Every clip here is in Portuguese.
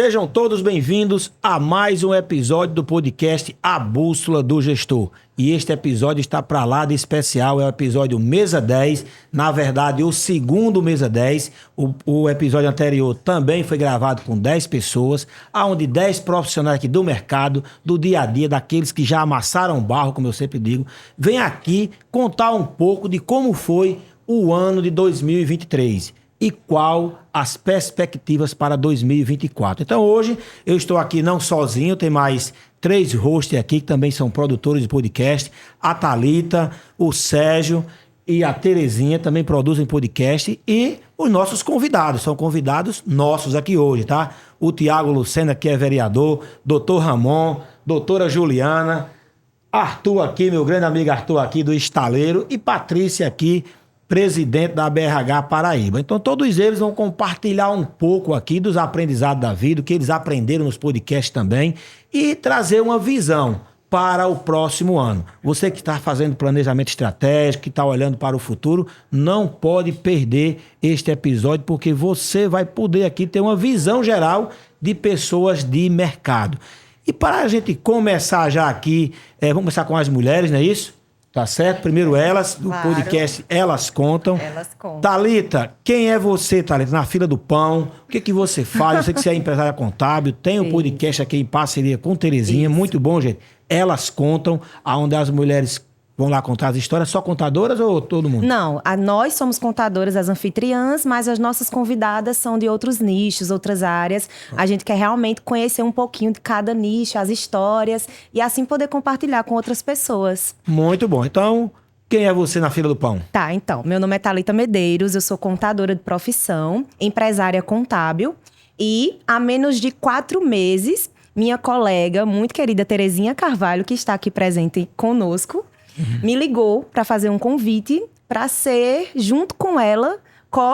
Sejam todos bem-vindos a mais um episódio do podcast A Bússola do Gestor. E este episódio está para lá de especial, é o episódio Mesa 10, na verdade o segundo Mesa 10. O episódio anterior também foi gravado com 10 pessoas, onde 10 profissionais aqui do mercado, do dia a dia, daqueles que já amassaram barro, como eu sempre digo, vêm aqui contar um pouco de como foi o ano de 2023. E qual as perspectivas para 2024. Então hoje eu estou aqui não sozinho, tem mais 3 hosts aqui que também são produtores de podcast. A Thalita, o Sérgio e a Terezinha também produzem podcast. E os nossos convidados, são convidados nossos aqui hoje, tá? O Tiago Lucena, que é vereador, doutor Ramon, doutora Juliana, Arthur aqui, meu grande amigo Arthur aqui do Estaleiro e Patrícia aqui, presidente da BRH Paraíba. Então, todos eles vão compartilhar um pouco aqui dos aprendizados da vida, o que eles aprenderam nos podcasts também, e trazer uma visão para o próximo ano. Você que está fazendo planejamento estratégico, que está olhando para o futuro, não pode perder este episódio, porque você vai poder aqui ter uma visão geral de pessoas de mercado. E para a gente começar já aqui, vamos começar com as mulheres, não é isso? Tá certo? Primeiro elas, do podcast Elas Contam. Elas Contam. Thalita, quem é você, Thalita? Na fila do pão, o que você faz? Eu sei que você é empresária contábil, tem um podcast aqui em parceria com Terezinha, muito bom, gente. Elas Contam, onde as mulheres vão lá contar as histórias, só contadoras ou todo mundo? Não, nós somos contadoras, as anfitriãs, mas as nossas convidadas são de outros nichos, outras áreas. A gente quer realmente conhecer um pouquinho de cada nicho, as histórias, e assim poder compartilhar com outras pessoas. Muito bom. Então, quem é você na fila do pão? Tá, então, meu nome é Thalita Medeiros, eu sou contadora de profissão, empresária contábil, e há menos de 4 meses, minha colega, muito querida Terezinha Carvalho, que está aqui presente conosco, me ligou para fazer um convite para ser, junto com ela,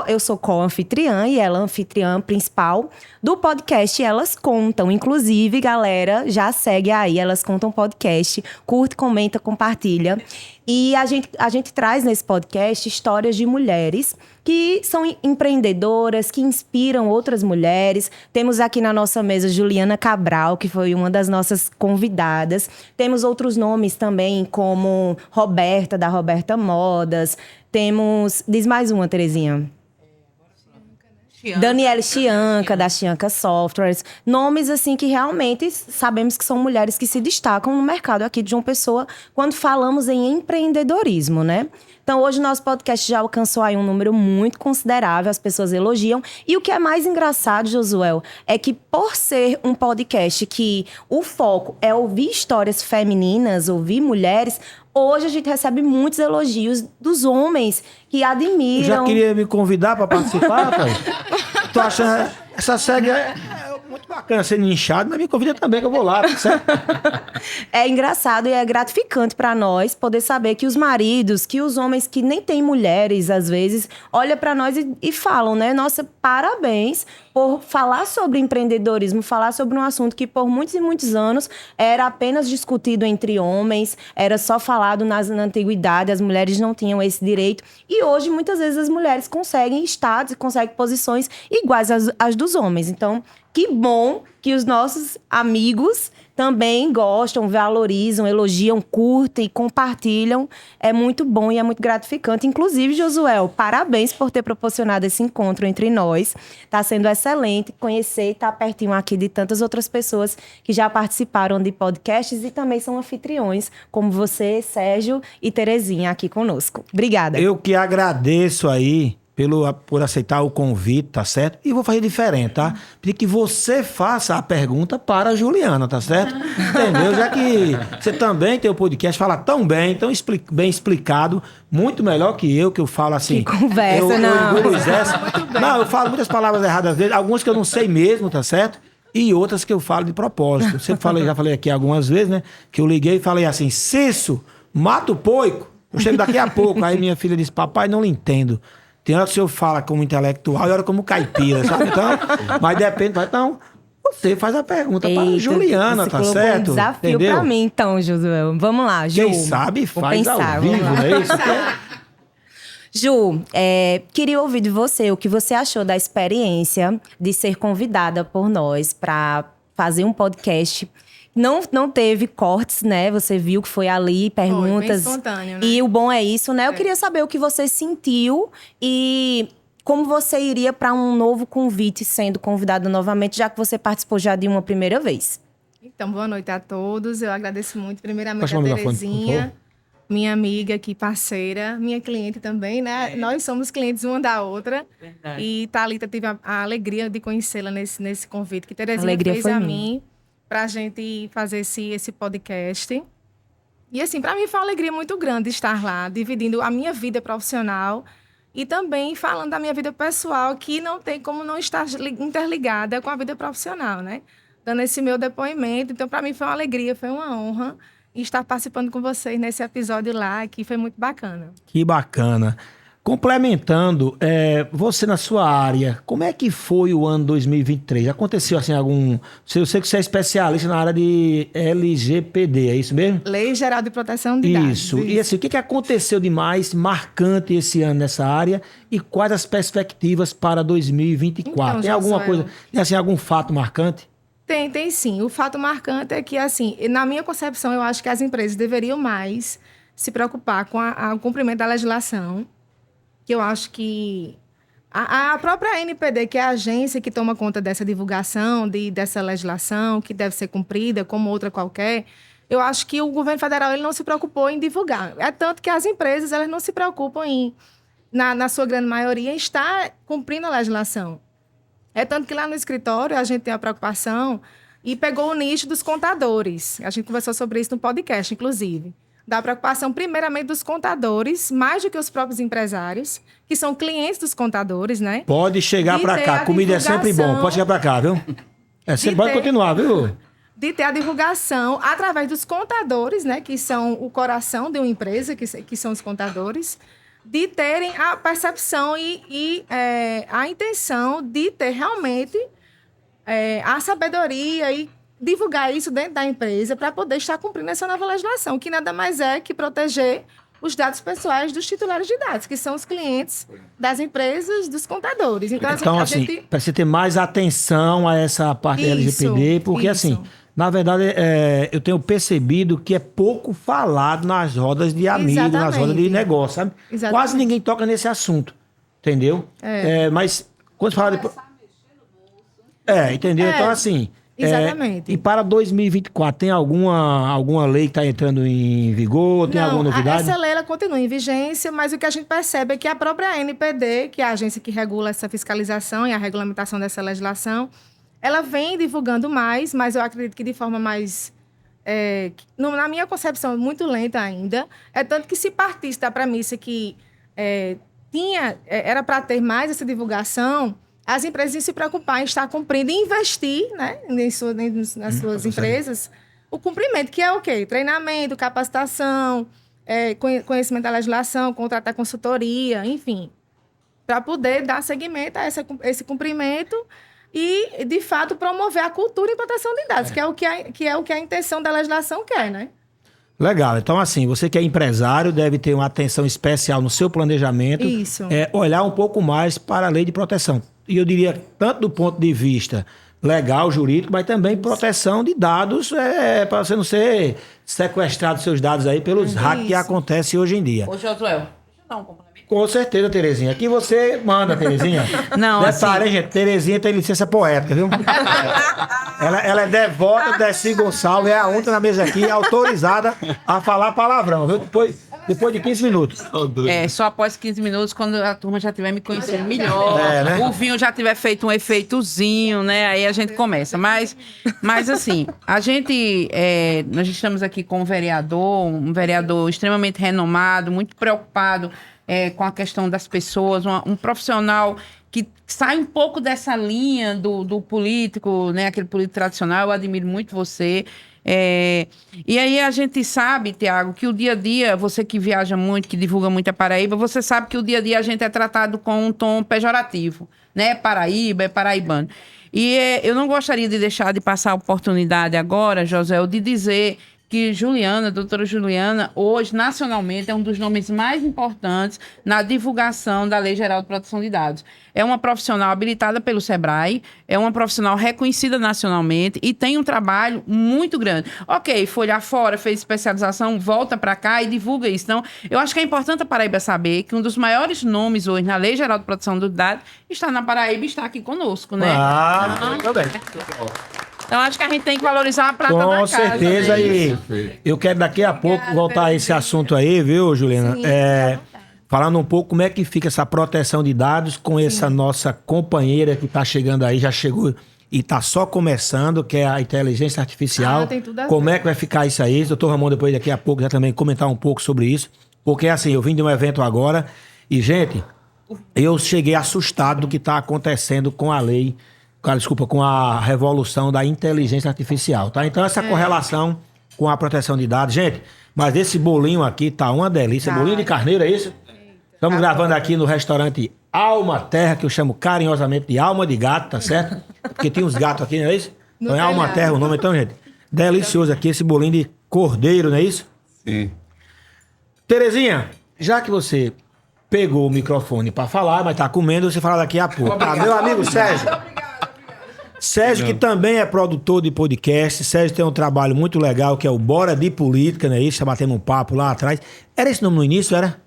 eu sou co-anfitriã e ela anfitriã principal do podcast Elas Contam. Inclusive, galera, já segue aí, Elas Contam podcast, curte, comenta, compartilha. E a gente traz nesse podcast histórias de mulheres que são empreendedoras, que inspiram outras mulheres. Temos aqui na nossa mesa Juliana Cabral, que foi uma das nossas convidadas. Temos outros nomes também, como Roberta, da Roberta Modas. Temos... Diz mais uma, Terezinha. Daniele Chianca, da Chianca Softwares. Nomes, assim, que realmente sabemos que são mulheres que se destacam no mercado aqui de João Pessoa quando falamos em empreendedorismo, né? Então, hoje o nosso podcast já alcançou aí um número muito considerável, as pessoas elogiam. E o que é mais engraçado, Josué, é que por ser um podcast que o foco é ouvir histórias femininas, ouvir mulheres, hoje a gente recebe muitos elogios dos homens que admiram. Já queria me convidar para participar, pai? Tô achando essa série muito bacana ser nichado, mas me convida também que eu vou lá, certo? É engraçado e é gratificante para nós poder saber que os maridos, que os homens que nem têm mulheres, às vezes, olham para nós e falam, né? Nossa, parabéns por falar sobre empreendedorismo, falar sobre um assunto que por muitos e muitos anos era apenas discutido entre homens, era só falado na antiguidade, as mulheres não tinham esse direito. E hoje, muitas vezes, as mulheres conseguem status e conseguem posições iguais às dos homens. Então, que bom que os nossos amigos também gostam, valorizam, elogiam, curtem, compartilham. É muito bom e é muito gratificante. Inclusive, Josué, parabéns por ter proporcionado esse encontro entre nós. Está sendo excelente conhecer e estar pertinho aqui de tantas outras pessoas que já participaram de podcasts e também são anfitriões, como você, Sérgio e Terezinha aqui conosco. Obrigada. Eu que agradeço aí por aceitar o convite, tá certo? E vou fazer diferente, tá? Pedir que você faça a pergunta para a Juliana, tá certo? Entendeu? Já que você também tem o podcast, fala tão bem, tão bem explicado, muito melhor que eu falo assim. Que conversa, não. Não, eu falo muitas palavras erradas às vezes, algumas que eu não sei mesmo, tá certo? E outras que eu falo de propósito. Já falei aqui algumas vezes, né? Que eu liguei e falei assim, Cício, mata o poico, eu chego daqui a pouco. Aí minha filha disse, papai, não lhe entendo. Tem hora que o senhor fala como intelectual e hora como caipira, sabe? Então, mas depende. Então, você faz a pergunta para a Juliana, tá certo? Um desafio para mim, então, Josué. Vamos lá, Ju. Quem sabe faz ao vivo, não é isso? Ju, queria ouvir de você o que você achou da experiência de ser convidada por nós para fazer um podcast. Não teve cortes, né? Você viu que foi ali, perguntas. Foi bem espontâneo, né? E o bom é isso, né? Eu queria saber o que você sentiu e como você iria para um novo convite, sendo convidada novamente, já que você participou já de uma primeira vez. Então, boa noite a todos. Eu agradeço muito, primeiramente, Pode a chamar o megafone, por Terezinha, favor. minha amiga aqui, parceira, minha cliente também, né? Nós somos clientes uma da outra. Verdade. E Thalita tive a alegria de conhecê-la nesse convite que Terezinha Alegria fez foi a minha. mim para a gente fazer esse podcast. E assim, para mim foi uma alegria muito grande estar lá, dividindo a minha vida profissional e também falando da minha vida pessoal, que não tem como não estar interligada com a vida profissional, né? Dando esse meu depoimento. Então, para mim foi uma alegria, foi uma honra estar participando com vocês nesse episódio lá, que foi muito bacana. Que bacana. Complementando, você na sua área, como é que foi o ano 2023? Aconteceu assim algum... Eu sei que você é especialista na área de LGPD, é isso mesmo? Lei Geral de Proteção de Dados. Isso. E assim, o que aconteceu de mais marcante esse ano nessa área e quais as perspectivas para 2024? Então, Tem alguma Josué, coisa, tem assim, algum fato marcante? Tem sim. O fato marcante é que, assim, na minha concepção, eu acho que as empresas deveriam mais se preocupar com o cumprimento da legislação, que eu acho que a própria NPD, que é a agência que toma conta dessa divulgação, dessa legislação, que deve ser cumprida como outra qualquer, eu acho que o governo federal ele não se preocupou em divulgar. É tanto que as empresas elas não se preocupam na sua grande maioria, em estar cumprindo a legislação. É tanto que lá no escritório a gente tem a preocupação e pegou o nicho dos contadores. A gente conversou sobre isso no podcast, inclusive. Da preocupação, primeiramente, dos contadores, mais do que os próprios empresários, que são clientes dos contadores, né? Pode chegar De para ter cá, a comida é sempre bom. divulgação. Pode chegar para cá, viu? Você De pode ter- continuar, viu? De ter a divulgação através dos contadores, né? Que são o coração de uma empresa, que são os contadores, de terem a percepção e a intenção de ter realmente a sabedoria e divulgar isso dentro da empresa para poder estar cumprindo essa nova legislação, que nada mais é que proteger os dados pessoais dos titulares de dados, que são os clientes das empresas, dos contadores. Então, Então, assim, para você ter mais atenção a essa parte da Isso, LGPD, porque isso. assim, na verdade, eu tenho percebido que é pouco falado nas rodas de amigos, nas Exatamente. rodas de negócio, sabe? Exatamente. Quase ninguém toca nesse assunto, entendeu? Mas quando você fala depois... entendeu? Então, assim... Exatamente. E para 2024, tem alguma lei que está entrando em vigor? Tem alguma novidade? Essa lei ela continua em vigência, mas o que a gente percebe é que a própria NPD, que é a agência que regula essa fiscalização e a regulamentação dessa legislação, ela vem divulgando mais, mas eu acredito que de forma mais, na minha concepção, muito lenta ainda. É tanto que se partisse da premissa que era para ter mais essa divulgação, as empresas iam se preocupar em estar cumprindo e investir, né, nas suas empresas o cumprimento, que é o quê? Treinamento, capacitação, conhecimento da legislação, contratar consultoria, enfim, para poder dar seguimento a esse cumprimento e, de fato, promover a cultura em proteção de dados, que é o que a intenção da legislação quer, né? Legal. Então, assim, você que é empresário deve ter uma atenção especial no seu planejamento. Isso. Olhar um pouco mais para a lei de proteção. E eu diria, tanto do ponto de vista legal, jurídico, mas também proteção de dados, para você não ser sequestrado seus dados aí pelos hacks que acontecem hoje em dia. Ô, Josué, deixa eu dar um complemento. Com certeza, Terezinha. Aqui você manda, Terezinha. Não, Detalhe, assim- gente, Terezinha tem licença poética, viu? ela é devota de Desi Gonçalves, é a única na mesa aqui autorizada a falar palavrão, viu? Depois de 15 minutos. Só após 15 minutos, quando a turma já tiver me conhecendo melhor, né? o vinho já tiver feito um efeitozinho, né? Aí a gente começa. Mas assim, nós estamos aqui com um vereador extremamente renomado, muito preocupado com a questão das pessoas, um profissional que sai um pouco dessa linha do político, né? Aquele político tradicional. Eu admiro muito você. E aí a gente sabe, Tiago, que o dia a dia, você que viaja muito, que divulga muito a Paraíba, você sabe que o dia a dia a gente é tratado com um tom pejorativo, né? Paraíba, é paraibano. E eu não gostaria de deixar de passar a oportunidade agora, José, de dizer que Juliana, a doutora Juliana, hoje, nacionalmente, é um dos nomes mais importantes na divulgação da Lei Geral de Proteção de Dados. É uma profissional habilitada pelo SEBRAE, é uma profissional reconhecida nacionalmente e tem um trabalho muito grande. Ok, foi lá fora, fez especialização, volta para cá e divulga isso. Então, eu acho que é importante a Paraíba saber que um dos maiores nomes hoje na Lei Geral de Proteção de Dados está na Paraíba e está aqui conosco, né? Muito bem. Então, acho que a gente tem que valorizar a prata da casa. Com certeza, né? e eu quero daqui a pouco voltar a esse assunto aí, viu, Juliana? Falando um pouco como é que fica essa proteção de dados com essa nossa companheira que está chegando aí, já chegou e está só começando, que é a inteligência artificial. Tem tudo a ver. Como é que vai ficar isso aí? O doutor Ramon depois daqui a pouco já também comentar um pouco sobre isso, porque assim, eu vim de um evento agora e, gente, eu cheguei assustado do que está acontecendo com a lei, com a revolução da inteligência artificial, tá? Então, essa correlação com a proteção de dados. Gente, mas esse bolinho aqui tá uma delícia. Bolinho de carneiro, é isso? Estamos gravando aqui no restaurante Alma Terra, que eu chamo carinhosamente de Alma de Gato, tá certo? Porque tem uns gatos aqui, não é isso? Então é Alma Terra o nome. Então, gente, delicioso aqui esse bolinho de cordeiro, não é isso? Sim. Terezinha, já que você pegou o microfone para falar, mas tá comendo, você fala daqui a pouco. Tá, meu amigo Sérgio. Sérgio, que também é produtor de podcast. Sérgio tem um trabalho muito legal, que é o Bora de Política, não é isso? Já batemos um papo lá atrás. Era esse nome no início, era?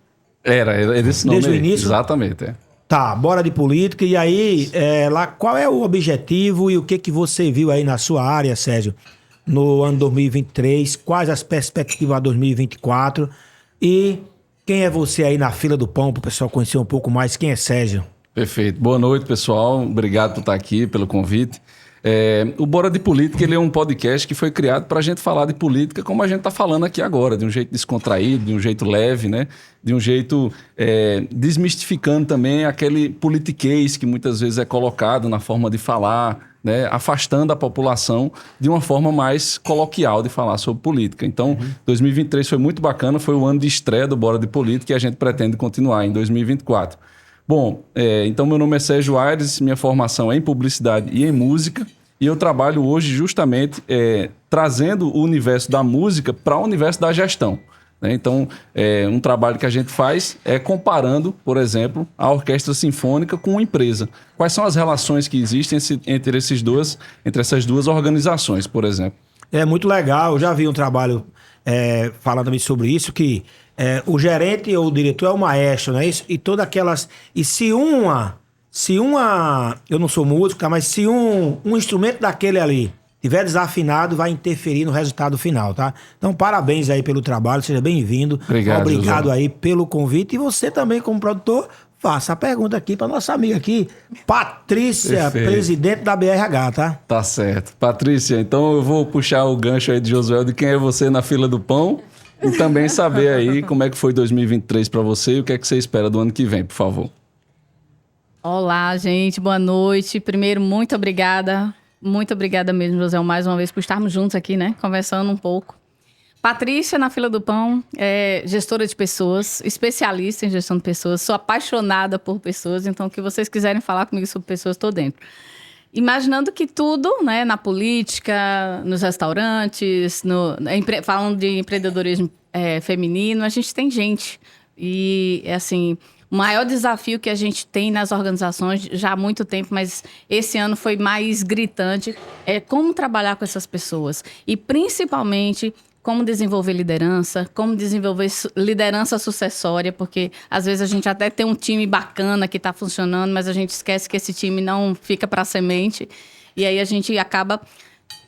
Era esse nome. Desde o aí. início? Exatamente, é. Tá, Bora de Política. E aí, lá, qual é o objetivo e o que você viu aí na sua área, Sérgio, no ano 2023? Quais as perspectivas a 2024? E quem é você aí na fila do pão, para o pessoal conhecer um pouco mais? Quem é Sérgio? Perfeito. Boa noite, pessoal. Obrigado por estar aqui, pelo convite. O Bora de Política, ele é um podcast que foi criado para a gente falar de política como a gente está falando aqui agora, de um jeito descontraído, de um jeito leve, né? De um jeito desmistificando também aquele politiquês que muitas vezes é colocado na forma de falar, né? Afastando a população de uma forma mais coloquial de falar sobre política. Então, 2023 foi muito bacana, foi o ano de estreia do Bora de Política e a gente pretende continuar em 2024. Bom, então meu nome é Sérgio Aires, minha formação é em publicidade e em música, e eu trabalho hoje justamente trazendo o universo da música para o universo da gestão, né? Então, um trabalho que a gente faz é comparando, por exemplo, a orquestra sinfônica com uma empresa. Quais são as relações que existem entre essas duas organizações, por exemplo? É muito legal, eu já vi um trabalho falando também sobre isso, que o gerente ou o diretor é o maestro, não é isso? E todas aquelas... E se uma... Eu não sou músico, tá? Mas se um instrumento daquele ali tiver desafinado, vai interferir no resultado final, tá? Então, parabéns aí pelo trabalho, seja bem-vindo. Obrigado José. aí pelo convite. E você também, como produtor, faça a pergunta aqui para nossa amiga aqui, Patrícia, Perfeito. Presidente da BRH, tá? Tá certo. Patrícia, então eu vou puxar o gancho aí de Josué de quem é você na fila do pão e também saber aí como é que foi 2023 para você e o que é que você espera do ano que vem, por favor. Olá, gente. Boa noite. Primeiro, muito obrigada. Muito obrigada mesmo, José, mais uma vez por estarmos juntos aqui, né? Conversando um pouco. Patrícia, na fila do pão, gestora de pessoas, especialista em gestão de pessoas. Sou apaixonada por pessoas, então o que vocês quiserem falar comigo sobre pessoas, estou dentro. Imaginando que tudo, né, na política, nos restaurantes, falando de empreendedorismo feminino, a gente tem gente. E, assim, o maior desafio que a gente tem nas organizações já há muito tempo, mas esse ano foi mais gritante, é como trabalhar com essas pessoas. E, principalmente, como desenvolver liderança, como desenvolver liderança sucessória, porque às vezes a gente até tem um time bacana que está funcionando, mas a gente esquece que esse time não fica para a semente, e aí a gente acaba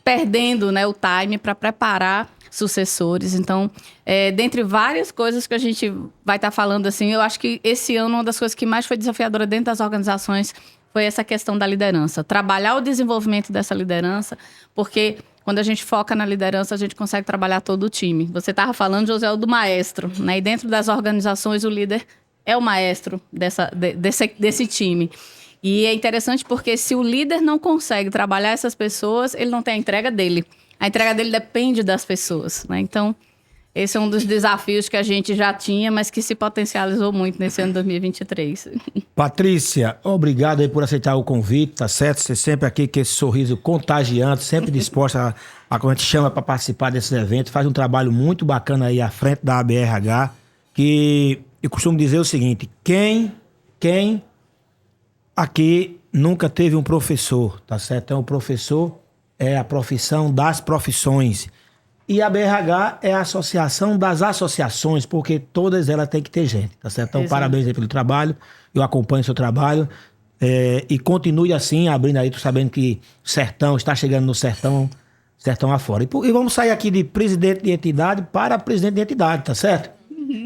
perdendo, né, o time para preparar sucessores. Então, dentre várias coisas que a gente vai estar falando, assim, eu acho que esse ano uma das coisas que mais foi desafiadora dentro das organizações foi essa questão da liderança. Trabalhar o desenvolvimento dessa liderança, porque quando a gente foca na liderança, a gente consegue trabalhar todo o time. Você estava falando, José, do maestro, né? E dentro das organizações, o líder é o maestro desse time. E é interessante porque se o líder não consegue trabalhar essas pessoas, ele não tem a entrega dele. A entrega dele depende das pessoas, né? Então, esse é um dos desafios que a gente já tinha, mas que se potencializou muito nesse ano 2023. Patrícia, obrigado aí por aceitar o convite, tá certo? Você sempre aqui com esse sorriso contagiante, sempre disposta quando a gente chama para participar desses eventos, faz um trabalho muito bacana aí à frente da ABRH, que eu costumo dizer o seguinte, quem aqui nunca teve um professor, tá certo? Então o professor é a profissão das profissões. E a BRH é a associação das associações, porque todas elas têm que ter gente, tá certo? Então, parabéns aí pelo trabalho, eu acompanho o seu trabalho e continue assim, abrindo aí, tô sabendo que Sertão, está chegando no Sertão afora. E vamos sair aqui de presidente de entidade para presidente de entidade, tá certo?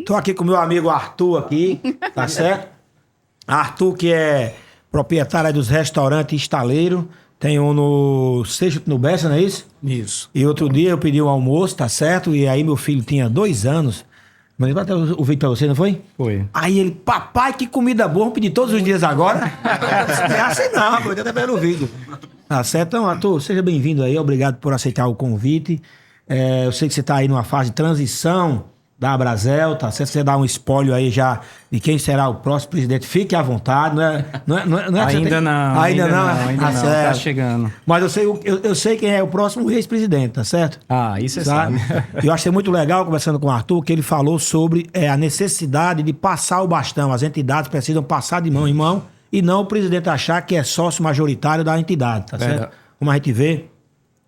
Tô aqui com o meu amigo Arthur aqui, tá certo? Arthur, que é proprietário aí dos restaurantes Estaleiro. Tem um no Seixo no Bessa, não é isso? Isso. E outro dia eu pedi um almoço, tá certo? E aí meu filho tinha 2 anos. Mandei até o vídeo pra você, não foi? Foi. Aí ele, papai, que comida boa, vamos pedir todos os dias agora. Não é assim não, pô, eu até vendo o vídeo. Tá certo? Então, Arthur, seja bem-vindo aí, obrigado por aceitar o convite. Eu sei que você tá aí numa fase de transição da Abrazel, tá certo? Você dá um spoiler aí já de quem será o próximo presidente, fique à vontade, não é Ainda não. Ainda não, tá chegando. Mas eu sei quem é o próximo ex-presidente, tá certo? Isso você sabe. Eu achei muito legal, conversando com o Arthur, que ele falou sobre a necessidade de passar o bastão. As entidades precisam passar de mão em mão e não o presidente achar que é sócio majoritário da entidade, tá certo? Como a gente vê,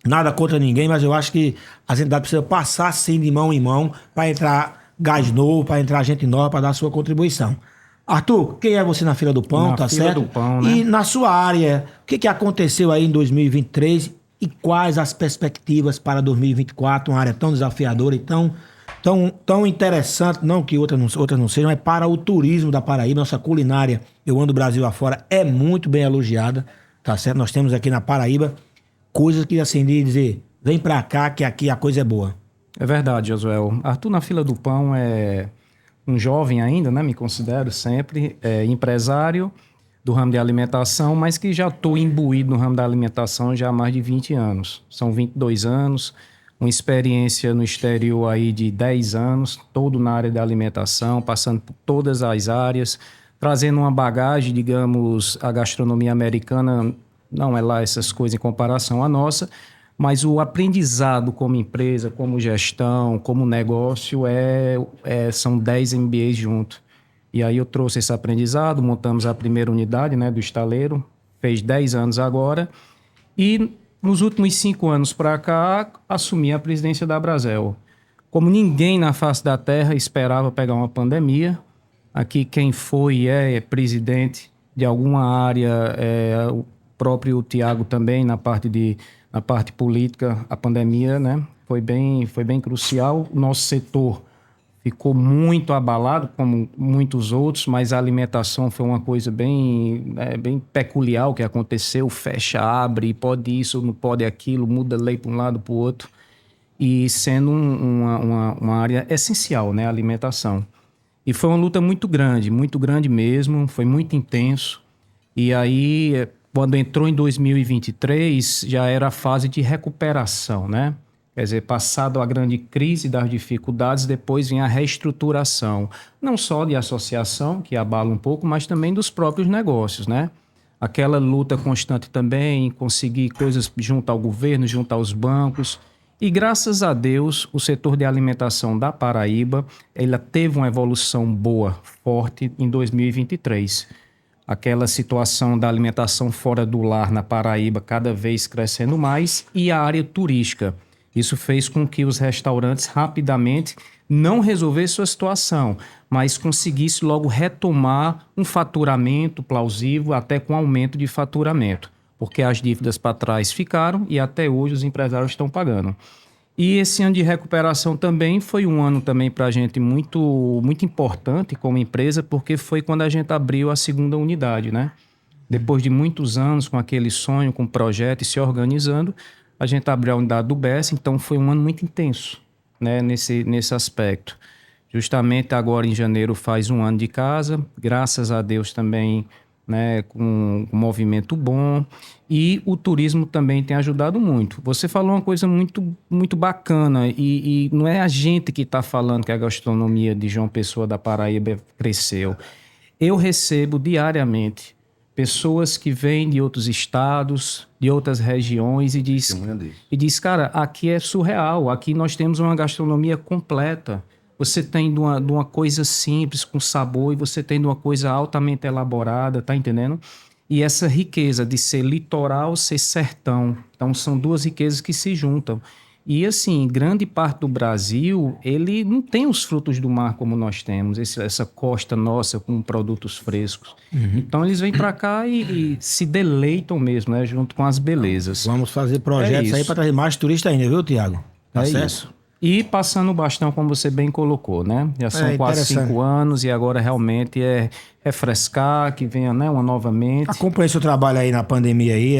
nada contra ninguém, mas eu acho que as entidades precisam passar sim de mão em mão para entrar gás novo, para entrar gente nova, para dar a sua contribuição. Arthur, quem é você na fila do pão, tá certo? Na fila do pão, né? E na sua área, o que aconteceu aí em 2023 e quais as perspectivas para 2024? Uma área tão desafiadora e tão interessante, não que outras não sejam, mas para o turismo da Paraíba, nossa culinária, eu ando o Brasil afora, é muito bem elogiada, tá certo? Nós temos aqui na Paraíba coisas que, assim, de dizer, vem pra cá que aqui a coisa é boa. É verdade, Josuel. Arthur na fila do pão é um jovem ainda, né? Me considero sempre empresário do ramo de alimentação, mas que já estou imbuído no ramo da alimentação já há mais de 20 anos. São 22 anos, uma experiência no exterior aí de 10 anos, todo na área da alimentação, passando por todas as áreas, trazendo uma bagagem, digamos, a gastronomia americana não é lá essas coisas em comparação à nossa, mas o aprendizado como empresa, como gestão, como negócio, são 10 MBAs juntos. E aí eu trouxe esse aprendizado, montamos a primeira unidade, né, do Estaleiro, fez 10 anos agora, e nos últimos 5 anos para cá, assumi a presidência da Abrazel. Como ninguém na face da terra esperava pegar uma pandemia, aqui quem foi é presidente de alguma área, o próprio Tiago também, na parte política, a pandemia, né, foi bem crucial. O nosso setor ficou muito abalado, como muitos outros, mas a alimentação foi uma coisa bem peculiar o que aconteceu, fecha, abre, pode isso, não pode aquilo, muda lei para um lado para o outro, e sendo uma área essencial, né, a alimentação. E foi uma luta muito grande mesmo, foi muito intenso, e aí, quando entrou em 2023, já era a fase de recuperação, né? Quer dizer, passado a grande crise das dificuldades, depois vem a reestruturação, não só de associação, que abala um pouco, mas também dos próprios negócios, né? Aquela luta constante também, conseguir coisas junto ao governo, junto aos bancos. E graças a Deus, o setor de alimentação da Paraíba, ela teve uma evolução boa, forte em 2023. Aquela situação da alimentação fora do lar na Paraíba cada vez crescendo mais e a área turística. Isso fez com que os restaurantes rapidamente não resolvessem sua situação, mas conseguissem logo retomar um faturamento plausível, até com aumento de faturamento, porque as dívidas para trás ficaram e até hoje os empresários estão pagando. E esse ano de recuperação também foi um ano também para a gente muito, muito importante como empresa, porque foi quando a gente abriu a segunda unidade, né? Depois de muitos anos com aquele sonho, com o projeto e se organizando, a gente abriu a unidade do BES, então foi um ano muito intenso, né, nesse aspecto. Justamente agora em janeiro faz um ano de casa, graças a Deus também né, com um movimento bom, e o turismo também tem ajudado muito. Você falou uma coisa muito, muito bacana, e não é a gente que está falando que a gastronomia de João Pessoa da Paraíba cresceu. Eu recebo diariamente pessoas que vêm de outros estados, de outras regiões e diz, cara, aqui é surreal, aqui nós temos uma gastronomia completa. Você tem de uma coisa simples, com sabor, e você tem de uma coisa altamente elaborada, tá entendendo? E essa riqueza de ser litoral, ser sertão. Então, são duas riquezas que se juntam. E, assim, grande parte do Brasil, ele não tem os frutos do mar como nós temos, essa costa nossa com produtos frescos. Então, eles vêm para cá e se deleitam mesmo, né? Junto com as belezas. Vamos fazer projetos aí para trazer mais turistas ainda, viu, Tiago? Tá certo? Isso. E passando o bastão, como você bem colocou, né? Já são quase 5 interessante. anos e agora realmente é refrescar, que venha, né, uma novamente. Acompanhei seu trabalho aí na pandemia aí.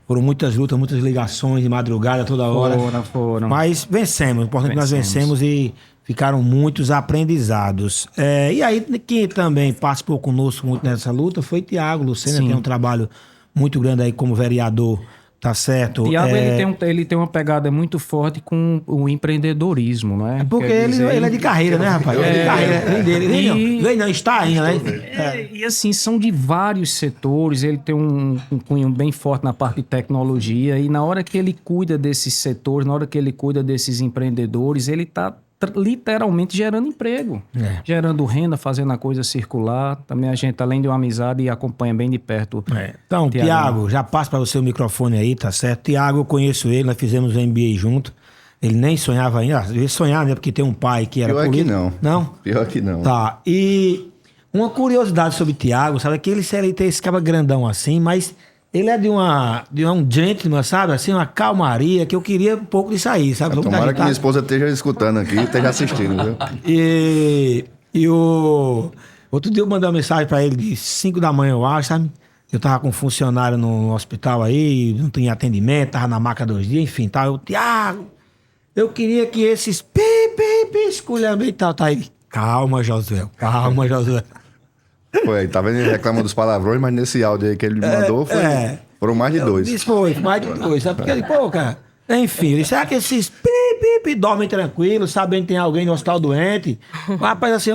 Foram muitas lutas, muitas ligações de madrugada toda hora. Foram. Mas vencemos. O importante é que nós vencemos e ficaram muitos aprendizados. E aí, quem também participou conosco muito nessa luta foi Tiago Lucena, Sim. tem um trabalho muito grande aí como vereador, tá certo? Tiago, ele tem uma pegada muito forte com o empreendedorismo, não é? Porque Quer dizer, ele é de carreira, né, rapaz? Ele é de carreira. Vem dele. Vem não, está ainda, né? E assim, são de vários setores, ele tem um cunho bem forte na parte de tecnologia, e na hora que ele cuida desses setores, na hora que ele cuida desses empreendedores, ele está literalmente gerando emprego, gerando renda, fazendo a coisa circular. Também a gente, além de uma amizade, acompanha bem de perto. Então, Tiago, já passa para você o microfone aí, tá certo? Tiago, eu conheço ele, nós fizemos o MBA junto. Ele nem sonhava ainda, ele sonhava, né? Porque tem um pai que era político. Pior que não. Não? Pior que não. Tá, e uma curiosidade sobre Tiago, sabe? Que ele tem esse cara grandão assim, mas ele é de um gentleman, sabe? Assim, uma calmaria, que eu queria um pouco disso aí, sabe? Tomara que minha esposa esteja escutando aqui, esteja assistindo, viu? Outro dia eu mandei uma mensagem pra ele de 5 da manhã, eu acho, sabe? Eu tava com um funcionário no hospital aí, não tinha atendimento, tava na maca 2 dias, enfim, tá? Tiago, eu queria que esses esculhambem e tal, tá aí. Calma, Josué. Foi, tá vendo? Ele reclama dos palavrões, mas nesse áudio aí que ele mandou foram mais de 2. Isso foi mais de 2, sabe? Porque ele, pô, cara, enfim, será que esses dormem tranquilos, sabendo que tem alguém no hospital doente? Rapaz, assim,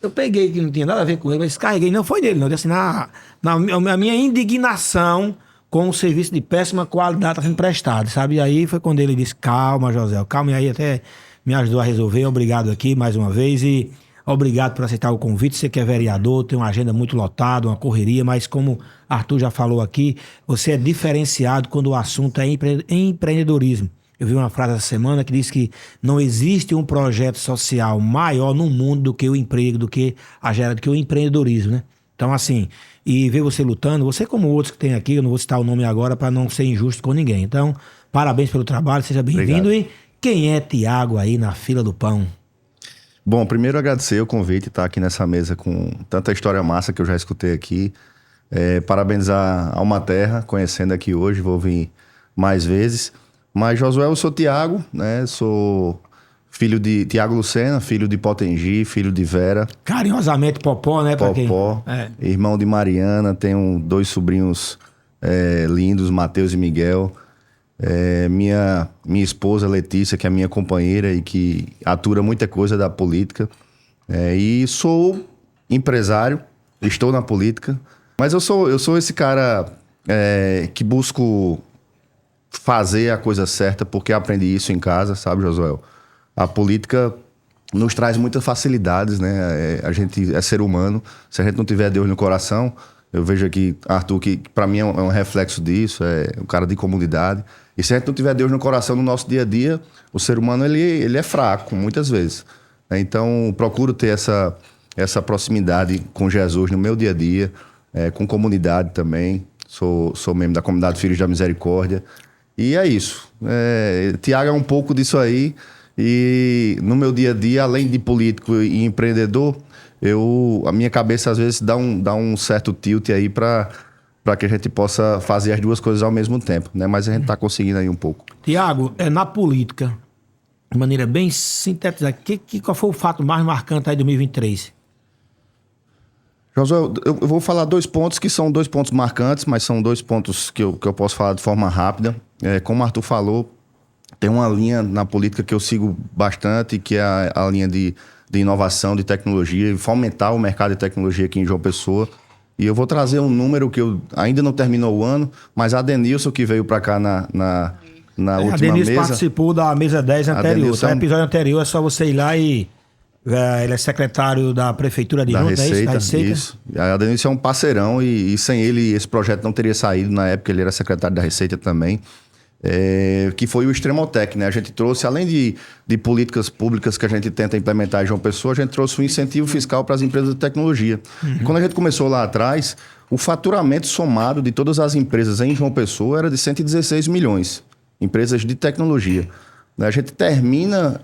eu peguei que não tinha nada a ver com ele, mas descarreguei, não foi dele, não. Eu disse, na minha indignação com o serviço de péssima qualidade está sendo prestado, sabe? E aí foi quando ele disse, calma, José, calma, e aí até me ajudou a resolver. Obrigado aqui mais uma vez e obrigado por aceitar o convite. Você que é vereador, tem uma agenda muito lotada, uma correria, mas como Arthur já falou aqui, você é diferenciado quando o assunto é empreendedorismo. Eu vi uma frase essa semana que diz que não existe um projeto social maior no mundo do que o emprego, do que o empreendedorismo, né? Então, assim, e ver você lutando, você como outros que tem aqui, eu não vou citar o nome agora para não ser injusto com ninguém. Então, parabéns pelo trabalho, seja bem-vindo. E quem é Tiago aí na fila do pão? Bom, primeiro agradecer o convite, estar aqui nessa mesa com tanta história massa que eu já escutei aqui. Parabenizar a Alma Terra, conhecendo aqui hoje, vou vir mais vezes. Mas, Josué, eu sou Tiago, né? Sou filho de Tiago Lucena, filho de Potengi, filho de Vera. Carinhosamente Popó, né? Popó, irmão de Mariana, tenho 2 sobrinhos lindos, Matheus e Miguel. Minha esposa Letícia, que é minha companheira e que atura muita coisa da política. E sou empresário, estou na política, mas eu sou esse cara que busco fazer a coisa certa porque aprendi isso em casa, sabe, Josué? A política nos traz muitas facilidades, né? A gente é ser humano, se a gente não tiver Deus no coração, eu vejo aqui Arthur, que para mim é um reflexo disso, é um cara de comunidade. E se a gente não tiver Deus no coração no nosso dia a dia, o ser humano ele é fraco, muitas vezes. Então, procuro ter essa proximidade com Jesus no meu dia a dia, com comunidade também. Sou membro da comunidade Filhos da Misericórdia. E é isso. Tiago é um pouco disso aí. E no meu dia a dia, além de político e empreendedor, a minha cabeça às vezes dá um certo tilt aí para que a gente possa fazer as duas coisas ao mesmo tempo, né? Mas a gente está conseguindo aí um pouco. Tiago, na política, de maneira bem sintetizada, qual foi o fato mais marcante aí de 2023? Josué, eu vou falar 2 pontos que são 2 pontos marcantes, mas são 2 pontos que eu posso falar de forma rápida. Como o Arthur falou, tem uma linha na política que eu sigo bastante, que é a linha de inovação, de tecnologia, e fomentar o mercado de tecnologia aqui em João Pessoa. E eu vou trazer um número que ainda não terminou o ano, mas a Denilson, que veio para cá na última a Denilson mesa... participou da mesa 10 anterior. Denilson No episódio anterior é só você ir lá e... ele é secretário da Prefeitura de Junta, Receita, da Receita. Isso. A Denilson é um parceirão e sem ele esse projeto não teria saído. Na época ele era secretário da Receita também. Que foi o Extremotec, né? A gente trouxe, além de políticas públicas que a gente tenta implementar em João Pessoa, a gente trouxe um incentivo fiscal para as empresas de tecnologia. E quando a gente começou lá atrás, o faturamento somado de todas as empresas em João Pessoa era de 116 milhões. Empresas de tecnologia. A gente termina...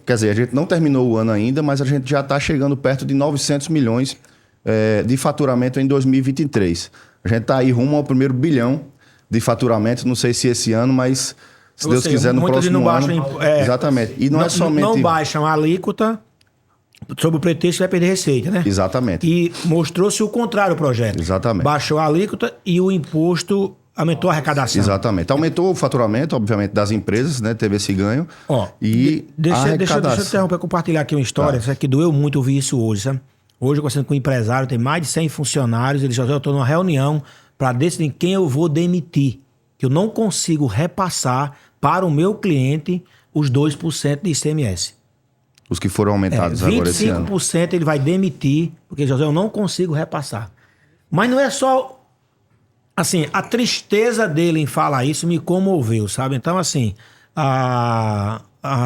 Quer dizer, a gente não terminou o ano ainda, mas a gente já está chegando perto de 900 milhões de faturamento em 2023. A gente está aí rumo ao primeiro bilhão de faturamento, não sei se esse ano, mas se Deus quiser no próximo ano. Exatamente. E não é somente... Não baixam a alíquota sob o pretexto que vai perder receita, né? Exatamente. E mostrou-se o contrário o projeto. Exatamente. Baixou a alíquota e o imposto... aumentou a arrecadação. Exatamente. Aumentou o faturamento, obviamente, das empresas, né? Teve esse ganho. Deixa eu interromper, compartilhar aqui uma história. Isso aqui doeu muito ouvir isso hoje, sabe? Hoje eu conversando com um empresário, tem mais de 100 funcionários. Ele já estou numa reunião para decidir quem eu vou demitir. Que eu não consigo repassar para o meu cliente os 2% de ICMS. Os que foram aumentados agora esse ano. 25% ele vai demitir, porque, José, eu não consigo repassar. Mas não é só... Assim, a tristeza dele em falar isso me comoveu, sabe? Então, assim,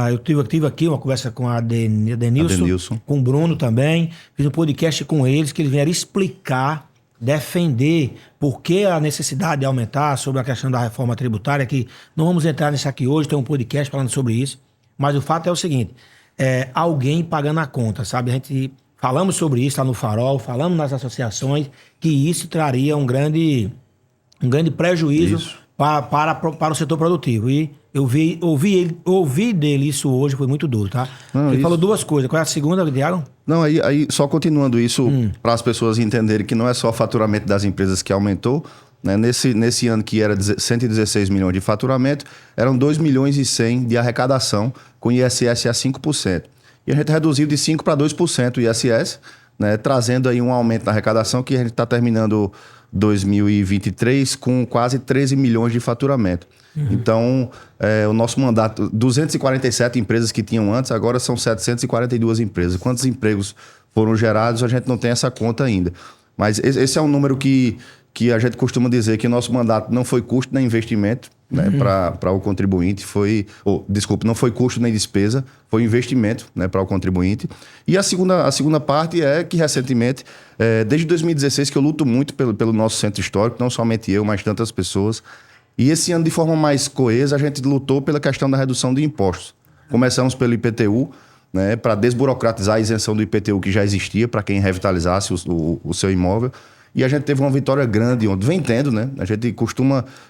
eu tive aqui uma conversa com a Denilson, com o Bruno também, fiz um podcast com eles, que eles vieram explicar, defender por que a necessidade de aumentar sobre a questão da reforma tributária, que não vamos entrar nisso aqui hoje, tem um podcast falando sobre isso, mas o fato é o seguinte, alguém pagando a conta, sabe? A gente falamos sobre isso lá no Farol, falamos nas associações, que isso traria um grande prejuízo para o setor produtivo. E eu ouvi dele isso hoje, foi muito duro, tá? Ele falou 2 coisas. Qual é a segunda, Diago? Não, aí só continuando isso, para as pessoas entenderem que não é só o faturamento das empresas que aumentou, né? Nesse ano que era 116 milhões de faturamento, eram 2 milhões e 100 de arrecadação com ISS a 5%. E a gente reduziu de 5% para 2% o ISS, né? Trazendo aí um aumento na arrecadação que a gente está terminando 2023 com quase 13 milhões de faturamento. Então, o nosso mandato, 247 empresas que tinham antes, agora são 742 empresas. Quantos empregos foram gerados, a gente não tem essa conta ainda. Mas esse é um número que a gente costuma dizer que o nosso mandato não foi custo nem investimento, né, para o contribuinte. Não foi custo nem despesa, foi investimento, né, para o contribuinte. E a segunda parte é que recentemente, desde 2016, que eu luto muito pelo nosso centro histórico, não somente eu, mas tantas pessoas. E esse ano, de forma mais coesa, a gente lutou pela questão da redução de impostos. Começamos pelo IPTU, né, para desburocratizar a isenção do IPTU que já existia para quem revitalizasse o seu imóvel. E a gente teve uma vitória grande ontem. Vem tendo, né?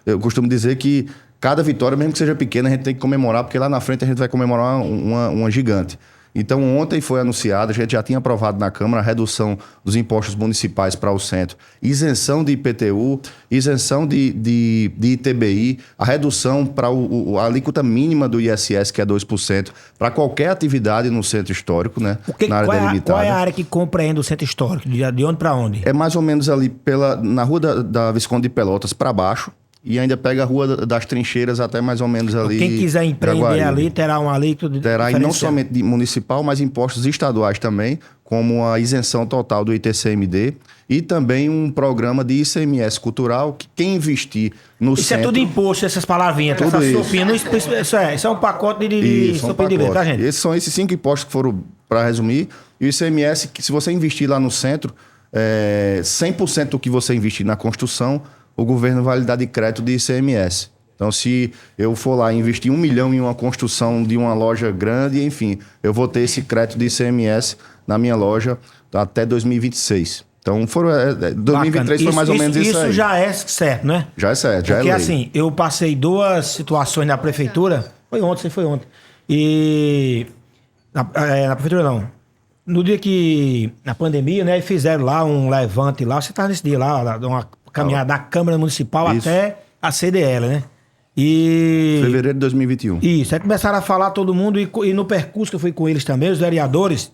Eu costumo dizer que cada vitória, mesmo que seja pequena, a gente tem que comemorar, porque lá na frente a gente vai comemorar uma gigante. Então, ontem foi anunciado, a gente já tinha aprovado na Câmara a redução dos impostos municipais para o centro, isenção de IPTU, isenção de ITBI, a redução para a alíquota mínima do ISS, que é 2%, para qualquer atividade no centro histórico, né? Na área delimitada. Qual é a área que compreende o centro histórico? De onde para onde? É mais ou menos ali na rua da Visconde de Pelotas para baixo, e ainda pega a Rua das Trincheiras até mais ou menos ali. Quem quiser empreender ali terá um alíquota terá, e não somente de municipal, mas impostos estaduais também, como a isenção total do ITCMD e também um programa de ICMS cultural que quem investir no isso centro... é tudo imposto, essas palavrinhas, tudo essa isso. Sopinha. Isso é um pacote de sopinha de leite, tá, gente? Esses são esses 5 impostos que foram, para resumir, e o ICMS, que se você investir lá no centro, 100% do que você investir na construção, o governo vai lhe dar de crédito de ICMS. Então, se eu for lá investir 1 milhão em uma construção de uma loja grande, enfim, eu vou ter esse crédito de ICMS na minha loja até 2026. Então, 2023 foi mais ou menos isso aí. Isso já é certo, né? Já é certo, já é lei. Porque assim, eu passei 2 situações na prefeitura, foi ontem. E... Na prefeitura não. no dia que, na pandemia, né, fizeram lá um levante lá, você estava nesse dia lá, uma caminhada da Câmara Municipal Isso. até a CDL, né? E... Fevereiro de 2021. Isso, aí começaram a falar todo mundo, e no percurso que eu fui com eles também, os vereadores,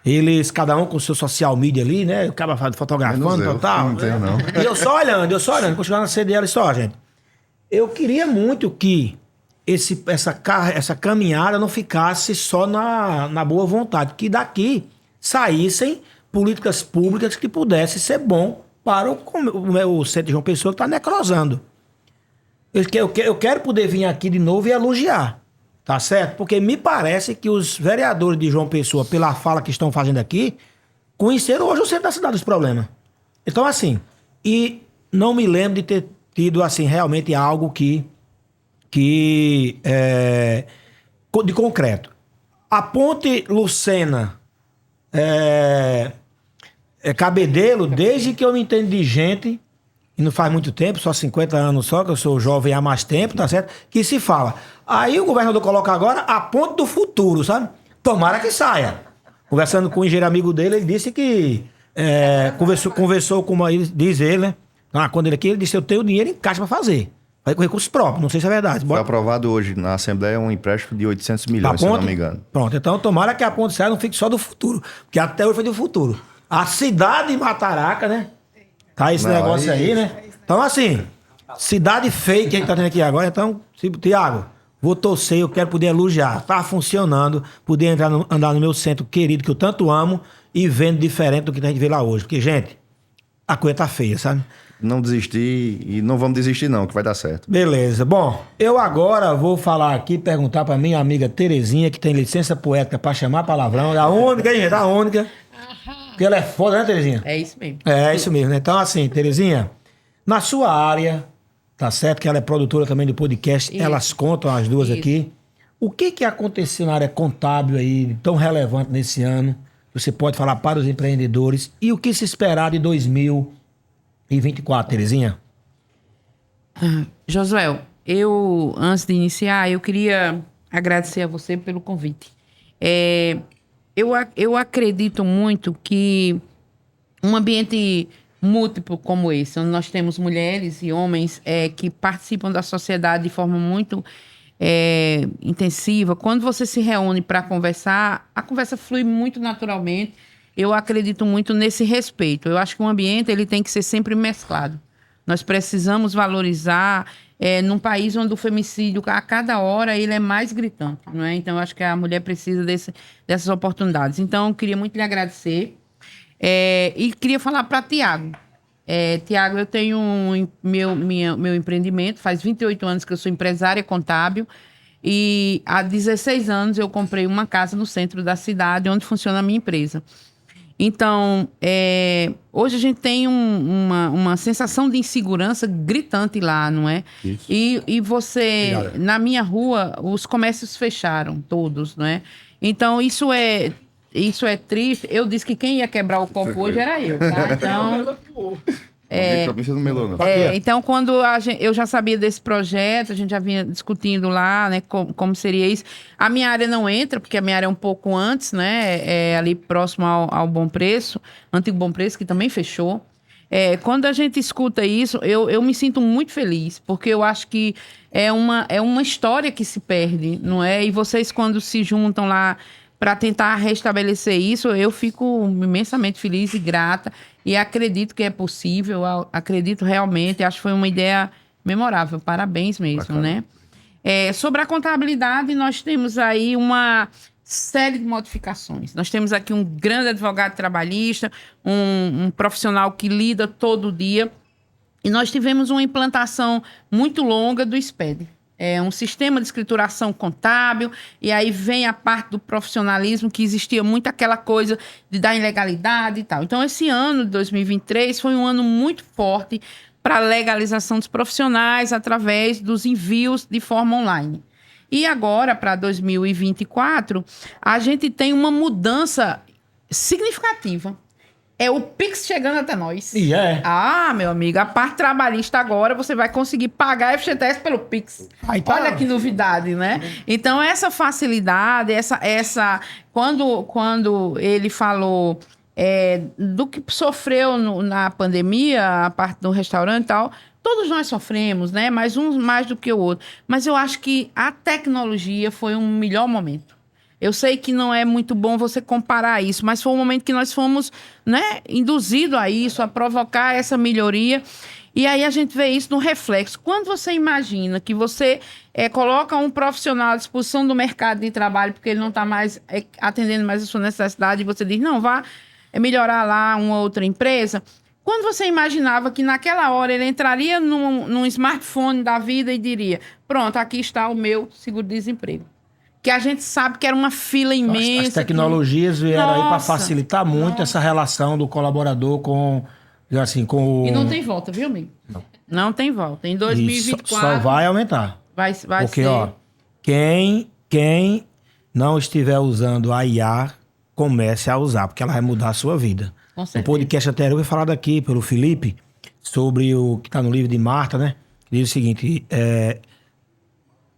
eles, cada um com o seu social media ali, né? O cara fotografando, Menos eu, tal. não tenho, não. E eu só olhando. Quando chegar na CDL, só, gente. Eu queria muito que essa caminhada não ficasse só na boa vontade, que daqui saíssem políticas públicas que pudessem ser bom para o centro de João Pessoa que está necrosando. Eu quero poder vir aqui de novo e elogiar, tá certo? Porque me parece que os vereadores de João Pessoa, pela fala que estão fazendo aqui, conheceram hoje o centro da cidade dos problemas. Então, assim, e não me lembro de ter tido, assim, realmente algo de concreto. A ponte Lucena, Cabedelo, desde que eu me entendo de gente, e não faz muito tempo, só 50 anos só, que eu sou jovem há mais tempo, tá certo? Que se fala. Aí o governador coloca agora a ponte do futuro, sabe? Tomara que saia. Conversando com o engenheiro amigo dele, ele disse que conversou com diz ele, né? Quando ele aqui, ele disse, eu tenho dinheiro em caixa pra fazer. Vai com recursos próprios, não sei se é verdade. Foi aprovado hoje na Assembleia um empréstimo de 800 milhões, se eu não me engano. Pronto, então tomara que a ponte saia, não fique só do futuro. Porque até hoje foi do futuro. A cidade de Mataraca, né? Tá esse negócio aí, né? Então, assim, cidade fake que a gente tá tendo aqui agora. Então, Tiago, vou torcer, eu quero poder elogiar. Tá funcionando, poder andar no meu centro querido, que eu tanto amo, e vendo diferente do que a gente vê lá hoje. Porque, gente, a coisa tá feia, sabe? Não desistir e não vamos desistir não, que vai dar certo. Beleza. Bom, eu agora vou falar aqui, perguntar pra minha amiga Terezinha, que tem licença poética pra chamar palavrão. A única, hein, gente? A única. Porque ela é foda, né, Terezinha? É isso mesmo. É isso mesmo, né? Então, assim, Terezinha, na sua área, tá certo que ela é produtora também do podcast, Isso. elas contam as duas Isso. aqui. O que aconteceu na área contábil aí, tão relevante nesse ano? Você pode falar para os empreendedores. E o que se esperar de 2024, Terezinha? Josué, antes de iniciar, eu queria agradecer a você pelo convite. Eu acredito muito que um ambiente múltiplo como esse, onde nós temos mulheres e homens que participam da sociedade de forma muito intensiva, quando você se reúne para conversar, a conversa flui muito naturalmente. Eu acredito muito nesse respeito. Eu acho que o ambiente ele tem que ser sempre mesclado. Nós precisamos valorizar num país onde o femicídio, a cada hora, ele é mais gritante, não é? Então, eu acho que a mulher precisa dessas oportunidades. Então, eu queria muito lhe agradecer. E queria falar para Tiago. Tiago, eu tenho meu empreendimento, faz 28 anos que eu sou empresária contábil, e há 16 anos eu comprei uma casa no centro da cidade, onde funciona a minha empresa. Então, hoje a gente tem uma sensação de insegurança gritante lá, não é? Isso. E você, Obrigado. na minha rua, os comércios fecharam, todos, não é? Então, isso é triste. Eu disse que quem ia quebrar o copo hoje era eu, tá? Então... Então, quando eu já sabia desse projeto, a gente já vinha discutindo lá, né, como seria isso. A minha área não entra, porque a minha área é um pouco antes, né, ali próximo ao Bom Preço, Antigo Bom Preço, que também fechou. Quando a gente escuta isso, eu me sinto muito feliz, porque eu acho que é uma história que se perde, não é? E vocês, quando se juntam lá para tentar restabelecer isso, eu fico imensamente feliz e grata. E acredito que é possível, acredito realmente, acho que foi uma ideia memorável. Parabéns mesmo, bacana, né? Sobre a contabilidade, nós temos aí uma série de modificações. Nós temos aqui um grande advogado trabalhista, um profissional que lida todo dia. E nós tivemos uma implantação muito longa do SPED. Um sistema de escrituração contábil, e aí vem a parte do profissionalismo, que existia muito aquela coisa de dar ilegalidade e tal. Então, esse ano de 2023 foi um ano muito forte para a legalização dos profissionais através dos envios de forma online. E agora, para 2024, a gente tem uma mudança significativa. É o Pix chegando até nós. E é. Ah, meu amigo, a parte trabalhista agora você vai conseguir pagar a FGTS pelo Pix. Aí tá. Olha que novidade, né? Então, essa facilidade, quando ele falou do que sofreu na pandemia, a parte do restaurante e tal, todos nós sofremos, né? Mas uns mais do que o outro. Mas eu acho que a tecnologia foi um melhor momento. Eu sei que não é muito bom você comparar isso, mas foi um momento que nós fomos, né, induzidos a isso, a provocar essa melhoria. E aí a gente vê isso no reflexo. Quando você imagina que você coloca um profissional à disposição do mercado de trabalho, porque ele não está mais atendendo mais a sua necessidade, e você diz, não, vá melhorar lá uma outra empresa. Quando você imaginava que naquela hora ele entraria num smartphone da vida e diria, pronto, aqui está o meu seguro-desemprego. Que a gente sabe que era uma fila imensa. As tecnologias vieram aí para Nossa, facilitar muito essa relação do colaborador com o... E não tem volta, viu, amigo? Não tem volta. Em 2024... Só vai aumentar. Vai Porque, ser... ó, quem não estiver usando a IA, comece a usar, porque ela vai mudar a sua vida. Com No certeza. podcast anterior foi falado aqui pelo Felipe sobre o que está no livro de Marta, né? Diz o seguinte,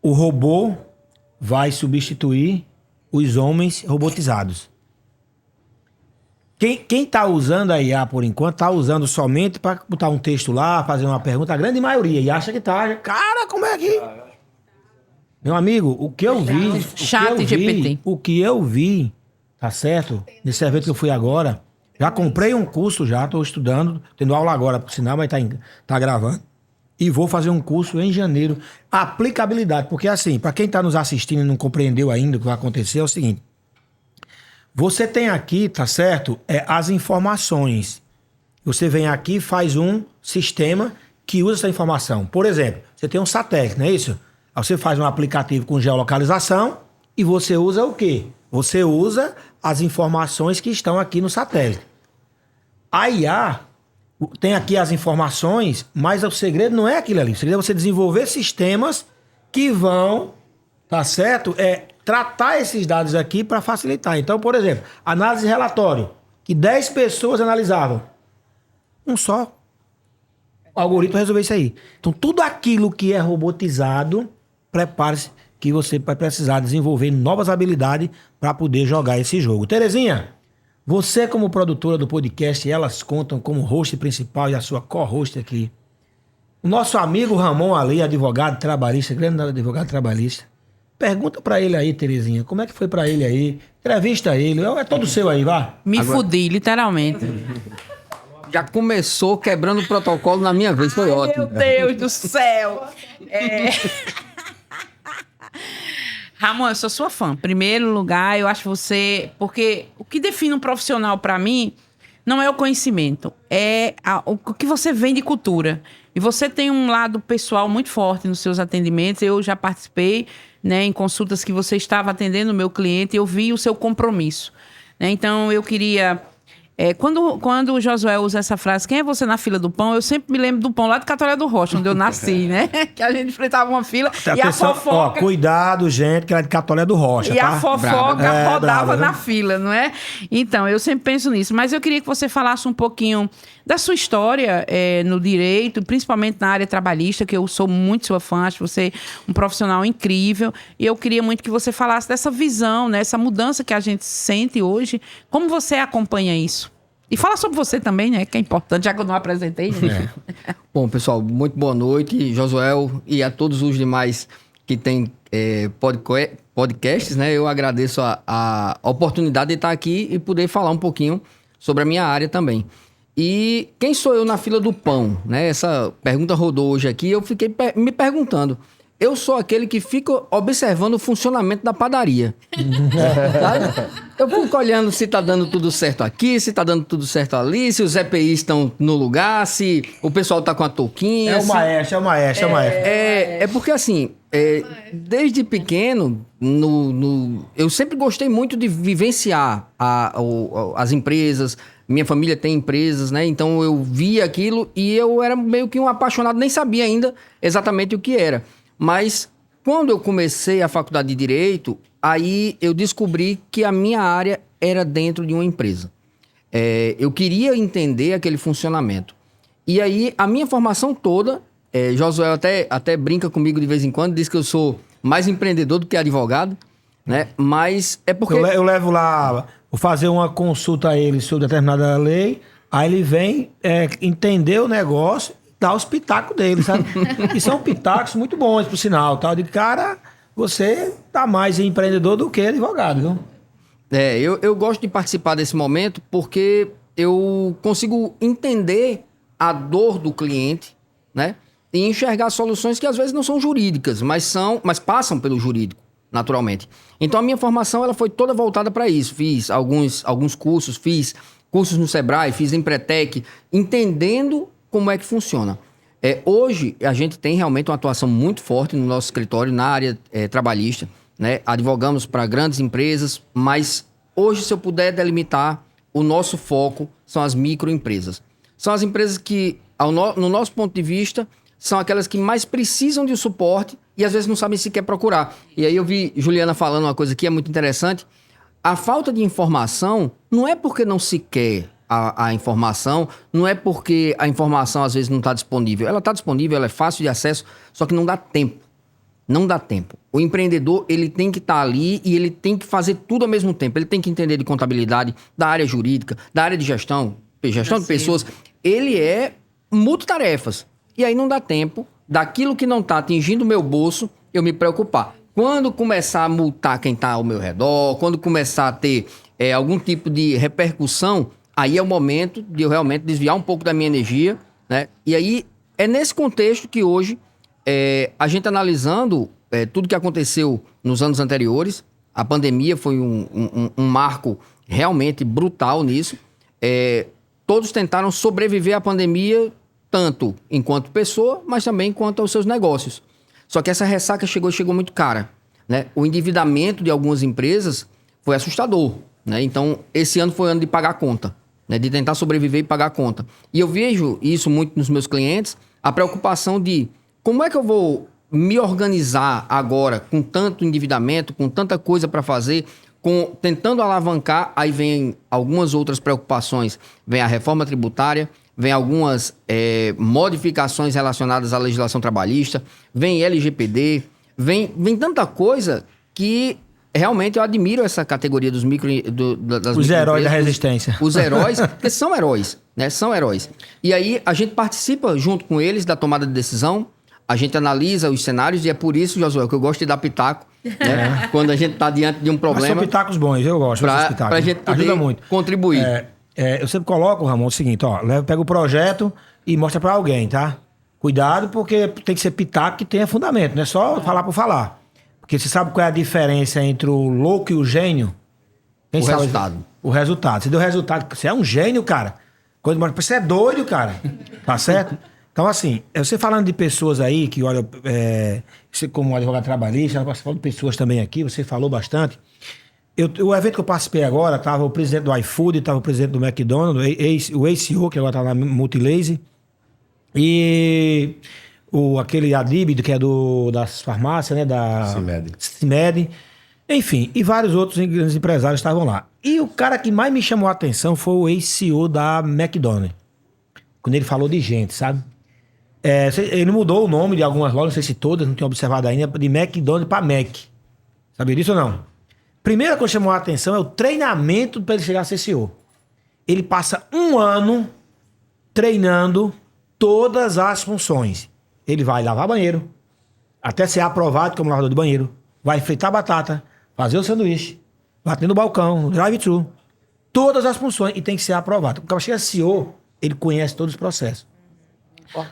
o robô vai substituir os homens robotizados. Quem está usando a IA por enquanto, está usando somente para botar um texto lá, fazer uma pergunta, a grande maioria, e acha que tá. Cara, como é que... Meu amigo, o que eu vi... Chat GPT. O que eu vi, tá certo? Nesse evento que eu fui agora, já comprei um curso já, estou estudando, tendo aula agora, por sinal, mas tá gravando. E vou fazer um curso em janeiro. Aplicabilidade, porque assim, para quem está nos assistindo e não compreendeu ainda o que vai acontecer, é o seguinte. Você tem aqui, tá certo? As informações. Você vem aqui e faz um sistema que usa essa informação. Por exemplo, você tem um satélite, não é isso? Aí você faz um aplicativo com geolocalização e você usa o quê? Você usa as informações que estão aqui no satélite. A IA tem aqui as informações, mas o segredo não é aquilo ali. O segredo é você desenvolver sistemas que vão, tá certo? Tratar esses dados aqui para facilitar. Então, por exemplo, análise de relatório, que 10 pessoas analisavam. Um só algoritmo resolveu isso aí. Então, tudo aquilo que é robotizado, prepare-se que você vai precisar desenvolver novas habilidades para poder jogar esse jogo. Terezinha, você como produtora do podcast, elas contam como host principal e a sua co-host aqui. O nosso amigo Ramon Ali, advogado trabalhista, grande advogado trabalhista. Pergunta pra ele aí, Terezinha, como é que foi pra ele aí? Entrevista ele, é todo seu aí, vá. Fudi, literalmente. Já começou quebrando o protocolo na minha vez, foi ótimo. Meu Deus do céu. Ramon, eu sou sua fã. Em primeiro lugar, eu acho você... Porque o que define um profissional pra mim não é o conhecimento, é o que você vem de cultura. E você tem um lado pessoal muito forte nos seus atendimentos. Eu já participei, né, em consultas que você estava atendendo o meu cliente e eu vi o seu compromisso. Né? Então, eu queria... Quando o Josué usa essa frase, quem é você na fila do pão? Eu sempre me lembro do pão lá de Catolé do Rocha, onde eu nasci, né? Que a gente enfrentava uma fila e a fofoca... cuidado, gente, que era de Catolé do Rocha, e tá? a fofoca rodava brava, na né? fila, não é? Então, eu sempre penso nisso. Mas eu queria que você falasse um pouquinho da sua história no direito, principalmente na área trabalhista, que eu sou muito sua fã, acho você um profissional incrível. E eu queria muito que você falasse dessa visão, né? Essa mudança que a gente sente hoje. Como você acompanha isso? E fala sobre você também, né? Que é importante, já que eu não apresentei. Né? Bom, pessoal, muito boa noite, Josuel, e a todos os demais que têm podcasts, né? Eu agradeço a oportunidade de estar aqui e poder falar um pouquinho sobre a minha área também. E quem sou eu na fila do pão? Né? Essa pergunta rodou hoje aqui e eu fiquei me perguntando. Eu sou aquele que fica observando o funcionamento da padaria. Sabe? Eu fico olhando se tá dando tudo certo aqui, se tá dando tudo certo ali, se os EPIs estão no lugar, se o pessoal tá com a touquinha. É o maestro. É porque assim, desde pequeno, eu sempre gostei muito de vivenciar as empresas. Minha família tem empresas, né? Então eu via aquilo e eu era meio que um apaixonado, nem sabia ainda exatamente o que era. Mas quando eu comecei a faculdade de Direito, aí eu descobri que a minha área era dentro de uma empresa. eu queria entender aquele funcionamento. E aí, a minha formação toda, Josué até brinca comigo de vez em quando, diz que eu sou mais empreendedor do que advogado, né? Mas é porque... Eu levo lá, vou fazer uma consulta a ele sobre determinada lei, aí ele vem entender o negócio, dar os pitacos dele, sabe? E são pitacos muito bons, por sinal, tá? De cara, você tá mais empreendedor do que advogado, viu? Eu gosto de participar desse momento porque eu consigo entender a dor do cliente, né? E enxergar soluções que às vezes não são jurídicas, mas passam pelo jurídico, naturalmente. Então a minha formação ela foi toda voltada para isso. Fiz alguns cursos, fiz cursos no Sebrae, fiz Empretec, entendendo como é que funciona. Hoje a gente tem realmente uma atuação muito forte no nosso escritório na área trabalhista, né? Advogamos para grandes empresas, mas hoje, se eu puder delimitar, o nosso foco são as microempresas. São as empresas que, no nosso ponto de vista, são aquelas que mais precisam de suporte e às vezes não sabem sequer procurar. E aí eu vi Juliana falando uma coisa que é muito interessante. A falta de informação não é porque não se quer a informação, não é porque a informação às vezes não está disponível. Ela está disponível, ela é fácil de acesso, só que não dá tempo. Não dá tempo. O empreendedor, ele tem que estar ali e ele tem que fazer tudo ao mesmo tempo. Ele tem que entender de contabilidade, da área jurídica, da área de gestão de pessoas. Ele é multitarefas. E aí não dá tempo daquilo que não está atingindo o meu bolso, eu me preocupar. Quando começar a multar quem está ao meu redor, quando começar a ter algum tipo de repercussão, aí é o momento de eu realmente desviar um pouco da minha energia, né? E aí é nesse contexto que hoje, a gente analisando tudo que aconteceu nos anos anteriores, a pandemia foi um marco realmente brutal nisso. Todos tentaram sobreviver à pandemia, tanto enquanto pessoa, mas também quanto aos seus negócios. Só que essa ressaca chegou muito cara, né? O endividamento de algumas empresas foi assustador, né? Então, esse ano foi ano de pagar a conta, né? De tentar sobreviver e pagar a conta. E eu vejo isso muito nos meus clientes, a preocupação de como é que eu vou me organizar agora com tanto endividamento, com tanta coisa para fazer, tentando alavancar, aí vem algumas outras preocupações. Vem a reforma tributária, vem algumas modificações relacionadas à legislação trabalhista, vem LGPD, vem tanta coisa que realmente eu admiro essa categoria dos das Os heróis da resistência. Os heróis, porque são heróis, né? São heróis. E aí a gente participa junto com eles da tomada de decisão, a gente analisa os cenários e é por isso, Josué, que eu gosto de dar pitaco, né? Quando a gente está diante de um problema. Mas são pitacos bons, eu gosto desses pitacos. Pra gente poder ajuda muito. Contribuir. Eu sempre coloco, Ramon, o seguinte, ó, pega o projeto e mostra pra alguém, tá? Cuidado, porque tem que ser pitaco que tenha fundamento, não é só falar por falar. Porque você sabe qual é a diferença entre o louco e o gênio? Quem o sabe? Resultado. O resultado. Você deu resultado, você é um gênio, cara. Você é doido, cara. Tá certo? Então, assim, você falando de pessoas aí que, olha, você como advogado trabalhista, você falou de pessoas também aqui, você falou bastante. O evento que eu participei agora, tava o presidente do iFood, tava o presidente do McDonald's, o ex-CEO, que agora tá na Multilaser, e aquele Adib, que é das farmácias, né? Da CIMED. Enfim, e vários outros grandes empresários estavam lá. E o cara que mais me chamou a atenção foi o ex-CEO da McDonald's. Quando ele falou de gente, sabe? Ele mudou o nome de algumas lojas, não sei se todas, não tinha observado ainda, de McDonald's para Mac. Sabia disso ou não? Primeira coisa que chamou a atenção é o treinamento para ele chegar a ser CEO. Ele passa 1 ano treinando todas as funções. Ele vai lavar banheiro, até ser aprovado como lavador de banheiro. Vai fritar batata, fazer o sanduíche, bater no balcão, drive-thru. Todas as funções e tem que ser aprovado. Porque quando chega CEO, ele conhece todos os processos.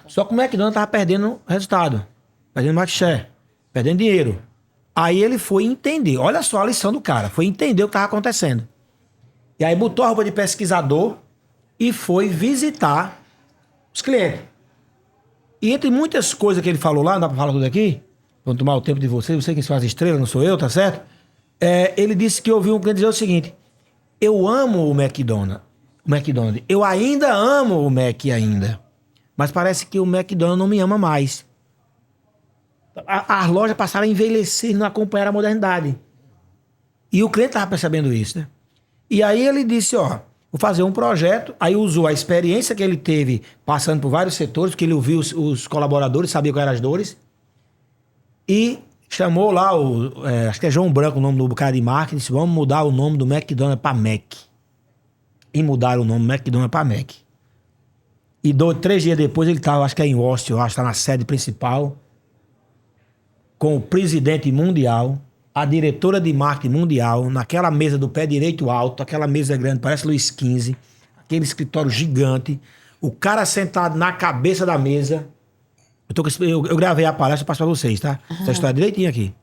Só que o McDonald's estava perdendo resultado, perdendo market share, perdendo dinheiro. Aí ele foi entender, olha só a lição do cara, foi entender o que estava acontecendo. E aí botou a roupa de pesquisador e foi visitar os clientes. E entre muitas coisas que ele falou lá, não dá pra falar tudo aqui, vamos tomar o tempo de vocês, você que são as estrelas, não sou eu, tá certo? Ele disse que ouviu um cliente dizer o seguinte: eu amo o McDonald's, eu ainda amo o Mac ainda, mas parece que o McDonald's não me ama mais. As lojas passaram a envelhecer, não acompanharam a modernidade. E o cliente estava percebendo isso, né? E aí ele disse, ó, vou fazer um projeto. Aí usou a experiência que ele teve passando por vários setores, porque ele ouviu os colaboradores, sabia quais eram as dores. E chamou lá, acho que é João Branco o nome do cara de marketing, disse, vamos mudar o nome do McDonald's para Mac. E mudaram o nome do McDonald's para Mac. E 3 dias depois ele estava, acho que é em Austin, acho que está na sede principal, com o presidente mundial, a diretora de marketing mundial, naquela mesa do pé direito alto, aquela mesa grande, parece Luiz XV, aquele escritório gigante, o cara sentado na cabeça da mesa. Eu gravei a palestra, passo pra vocês, tá? Essa história direitinho aqui.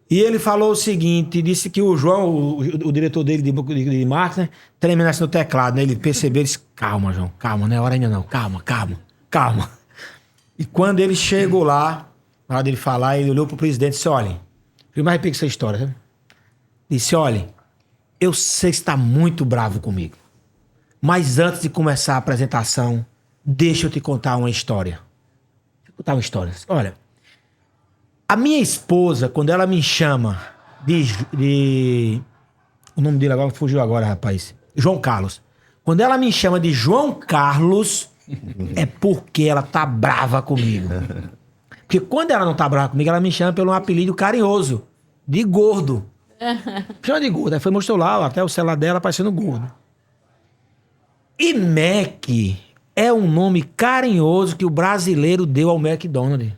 E ele falou o seguinte, disse que o João, o diretor dele de marketing, tremendo assim no teclado, né? Ele percebeu, ele disse, calma, João, calma, não é hora ainda não, calma. E quando ele chegou lá, na hora dele falar, ele olhou pro presidente e disse, olha, eu mais repito essa história, sabe? Disse, olha, eu sei que você está muito bravo comigo, mas antes de começar a apresentação, deixa eu te contar uma história. Deixa eu contar uma história. Olha, a minha esposa, quando ela me chama de... O nome dele agora fugiu agora, rapaz. João Carlos. Quando ela me chama de João Carlos, é porque ela tá brava comigo. Porque quando ela não tá brava comigo, ela me chama pelo um apelido carinhoso, de gordo. Chama de gordo. Aí foi, mostrou lá, até o celular dela parecendo gordo. E Mac é um nome carinhoso que o brasileiro deu ao McDonald's.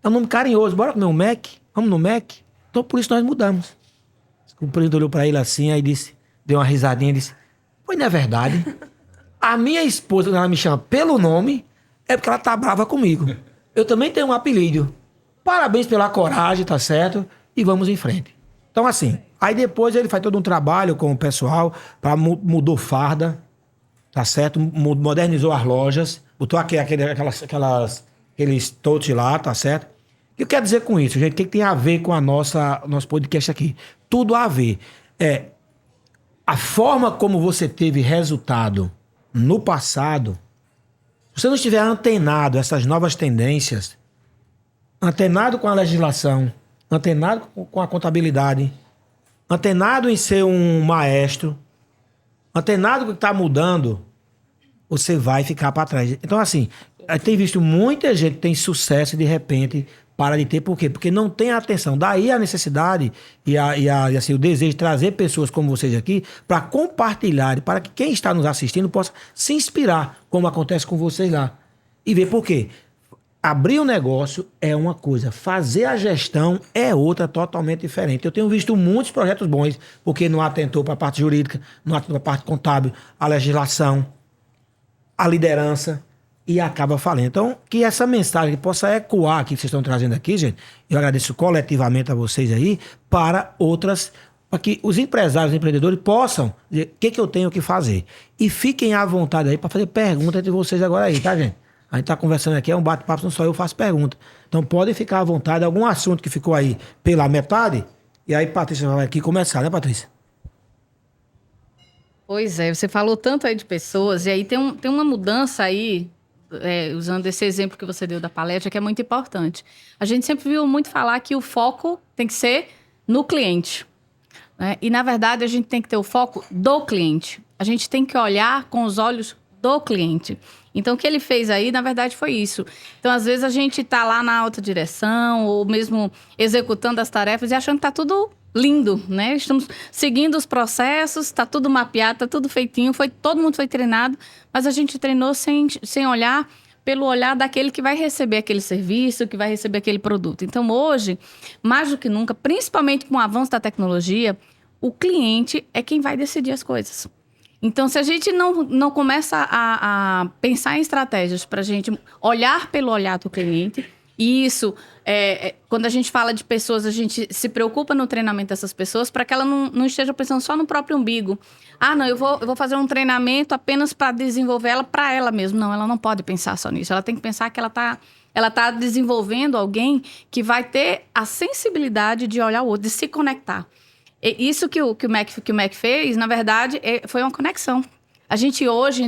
É um nome carinhoso. Bora comer um Mac? Vamos no Mac? Então por isso nós mudamos. O presidente olhou pra ele assim, aí disse, deu uma risadinha e disse, pois não é verdade. A minha esposa, quando ela me chama pelo nome, é porque ela tá brava comigo. Eu também tenho um apelido. Parabéns pela coragem, tá certo? E vamos em frente. Então assim, aí depois ele faz todo um trabalho com o pessoal, mudou farda, tá certo? Modernizou as lojas, botou aqueles totes lá, tá certo? O que eu quero dizer com isso, gente? O que tem a ver com nosso podcast aqui? Tudo a ver. A forma como você teve resultado no passado, se você não estiver antenado a essas novas tendências, antenado com a legislação, antenado com a contabilidade, antenado em ser um maestro, antenado com o que está mudando, você vai ficar para trás. Então, assim, tem visto muita gente que tem sucesso e de repente para de ter. Por quê? Porque não tem atenção. Daí a necessidade e assim, o desejo de trazer pessoas como vocês aqui para compartilhar, para que quem está nos assistindo possa se inspirar, como acontece com vocês lá. E ver por quê. Abrir um negócio é uma coisa, fazer a gestão é outra totalmente diferente. Eu tenho visto muitos projetos bons, porque não atentou para a parte jurídica, não atentou para a parte contábil, a legislação, a liderança, e acaba falando. Então, que essa mensagem possa ecoar aqui que vocês estão trazendo aqui, gente, eu agradeço coletivamente a vocês aí, para que os empresários, os empreendedores possam dizer o que eu tenho que fazer. E fiquem à vontade aí para fazer perguntas entre vocês agora aí, tá, gente? A gente tá conversando aqui, é um bate-papo, não só eu faço pergunta. Então, podem ficar à vontade, algum assunto que ficou aí pela metade, e aí Patrícia vai aqui começar, né, Patrícia? Pois é, você falou tanto aí de pessoas, e aí tem uma mudança aí, usando esse exemplo que você deu da palestra, que é muito importante. A gente sempre viu muito falar que o foco tem que ser no cliente, né? E, na verdade, a gente tem que ter o foco do cliente. A gente tem que olhar com os olhos do cliente. Então, o que ele fez aí, na verdade, foi isso. Então, às vezes, a gente está lá na outra direção, ou mesmo executando as tarefas e achando que está tudo lindo, né? Estamos seguindo os processos, está tudo mapeado, está tudo feitinho, todo mundo foi treinado, mas a gente treinou sem olhar pelo olhar daquele que vai receber aquele serviço, que vai receber aquele produto. Então, hoje, mais do que nunca, principalmente com o avanço da tecnologia, o cliente é quem vai decidir as coisas. Então, se a gente não começa a pensar em estratégias para a gente olhar pelo olhar do cliente, e isso, quando a gente fala de pessoas, a gente se preocupa no treinamento dessas pessoas para que ela não esteja pensando só no próprio umbigo. Ah, não, eu vou fazer um treinamento apenas para desenvolver ela para ela mesma. Não, ela não pode pensar só nisso. Ela tem que pensar que ela tá desenvolvendo alguém que vai ter a sensibilidade de olhar o outro, de se conectar. E isso que o Mac fez, na verdade, foi uma conexão. A gente hoje,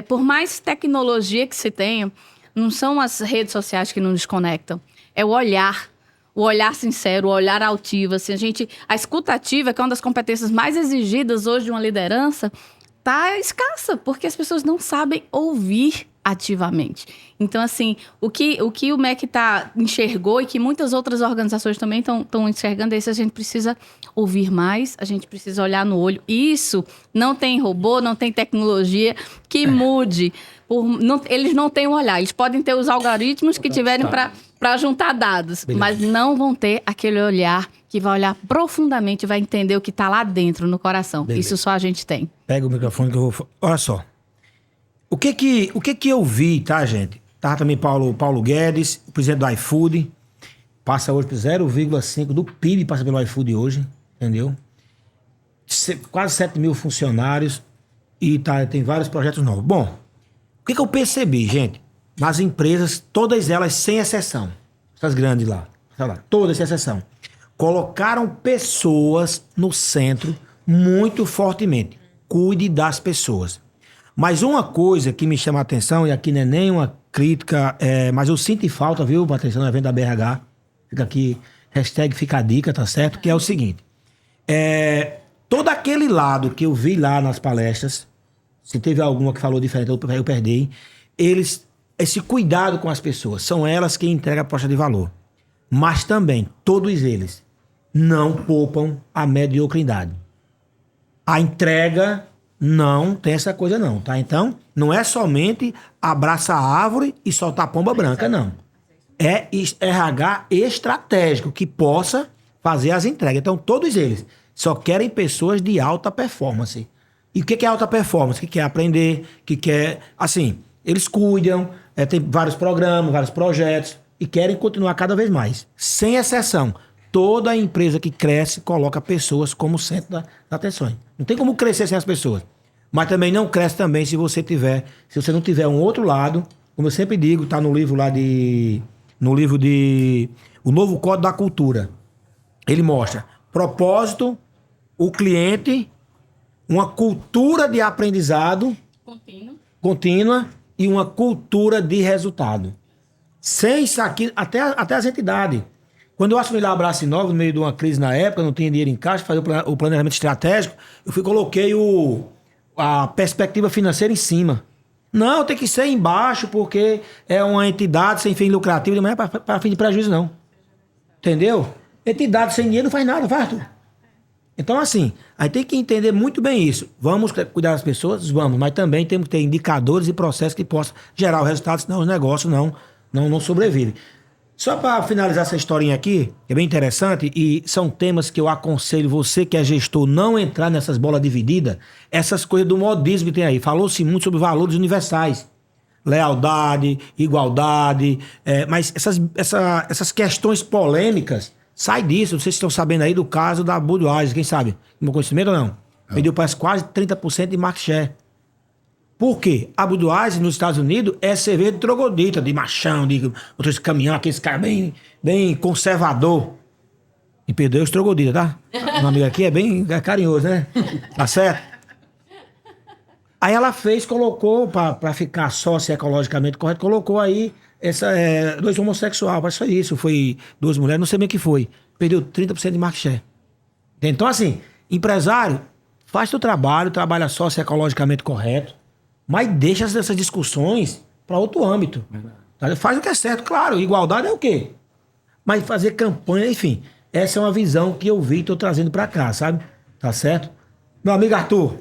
por mais tecnologia que se tenha, não são as redes sociais que nos desconectam. É o olhar sincero, o olhar altivo. Assim, a escutativa, que é uma das competências mais exigidas hoje de uma liderança, tá escassa, porque as pessoas não sabem ouvir ativamente. Então, assim, o que o MEC enxergou e que muitas outras organizações também estão enxergando é isso. A gente precisa ouvir mais, a gente precisa olhar no olho. Isso não tem robô, não tem tecnologia que mude. Eles não têm um olhar. Eles podem ter os algoritmos que tiverem para juntar dados, mas não vão ter aquele olhar que vai olhar profundamente, vai entender o que está lá dentro, no coração. Beleza. Isso só a gente tem. Pega o microfone que eu vou... Olha só. O que eu vi, tá, gente? Tava também Paulo Guedes, presidente do iFood, passa hoje por 0,5 do PIB, passa pelo iFood hoje, entendeu? Quase 7 mil funcionários e tem vários projetos novos. Bom, o que eu percebi, gente? Nas empresas, todas elas, sem exceção, essas grandes lá, todas sem exceção, colocaram pessoas no centro muito fortemente. Cuide das pessoas. Mas uma coisa que me chama a atenção, e aqui não é nem uma crítica, mas eu sinto falta, viu, Patrícia, no evento da BRH, fica aqui, #fica a dica, tá certo? Que é o seguinte, todo aquele lado que eu vi lá nas palestras, se teve alguma que falou diferente, eu perdi, esse cuidado com as pessoas, são elas que entregam a proposta de valor. Mas também, todos eles não poupam a mediocridade. A entrega... Não tem essa coisa não, tá? Então, não é somente abraçar a árvore e soltar pomba branca, não. É RH estratégico que possa fazer as entregas. Então, todos eles só querem pessoas de alta performance. E o que é alta performance? Que quer aprender, que quer... Assim, eles cuidam, tem vários programas, vários projetos e querem continuar cada vez mais. Sem exceção. Toda empresa que cresce coloca pessoas como centro da atenção. Não tem como crescer sem as pessoas. Mas também não cresce também se você não tiver um outro lado, como eu sempre digo, tá no livro lá O Novo Código da Cultura. Ele mostra propósito, o cliente, uma cultura de aprendizado contínua e uma cultura de resultado. Sem isso aqui, até as entidades. Quando eu assumi lá a Abraço Inova, no meio de uma crise na época, não tinha dinheiro em caixa, fazer o planejamento estratégico, coloquei a perspectiva financeira em cima. Não, tem que ser embaixo, porque é uma entidade sem fim lucrativo, não é para fim de prejuízo, não. Entendeu? Entidade sem dinheiro não faz nada, faz tudo. Então, assim, aí tem que entender muito bem isso. Vamos cuidar das pessoas? Vamos, mas também temos que ter indicadores e processos que possam gerar o resultado, senão os negócios não sobrevivem. Só para finalizar essa historinha aqui, que é bem interessante, e são temas que eu aconselho você que é gestor não entrar nessas bolas divididas, essas coisas do modismo que tem aí. Falou-se muito sobre valores universais. Lealdade, igualdade, mas essas questões polêmicas, sai disso. Não sei se estão sabendo aí do caso da Budweiser, quem sabe? No conhecimento ou não? Perdeu quase 30% de market share. Por quê? A Budweiser, nos Estados Unidos, é cerveja de troglodita, de machão, de outros caminhão, aqueles caras bem conservador. E perdoe os trogloditas, tá? Um amigo aqui é bem carinhoso, né? Tá certo? Aí ela colocou, pra ficar socioecologicamente correto, colocou aí dois homossexuais, mas foi isso, foi 2 mulheres, não sei bem o que foi. Perdeu 30% de market share. Então, assim, empresário, faz teu trabalho, trabalha socioecologicamente correto, mas deixa essas discussões para outro âmbito. Tá? Faz o que é certo, claro. Igualdade é o quê? Mas fazer campanha, enfim. Essa é uma visão que eu vi e estou trazendo para cá, sabe? Tá certo? Meu amigo Arthur.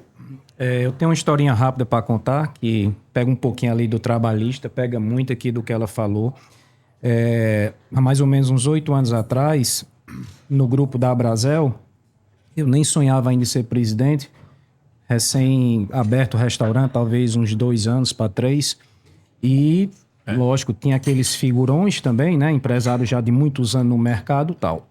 Eu tenho uma historinha rápida para contar, que pega um pouquinho ali do trabalhista, pega muito aqui do que ela falou. Há mais ou menos uns 8 anos atrás, no grupo da Abrazel, eu nem sonhava ainda em ser presidente, recém-aberto o restaurante, talvez uns 2 anos para 3. E, lógico, tinha aqueles figurões também, né? Empresários já de muitos anos no mercado e tal.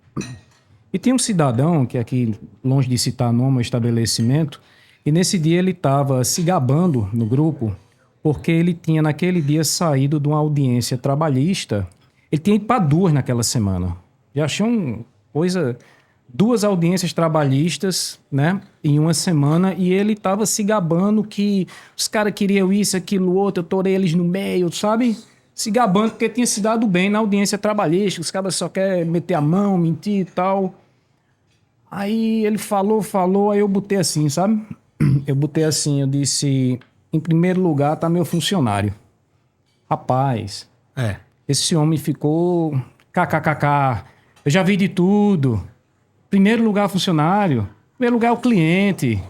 E tinha um cidadão, que aqui, longe de citar nome ou estabelecimento, e nesse dia ele estava se gabando no grupo, porque ele tinha naquele dia saído de uma audiência trabalhista. Ele tinha ido para 2 naquela semana. Já achei uma coisa... 2 audiências trabalhistas, né, em uma semana, e ele tava se gabando que os caras queriam isso, aquilo, outro, eu torei eles no meio, sabe? Se gabando porque tinha se dado bem na audiência trabalhista, os caras só querem meter a mão, mentir e tal. Aí ele falou, aí eu botei assim, sabe? eu botei assim, eu disse, em primeiro lugar tá meu funcionário. Rapaz, esse homem ficou kkkk, eu já vi de tudo. Primeiro lugar funcionário, primeiro lugar o cliente.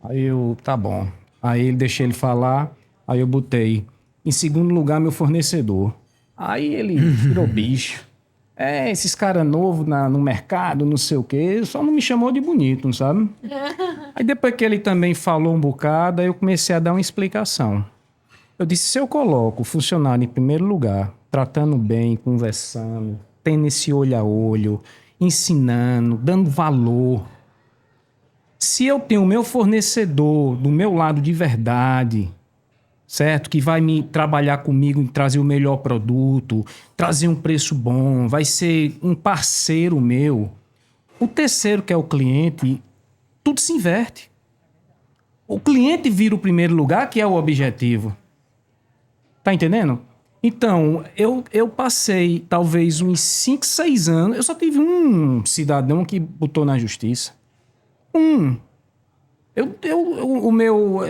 Aí eu, tá bom. Aí ele deixei ele falar, aí eu botei, em segundo lugar meu fornecedor. Aí ele virou bicho. Esses caras novos no mercado, não sei o quê, só não me chamou de bonito, não sabe? Aí depois que ele também falou um bocado, aí eu comecei a dar uma explicação. Eu disse, se eu coloco o funcionário em primeiro lugar, tratando bem, conversando, tendo esse olho a olho, ensinando, dando valor. Se eu tenho o meu fornecedor do meu lado de verdade, certo? Que vai me trabalhar comigo, trazer o melhor produto, trazer um preço bom, vai ser um parceiro meu. O terceiro, que é o cliente, tudo se inverte. O cliente vira o primeiro lugar, que é o objetivo. Tá entendendo? Então, eu passei talvez uns 5, 6 anos, eu só tive um cidadão que botou na justiça. O meu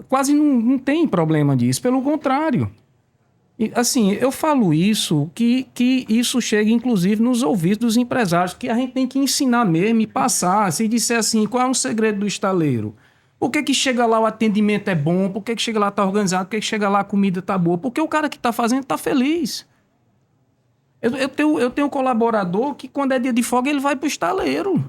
quase não tem problema disso, pelo contrário. E, assim, eu falo isso, que isso chega inclusive nos ouvidos dos empresários, que a gente tem que ensinar mesmo e passar. Se disser assim, qual é um segredo do estaleiro? Por que chega lá o atendimento é bom? Por que chega lá tá organizado? Por que chega lá a comida tá boa? Porque o cara que tá fazendo tá feliz. Eu tenho um colaborador que quando é dia de folga ele vai pro estaleiro.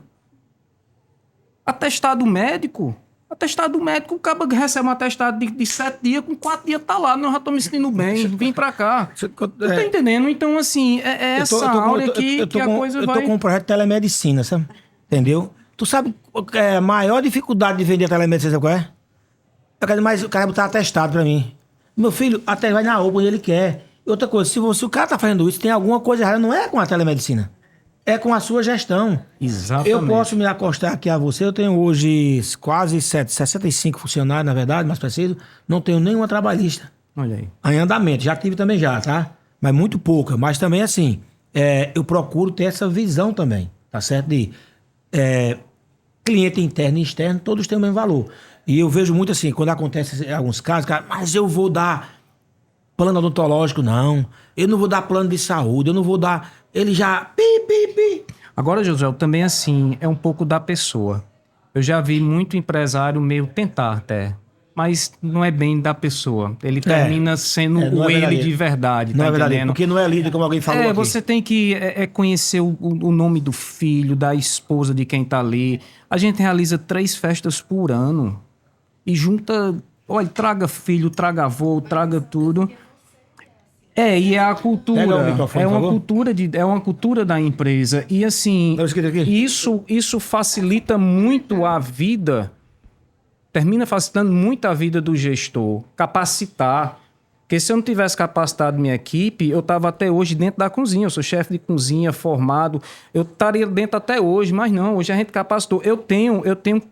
Atestado médico, o cara recebe um atestado de 7 dias, com 4 dias tá lá, não, já tô me sentindo bem, vim pra cá. Tá entendendo? Então, assim, essa áurea que a coisa vai... Eu tô com um projeto de telemedicina, sabe? Entendeu? Tu sabe a maior dificuldade de vender telemedicina, sabe qual é? O cara botar atestado pra mim. Meu filho, até vai na UPA onde ele quer. E outra coisa, se o cara tá fazendo isso, tem alguma coisa errada, não é com a telemedicina. É com a sua gestão. Exatamente. Eu posso me acostar aqui a você. Eu tenho hoje quase 65 funcionários, na verdade, mais preciso. Não tenho nenhuma trabalhista. Olha aí. Em andamento. Já tive também tá? Mas muito pouca. Mas também, assim, eu procuro ter essa visão também, tá certo? De cliente interno e externo, todos têm o mesmo valor. E eu vejo muito assim, quando acontece alguns casos, cara, mas eu vou dar plano odontológico, não. Eu não vou dar plano de saúde, eu não vou dar... Ele já... Agora, José, também assim, é um pouco da pessoa. Eu já vi muito empresário meio tentar até, mas não é bem da pessoa. Ele termina sendo ele de verdade, tá entendendo? Porque não é líder, como alguém falou aqui. Você tem que conhecer o nome do filho, da esposa de quem tá ali. A gente realiza 3 festas por ano e junta... Olha, traga filho, traga avô, traga tudo... E é a cultura. Pega o microfone, é uma cultura da empresa. E assim, isso facilita muito a vida, termina facilitando muito a vida do gestor, capacitar. Porque se eu não tivesse capacitado minha equipe, eu estava até hoje dentro da cozinha. Eu sou chefe de cozinha, formado. Eu estaria dentro até hoje, mas não. Hoje a gente capacitou. Eu tenho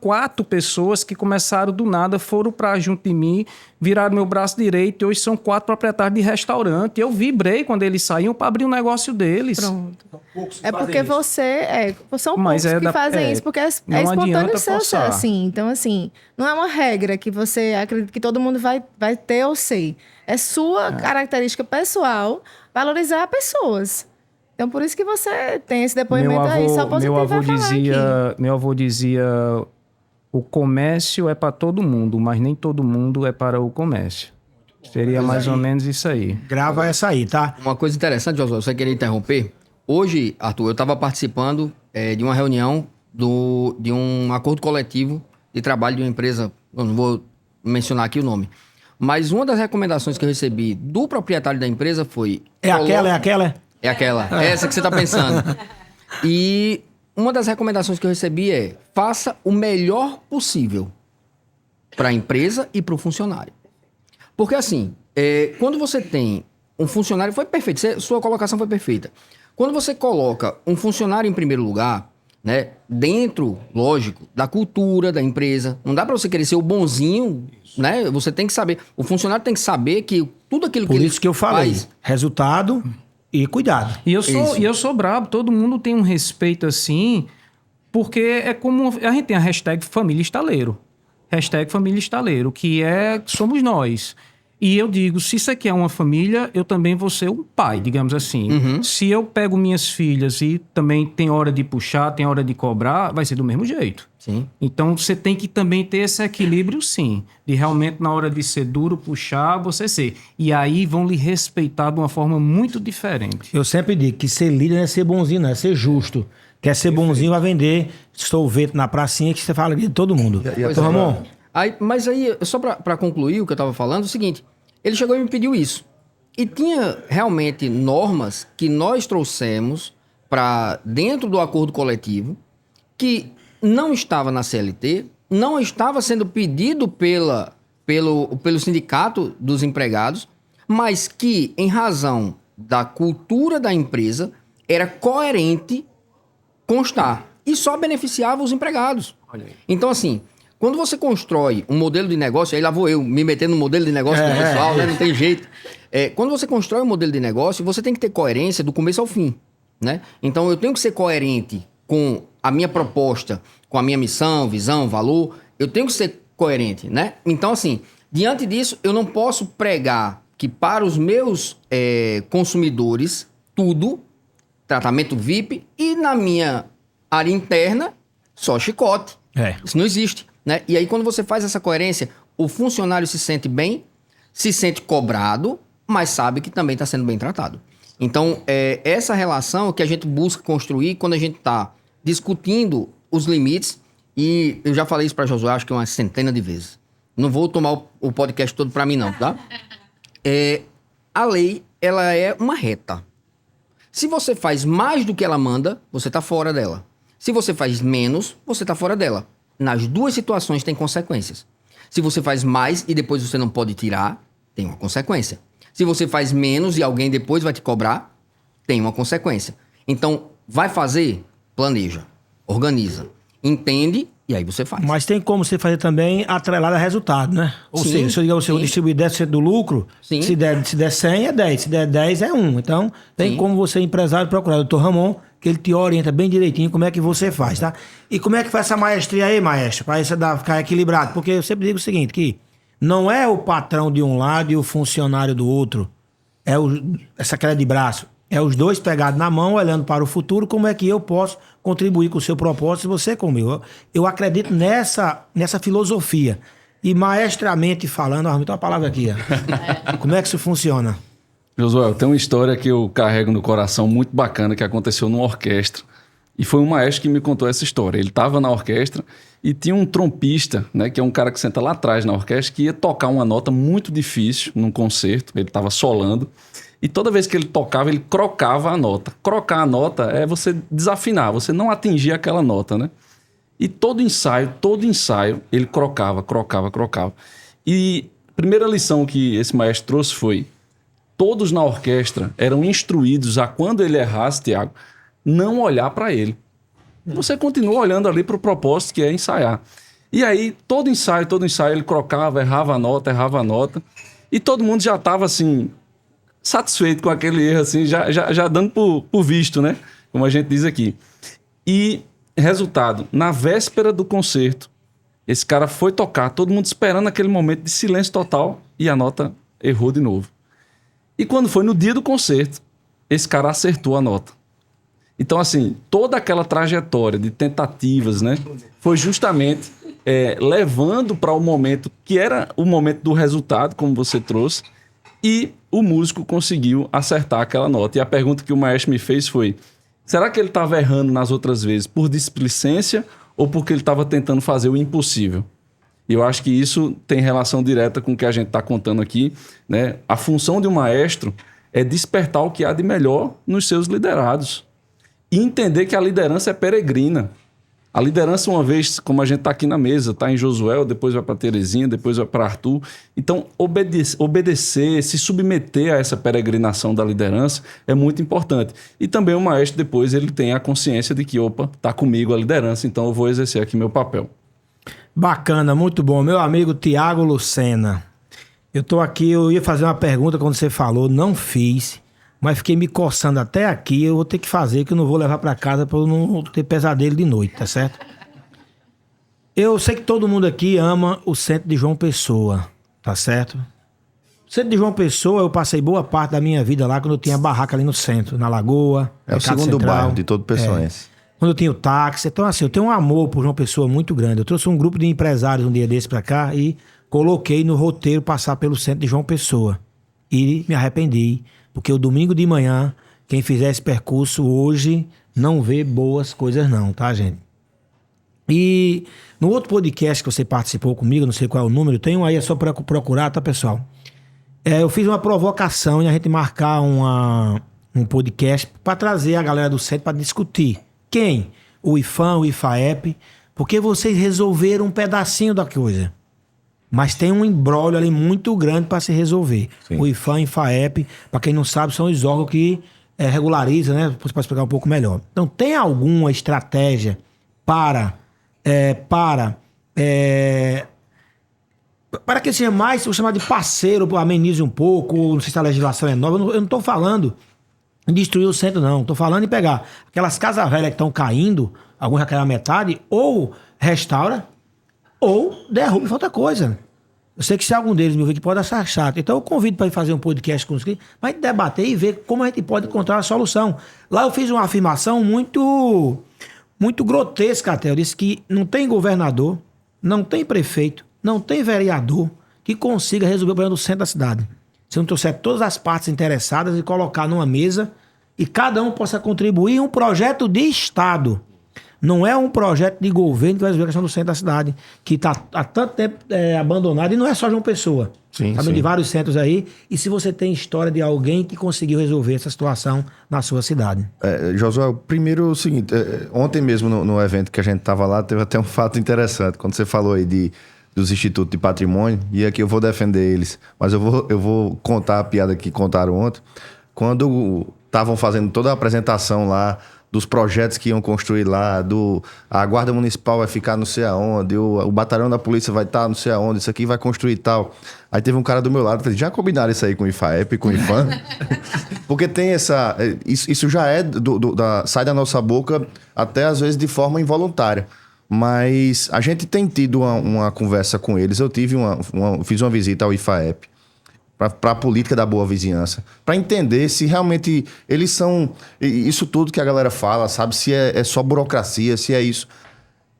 4 pessoas que começaram do nada, foram para junto de mim, viraram meu braço direito e hoje são 4 proprietários de restaurante. Eu vibrei quando eles saíam para abrir o negócio deles. Pronto. É porque são poucos que fazem isso, porque é espontâneo ser assim. Então, assim, não é uma regra que você acredita que todo mundo vai ter ou ser. É sua característica pessoal valorizar pessoas. Então, por isso que você tem esse depoimento aí, só positivo vai falar aqui. Meu avô dizia, o comércio é para todo mundo, mas nem todo mundo é para o comércio. Seria mais ou menos isso aí. Grava essa aí, tá? Uma coisa interessante, Josué, você queria interromper? Hoje, Arthur, eu estava participando de uma reunião de um acordo coletivo de trabalho de uma empresa, eu não vou mencionar aqui o nome, mas uma das recomendações que eu recebi do proprietário da empresa foi... É aquela? É aquela. É essa que você está pensando. E uma das recomendações que eu recebi é: faça o melhor possível para a empresa e para o funcionário. Porque assim, quando você tem um funcionário... Foi perfeito, sua colocação foi perfeita. Quando você coloca um funcionário em primeiro lugar, né, dentro, lógico, da cultura da empresa, não dá para você querer ser o bonzinho, né? Você tem que saber, o funcionário tem que saber que tudo aquilo que ele faz... Por isso que eu falei, resultado e cuidado. E eu sou brabo, todo mundo tem um respeito assim, porque é como... A gente tem a hashtag Família Estaleiro. #família estaleiro, que somos nós. E eu digo, se isso aqui é uma família, eu também vou ser um pai, digamos assim. Se eu pego minhas filhas e também tem hora de puxar, tem hora de cobrar, vai ser do mesmo jeito. Sim. Então, você tem que também ter esse equilíbrio, sim. De realmente, na hora de ser duro, puxar, você ser. E aí, vão lhe respeitar de uma forma muito diferente. Eu sempre digo que ser líder não é ser bonzinho, não é ser justo. Quer ser bonzinho, vai vender sorvete na pracinha que você fala de todo mundo. Então, Ramon... Mas aí, só para concluir o que eu estava falando, é o seguinte. Ele chegou e me pediu isso. E tinha realmente normas que nós trouxemos para dentro do acordo coletivo que não estava na CLT, não estava sendo pedido pelo sindicato dos empregados, mas que, em razão da cultura da empresa, era coerente constar. E só beneficiava os empregados. Então, assim... Quando você constrói um modelo de negócio, aí lá vou eu me meter no modelo de negócio do pessoal, né? Não tem jeito. Quando você constrói um modelo de negócio, você tem que ter coerência do começo ao fim, né? Então, eu tenho que ser coerente com a minha proposta, com a minha missão, visão, valor. Eu tenho que ser coerente, né? Então, assim, diante disso, eu não posso pregar que para os meus consumidores, tudo, tratamento VIP, e na minha área interna, só chicote. Isso não existe. Né? E aí, quando você faz essa coerência, o funcionário se sente bem, se sente cobrado, mas sabe que também está sendo bem tratado. Então, essa relação que a gente busca construir quando a gente está discutindo os limites, e eu já falei isso para Josué, acho que umas centenas de vezes. Não vou tomar o podcast todo para mim, não, tá? A lei, ela é uma reta. Se você faz mais do que ela manda, você está fora dela. Se você faz menos, você está fora dela. Nas duas situações tem consequências. Se você faz mais e depois você não pode tirar, tem uma consequência. Se você faz menos e alguém depois vai te cobrar, tem uma consequência. Então, vai fazer? Planeja, organiza, entende e aí você faz. Mas tem como você fazer também atrelado a resultado, né? Ou seja, se eu distribuir 10% do lucro, se der 100 é 10, se der 10 é 1. Então, tem como você, empresário, procurar o Dr. Ramon, que ele te orienta bem direitinho como é que você faz, tá? E como é que faz essa maestria aí, maestro? Para isso ficar equilibrado. Porque eu sempre digo o seguinte, que não é o patrão de um lado e o funcionário do outro. Essa queda de braço. É os dois pegados na mão, olhando para o futuro, como é que eu posso contribuir com o seu propósito e você com o meu. Eu acredito nessa filosofia. E maestramente falando, vou meter uma palavra aqui. Como é que isso funciona? Josué, tem uma história que eu carrego no coração muito bacana que aconteceu numa orquestra. E foi um maestro que me contou essa história. Ele estava na orquestra e tinha um trompista, né, que é um cara que senta lá atrás na orquestra, que ia tocar uma nota muito difícil num concerto. Ele estava solando. E toda vez que ele tocava, ele crocava a nota. Crocar a nota é você desafinar, você não atingir aquela nota, né? E todo ensaio, ele crocava. E a primeira lição que esse maestro trouxe foi: todos na orquestra eram instruídos a, quando ele errasse, Tiago, não olhar para ele. Você continua olhando ali para o propósito, que é ensaiar. E aí, todo ensaio, ele crocava, errava a nota. E todo mundo já estava assim, satisfeito com aquele erro, assim, já dando por visto, né? Como a gente diz aqui. E, resultado, na véspera do concerto, esse cara foi tocar, todo mundo esperando aquele momento de silêncio total, e a nota errou de novo. E quando foi no dia do concerto, esse cara acertou a nota. Então, assim, toda aquela trajetória de tentativas, né, foi justamente levando para o momento que era o momento do resultado, como você trouxe, e o músico conseguiu acertar aquela nota. E a pergunta que o maestro me fez foi: será que ele estava errando nas outras vezes por displicência ou porque ele estava tentando fazer o impossível? E eu acho que isso tem relação direta com o que a gente está contando aqui, né? A função de um maestro é despertar o que há de melhor nos seus liderados. E entender que a liderança é peregrina. A liderança, uma vez, como a gente está aqui na mesa, está em Josué, depois vai para Terezinha, depois vai para Arthur. Então, obedecer, se submeter a essa peregrinação da liderança é muito importante. E também o maestro, depois, ele tem a consciência de que, está comigo a liderança, então eu vou exercer aqui meu papel. Bacana, muito bom. Meu amigo Tiago Lucena, eu tô aqui, eu ia fazer uma pergunta quando você falou, não fiz, mas fiquei me coçando até aqui, eu vou ter que fazer, que eu não vou levar para casa para eu não ter pesadelo de noite, tá certo? Eu sei que todo mundo aqui ama o centro de João Pessoa, tá certo? O centro de João Pessoa, eu passei boa parte da minha vida lá quando eu tinha barraca ali no centro, na Lagoa. É o Mercado segundo Central. bairro de todo pessoense. Quando eu tinha o táxi. Então, assim, eu tenho um amor por João Pessoa muito grande. Eu trouxe um grupo de empresários um dia desse pra cá e coloquei no roteiro passar pelo centro de João Pessoa. E me arrependi, porque o domingo de manhã, quem fizer esse percurso hoje não vê boas coisas não, tá, gente? E no outro podcast que você participou comigo, não sei qual é o número, tem um aí, é só procurar, tá, pessoal? Eu fiz uma provocação em a gente marcar um podcast para trazer a galera do centro para discutir. Quem? O IFAM, o IFAEP, porque vocês resolveram um pedacinho da coisa. Mas tem um imbróglio ali muito grande para se resolver. Sim. O IFAM e o IFAEP, para quem não sabe, são os órgãos que regularizam, né? Você pode explicar um pouco melhor. Então, tem alguma estratégia para que seja mais, vou chamar de parceiro, amenize um pouco, não sei se a legislação é nova, eu não estou falando em destruir o centro, não. Estou falando em pegar aquelas casas velhas que estão caindo, alguns já caíram a metade, ou restaura, ou derruba e outra coisa. Eu sei que se algum deles me ouvir que pode achar chato. Então eu convido para ir fazer um podcast com os clientes, para a gente debater e ver como a gente pode encontrar a solução. Lá eu fiz uma afirmação muito grotesca até. Eu disse que não tem governador, não tem prefeito, não tem vereador que consiga resolver o problema do centro da cidade. Se não trouxer todas as partes interessadas e colocar numa mesa e cada um possa contribuir em um projeto de Estado. Não é um projeto de governo que vai resolver a questão do centro da cidade, que está há tanto tempo abandonado, e não é só João Pessoa. Sim, Sabe, sim. de vários centros aí. E se você tem história de alguém que conseguiu resolver essa situação na sua cidade? Josué, primeiro o seguinte, ontem mesmo no evento que a gente estava lá, teve até um fato interessante, quando você falou aí dos institutos de patrimônio, e aqui eu vou defender eles, mas eu vou contar a piada que contaram ontem. Quando estavam fazendo toda a apresentação lá, dos projetos que iam construir lá, a Guarda Municipal vai ficar não sei aonde, o batalhão da polícia vai estar não sei aonde, isso aqui vai construir e tal. Aí teve um cara do meu lado, falei, já combinaram isso aí com o IFAEP, com o IFAM? Porque tem isso já sai da nossa boca até às vezes de forma involuntária. Mas a gente tem tido uma conversa com eles, eu fiz uma visita ao IFAEP, para a política da boa vizinhança, para entender se realmente eles são isso tudo que a galera fala, sabe? Se é só burocracia, se é isso.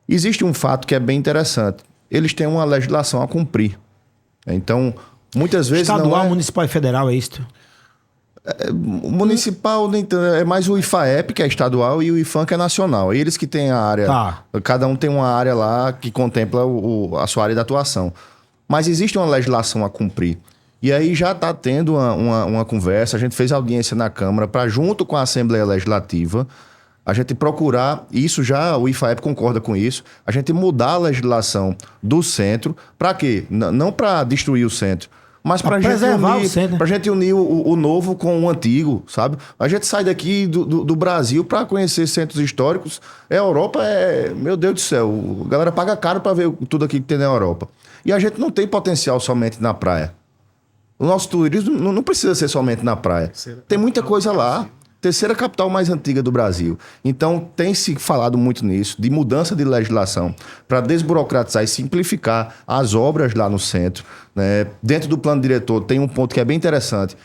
Existe um fato que é bem interessante. Eles têm uma legislação a cumprir. Então, muitas vezes Estadual, municipal e federal, é isto? Municipal, é mais o IFAEP, que é estadual, e o IFAM, que é nacional. Eles que têm a área... Tá. Cada um tem uma área lá que contempla a sua área de atuação. Mas existe uma legislação a cumprir. E aí já está tendo uma conversa, a gente fez audiência na Câmara para, junto com a Assembleia Legislativa, a gente procurar, isso já o IFAEP concorda com isso, a gente mudar a legislação do centro, para quê? Não para destruir o centro, mas para preservar o centro. Pra gente unir o novo com o antigo, sabe? A gente sai daqui do Brasil para conhecer centros históricos. A Europa meu Deus do céu, a galera paga caro para ver tudo aqui que tem na Europa. E a gente não tem potencial somente na praia. O nosso turismo não precisa ser somente na praia. Tem muita coisa lá. Terceira capital mais antiga do Brasil. Então, tem se falado muito nisso, de mudança de legislação, para desburocratizar e simplificar as obras lá no centro. Né? Dentro do plano diretor, tem um ponto que é bem interessante.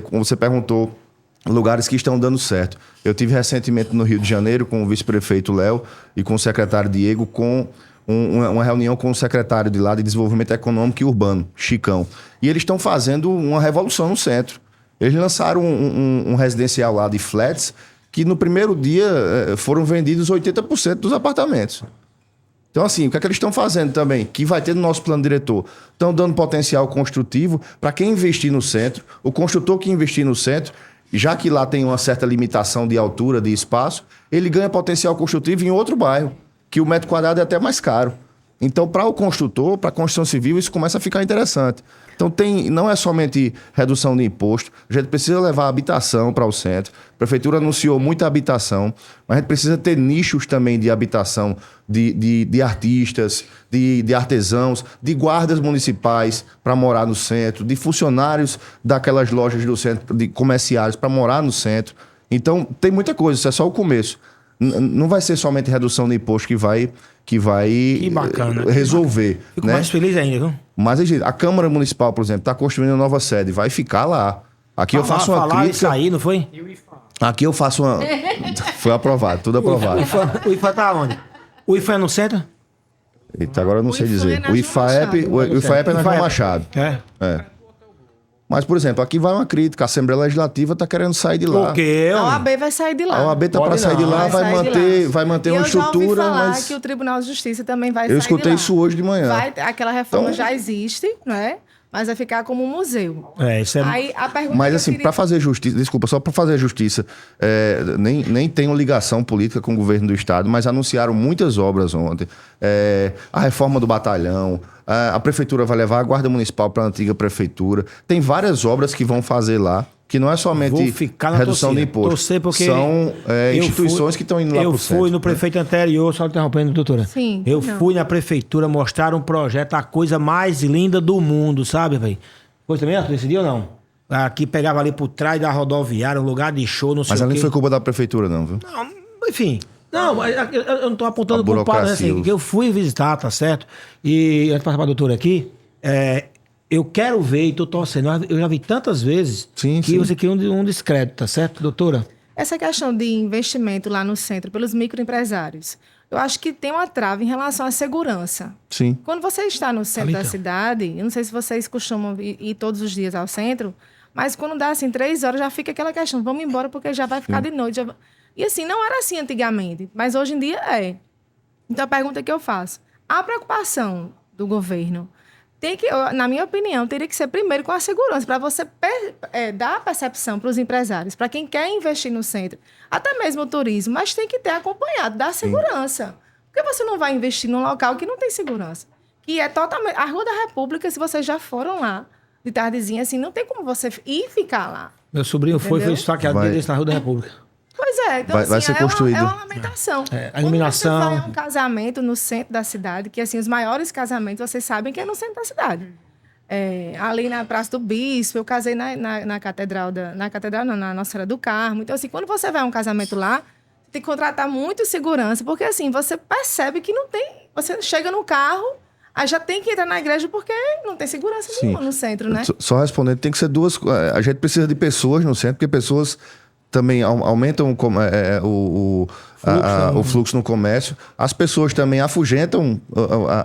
Como você perguntou, lugares que estão dando certo. Eu tive recentemente no Rio de Janeiro com o vice-prefeito Léo e com o secretário Diego, com uma reunião com o secretário de lá de Desenvolvimento Econômico e Urbano, Chicão. E eles estão fazendo uma revolução no centro. Eles lançaram um residencial lá de flats que no primeiro dia foram vendidos 80% dos apartamentos. Então, assim, o que é que eles estão fazendo também? Que vai ter no nosso plano diretor. Estão dando potencial construtivo para quem investir no centro. O construtor que investir no centro, já que lá tem uma certa limitação de altura, de espaço, ele ganha potencial construtivo em outro bairro, que o metro quadrado é até mais caro. Então, para o construtor, para a construção civil, isso começa a ficar interessante. Então, não é somente redução de imposto, a gente precisa levar a habitação para o centro. A prefeitura anunciou muita habitação, mas a gente precisa ter nichos também de habitação, de artistas, de artesãos, de guardas municipais para morar no centro, de funcionários daquelas lojas do centro, de comerciários para morar no centro. Então, tem muita coisa, isso é só o começo. Não vai ser somente redução de imposto que que vai Que bacana. resolver. Fico né? mais feliz ainda, viu? Mas a Câmara Municipal, por exemplo, está construindo uma nova sede, vai ficar lá. Aqui eu faço uma falar isso crítica. aí, não foi? Aqui eu faço uma. Foi aprovado, tudo aprovado. O IFA tá onde? O IFA é no centro? Eita, agora eu não sei IFA dizer. é na O João IFAEP, Machado. o IFAEP é na João Machado. É. É. Mas, por exemplo, aqui vai uma crítica. A Assembleia Legislativa está querendo sair de lá. Por quê? A homem? OAB vai sair de lá. A OAB está Pode para sair de não, lá, vai sair de lá. vai manter E uma eu já ouvi estrutura, falar mas. que o Tribunal de Justiça também vai sair Eu de escutei lá. isso hoje de manhã. Aquela reforma Então- já existe, não é? Mas vai ficar como um museu. É, isso é. Aí a pergunta Mas que eu assim, queria- para fazer justiça, desculpa, só para fazer justiça, nem tenho ligação política com o governo do estado, mas anunciaram muitas obras ontem. A reforma do batalhão, a prefeitura vai levar a guarda municipal para a antiga prefeitura. Tem várias obras que vão fazer lá, que não é somente Vou ficar na redução torcida. de imposto. Torcer porque são eu instituições fui- que estão indo lá Eu pro fui centro, no né? prefeito anterior, só interrompendo, doutora. Sim, Eu não. fui na prefeitura mostrar um projeto, a coisa mais linda do mundo, sabe, velho? Foi também, Arthur, esse dia ou não? Aqui pegava ali por trás da rodoviária, um lugar de show, não sei Mas o ali quê. não foi culpa da prefeitura, não, viu? Não, enfim. Não, mas eu não tô apontando A culpado, né? Assim, burocracia. que eu fui visitar, tá certo? E antes de passar pra doutora aqui, eu quero ver e tô torcendo. Eu já vi tantas vezes Sim, que sim. você quer um descrédito, tá certo, doutora? Essa questão de investimento lá no centro pelos microempresários, eu acho que tem uma trava em relação à segurança. Sim. Quando você está no centro da Thalita. cidade, eu não sei se vocês costumam ir todos os dias ao centro, mas quando dá assim 3 horas já fica aquela questão, vamos embora porque já vai ficar de noite. E assim, não era assim antigamente, mas hoje em dia é. Então a pergunta que eu faço, a preocupação do governo tem que, na minha opinião, teria que ser primeiro com a segurança, para você dar a percepção para os empresários, para quem quer investir no centro, até mesmo o turismo, mas tem que ter acompanhado da segurança. Porque você não vai investir num local que não tem segurança. Que é totalmente. A Rua da República, se vocês já foram lá, de tardezinha, assim, não tem como você ir ficar lá. Meu sobrinho foi Entendeu? esfaqueado Vai. dia desse na Rua da República. Pois é, então Vai assim, ser construído. É uma lamentação. a iluminação. Quando você vai a um casamento no centro da cidade, que assim, os maiores casamentos, vocês sabem que é no centro da cidade. Ali na Praça do Bispo, eu casei na Catedral na Nossa Senhora do Carmo. Então, assim, quando você vai a um casamento lá, você tem que contratar muito segurança, porque assim, você percebe que não tem. Você chega no carro, aí já tem que entrar na igreja porque não tem segurança Sim. nenhuma no centro, né? Só respondendo, tem que ser duas. A gente precisa de pessoas no centro, porque pessoas também aumentam o fluxo no comércio. As pessoas também afugentam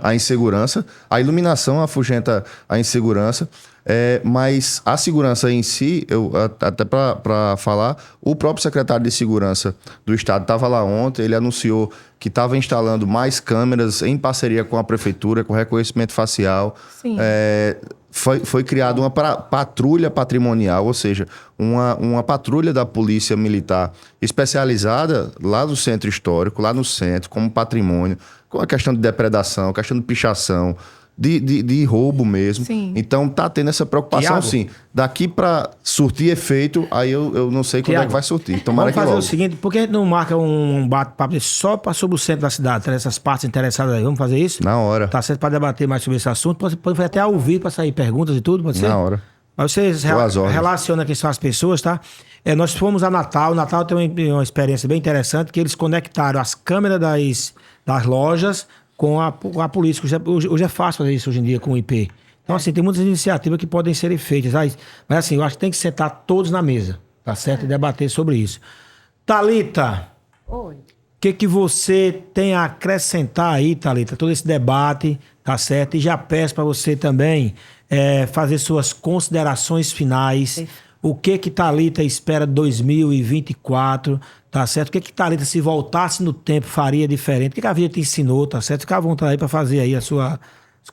a insegurança. A iluminação afugenta a insegurança. Mas a segurança em si, até para falar, o próprio secretário de Segurança do Estado estava lá ontem, ele anunciou que estava instalando mais câmeras em parceria com a prefeitura, com reconhecimento facial. Sim. Foi criada uma patrulha patrimonial, ou seja, uma patrulha da Polícia Militar especializada lá no centro histórico, lá no centro, como patrimônio, com a questão de depredação, questão de pichação, de roubo mesmo. Sim. Então tá tendo essa preocupação, Tiago. sim. Daqui para surtir efeito, aí eu não sei quando é Tiago, que vai surtir. Tomara Vamos que fazer logo. o seguinte, por que a gente não marca um bate-papo só sobre o centro da cidade, traz essas partes interessadas aí? Vamos fazer isso? Na hora. Tá certo para debater mais sobre esse assunto. Pode fazer até ao vivo para sair perguntas e tudo, pode ser? Na hora. Mas vocês Tô às ordens. relacionam quem são as pessoas, tá? Nós fomos a Natal. Natal tem uma experiência bem interessante, que eles conectaram as câmeras das lojas com a polícia. Hoje é fácil fazer isso hoje em dia com o IP. Então, assim, tem muitas iniciativas que podem ser feitas. Mas, assim, eu acho que tem que sentar todos na mesa, tá certo? E debater sobre isso. Thalita, Oi. o que você tem a acrescentar aí, Thalita? Todo esse debate, tá certo? E já peço para você também fazer suas considerações finais. O que Thalita espera de 2024, tá certo? O que Thalita, se voltasse no tempo, faria diferente? O que a vida te ensinou, tá certo? Fica à vontade aí para fazer aí as suas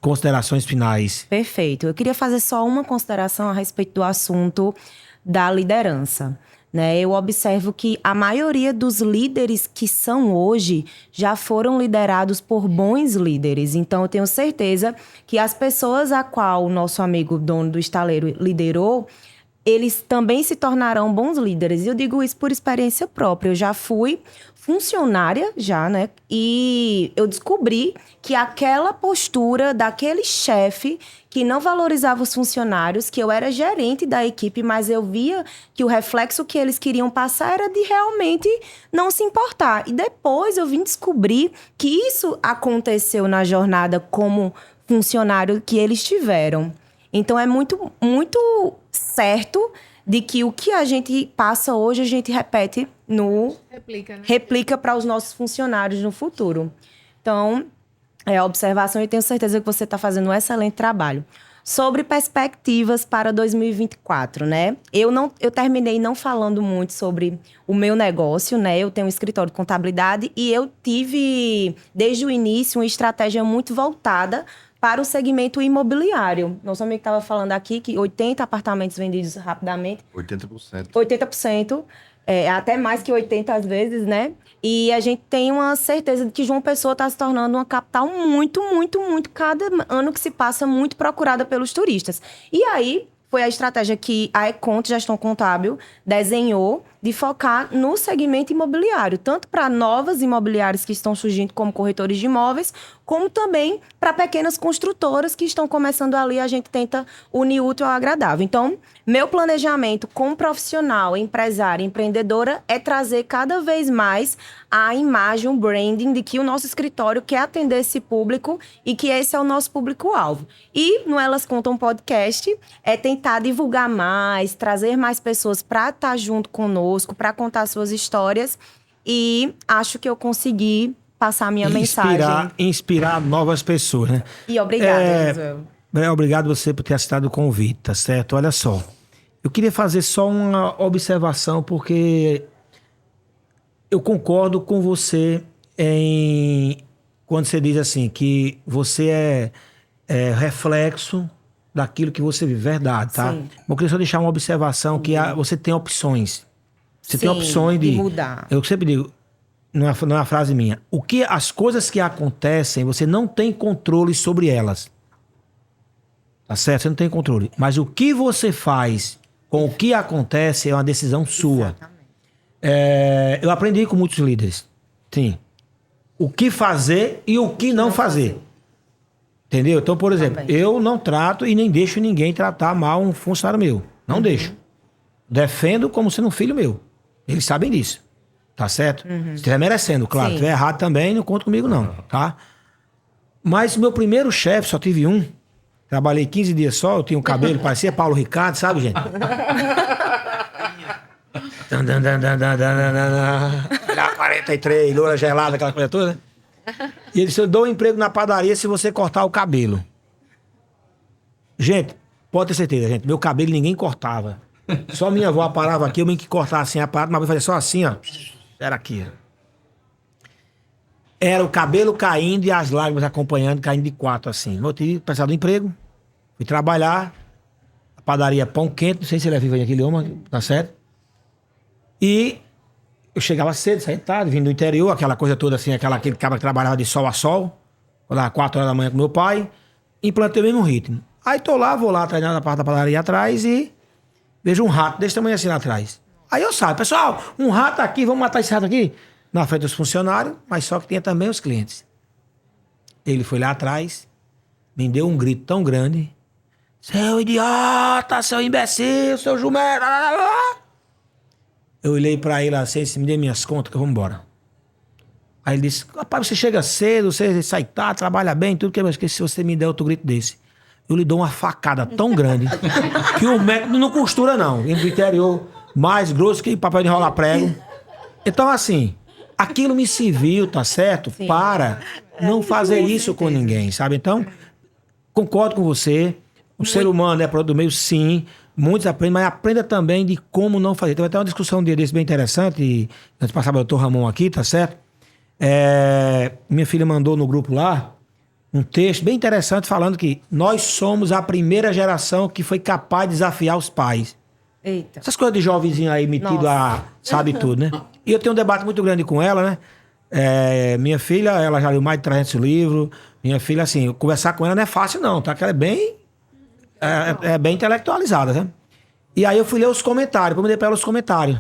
considerações finais. Perfeito. Eu queria fazer só uma consideração a respeito do assunto da liderança. Né? Eu observo que a maioria dos líderes que são hoje já foram liderados por bons líderes. Então, eu tenho certeza que as pessoas a qual o nosso amigo dono do estaleiro liderou eles também se tornarão bons líderes. E eu digo isso por experiência própria. Eu já fui funcionária, né? E eu descobri que aquela postura daquele chefe que não valorizava os funcionários, que eu era gerente da equipe, mas eu via que o reflexo que eles queriam passar era de realmente não se importar. E depois eu vim descobrir que isso aconteceu na jornada como funcionário que eles tiveram. Então é muito, muito certo de que o que a gente passa hoje, a gente repete replica para os nossos funcionários no futuro. Então, é a observação e tenho certeza que você está fazendo um excelente trabalho. Sobre perspectivas para 2024, né? Eu terminei não falando muito sobre o meu negócio, né? Eu tenho um escritório de contabilidade e eu tive, desde o início, uma estratégia muito voltada para o segmento imobiliário. Nosso amigo estava falando aqui que 80 apartamentos vendidos rapidamente. 80%. 80%. Até mais que 80 às vezes, né? E a gente tem uma certeza de que João Pessoa está se tornando uma capital muito, muito, muito, cada ano que se passa, muito procurada pelos turistas. E aí, foi a estratégia que a Econte, Gestão Contábil, desenhou de focar no segmento imobiliário, tanto para novas imobiliárias que estão surgindo como corretores de imóveis, como também para pequenas construtoras que estão começando ali, a gente tenta unir útil ao agradável. Então, meu planejamento como profissional, empresária, empreendedora, é trazer cada vez mais a imagem, o branding de que o nosso escritório quer atender esse público e que esse é o nosso público-alvo. E no Elas Contam Podcast é tentar divulgar mais, trazer mais pessoas para estar junto conosco, para contar suas histórias, e acho que eu consegui passar a minha mensagem. Inspirar novas pessoas, né? E obrigada, Josué. Obrigado você por ter aceitado o convite, tá certo? Olha só, eu queria fazer só uma observação, porque eu concordo com você quando você diz assim, que você é reflexo daquilo que você vive, verdade, tá? Sim. Eu queria só deixar uma observação, que você tem opções. Você tem Sim, opções de mudar. Eu sempre digo, não é uma frase minha, as coisas que acontecem, você não tem controle sobre elas. Tá certo? Você não tem controle. Mas o que você faz com o que acontece é uma decisão sua. Eu aprendi com muitos líderes. Sim. O que fazer e o que não fazer. Entendeu? Então, por exemplo, eu não trato e nem deixo ninguém tratar mal um funcionário meu. Não deixo. Defendo como sendo um filho meu. Eles sabem disso. Tá certo? Se estiver merecendo, claro. Se estiver errado também, não conta comigo não, tá? Mas meu primeiro chefe, só tive um. Trabalhei 15 dias só, eu tinha um cabelo, parecia Paulo Ricardo, sabe, gente? 43, loura gelada, aquela coisa toda. E ele disse, eu dou um emprego na padaria se você cortar o cabelo. Gente, pode ter certeza, gente, meu cabelo ninguém cortava. Só minha avó parava aqui, eu tinha que cortar assim a parada, mas eu fazia só assim, ó. Era aqui, ó. Era o cabelo caindo e as lágrimas acompanhando, caindo de 4, assim. Eu tive precisado do emprego, fui trabalhar, a padaria Pão Quente, não sei se ele é vivo aí, aquele homem, tá certo? E eu chegava cedo, saía tarde, vindo do interior, aquela coisa toda assim, aquele cara que trabalhava de sol a sol, lá 4 horas da manhã com meu pai, implantei o mesmo ritmo. Aí vou lá, treinando na parte da padaria atrás e vejo um rato desse tamanho assim lá atrás. Aí eu saio, pessoal, um rato aqui, vamos matar esse rato aqui? Na frente dos funcionários, mas só que tinha também os clientes. Ele foi lá atrás, me deu um grito tão grande. Seu idiota, seu imbecil, seu jumento. Eu olhei pra ele assim, me dê minhas contas que eu vou embora. Aí ele disse, rapaz, você chega cedo, você sai tarde, trabalha bem, tudo que se você me der outro grito desse. Eu lhe dou uma facada tão grande que o método não costura não. Vem do interior, mais grosso que papel de enrolar prego. Então assim... Aquilo me serviu, tá certo? Sim. Para não fazer isso com ninguém, sabe? Então, concordo com você. O ser humano é produto do meio, sim. Muitos aprendem, mas aprenda também de como não fazer. Teve até uma discussão um dia desse bem interessante. E antes de passar o doutor Ramon aqui, tá certo? Minha filha mandou no grupo lá um texto bem interessante falando que nós somos a primeira geração que foi capaz de desafiar os pais. Eita. Essas coisas de jovenzinho aí metido a sabe tudo, né? E eu tenho um debate muito grande com ela, né? Minha filha, ela já leu mais de 300 livros. Minha filha, assim, conversar com ela não é fácil não, tá? Que ela é bem... bem intelectualizada, né? E aí eu fui ler os comentários, mandei pra ela os comentários.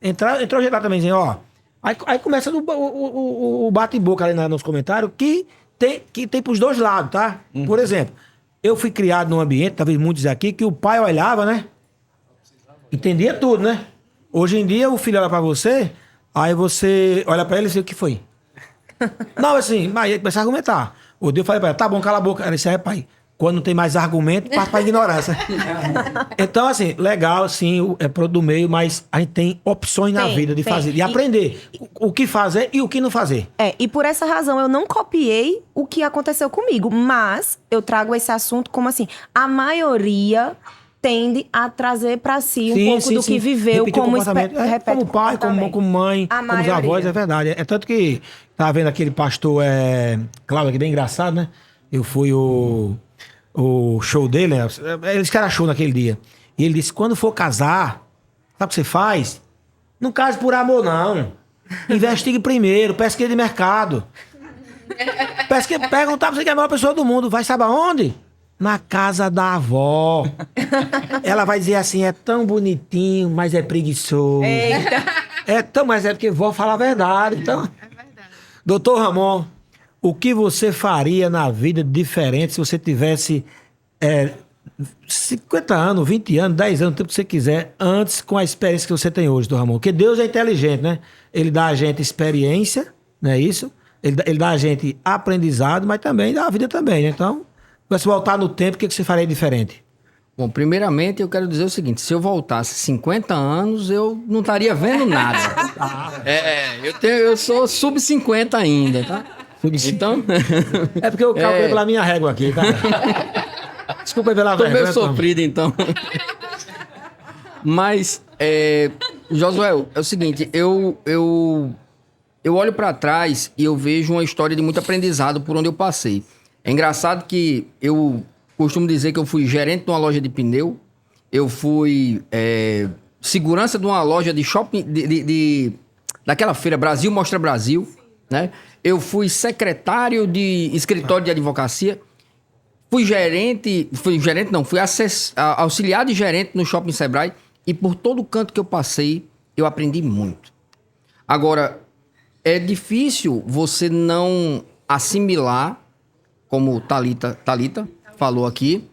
Entrou gente lá também, dizendo, ó. Aí começa o bate-boca ali nos comentários que tem pros dois lados, tá? Por exemplo, eu fui criado num ambiente, talvez muitos dizer aqui, que o pai olhava, né? Entendia tudo, né? Hoje em dia o filho olha pra você, aí você olha pra ele e diz, o que foi? Não, assim, mas ele começa a argumentar. O Deus falei pra ela, tá bom, cala a boca. Ela disse, pai, quando não tem mais argumento, parte pra ignorância. Então, assim, legal, sim, é produto do meio, mas a gente tem opções na vida de fazer, de aprender o que fazer e o que não fazer. E por essa razão eu não copiei o que aconteceu comigo, mas eu trago esse assunto como assim, a maioria tende a trazer pra si um pouco do que viveu, Repetir como repete como pai, como mãe, a como os maioria. avós, é verdade. É tanto que tava vendo aquele pastor, Cláudio, que bem engraçado, né? Eu fui o show dele, né? Eles que era show naquele dia. E ele disse, quando for casar, sabe o que você faz? Não case por amor, não. Investigue primeiro, pesquisa de mercado. Perguntar pra você que é a melhor pessoa do mundo. Vai, sabe aonde? Na casa da avó. Ela vai dizer assim, é tão bonitinho, mas é preguiçoso. Eita. Mas é porque vó fala a verdade. Então, doutor Ramon, o que você faria na vida diferente se você tivesse 50 anos, 20 anos, 10 anos, o tempo que você quiser, antes com a experiência que você tem hoje, doutor Ramon? Porque Deus é inteligente, né? Ele dá a gente experiência, não é isso? Ele dá a gente aprendizado, mas também dá a vida também, né? Então, se você voltar no tempo, o que você faria diferente? Bom, primeiramente eu quero dizer o seguinte, se eu voltasse 50 anos, eu não estaria vendo nada. Eu sou sub-50 ainda, tá? Então... É porque eu calculei pela minha régua aqui, tá? Desculpa aí pela Tô vergonha. meio sofrido, então. Mas, Josué, é o seguinte, eu olho pra trás e eu vejo uma história de muito aprendizado por onde eu passei. É engraçado que eu costumo dizer que eu fui gerente de uma loja de pneu, eu fui segurança de uma loja de shopping, daquela feira Brasil Mostra Brasil, né? Eu fui secretário de escritório de advocacia, fui auxiliar de gerente no Shopping Sebrae e por todo canto que eu passei, eu aprendi muito. Agora, é difícil você não assimilar, como Thalita falou aqui,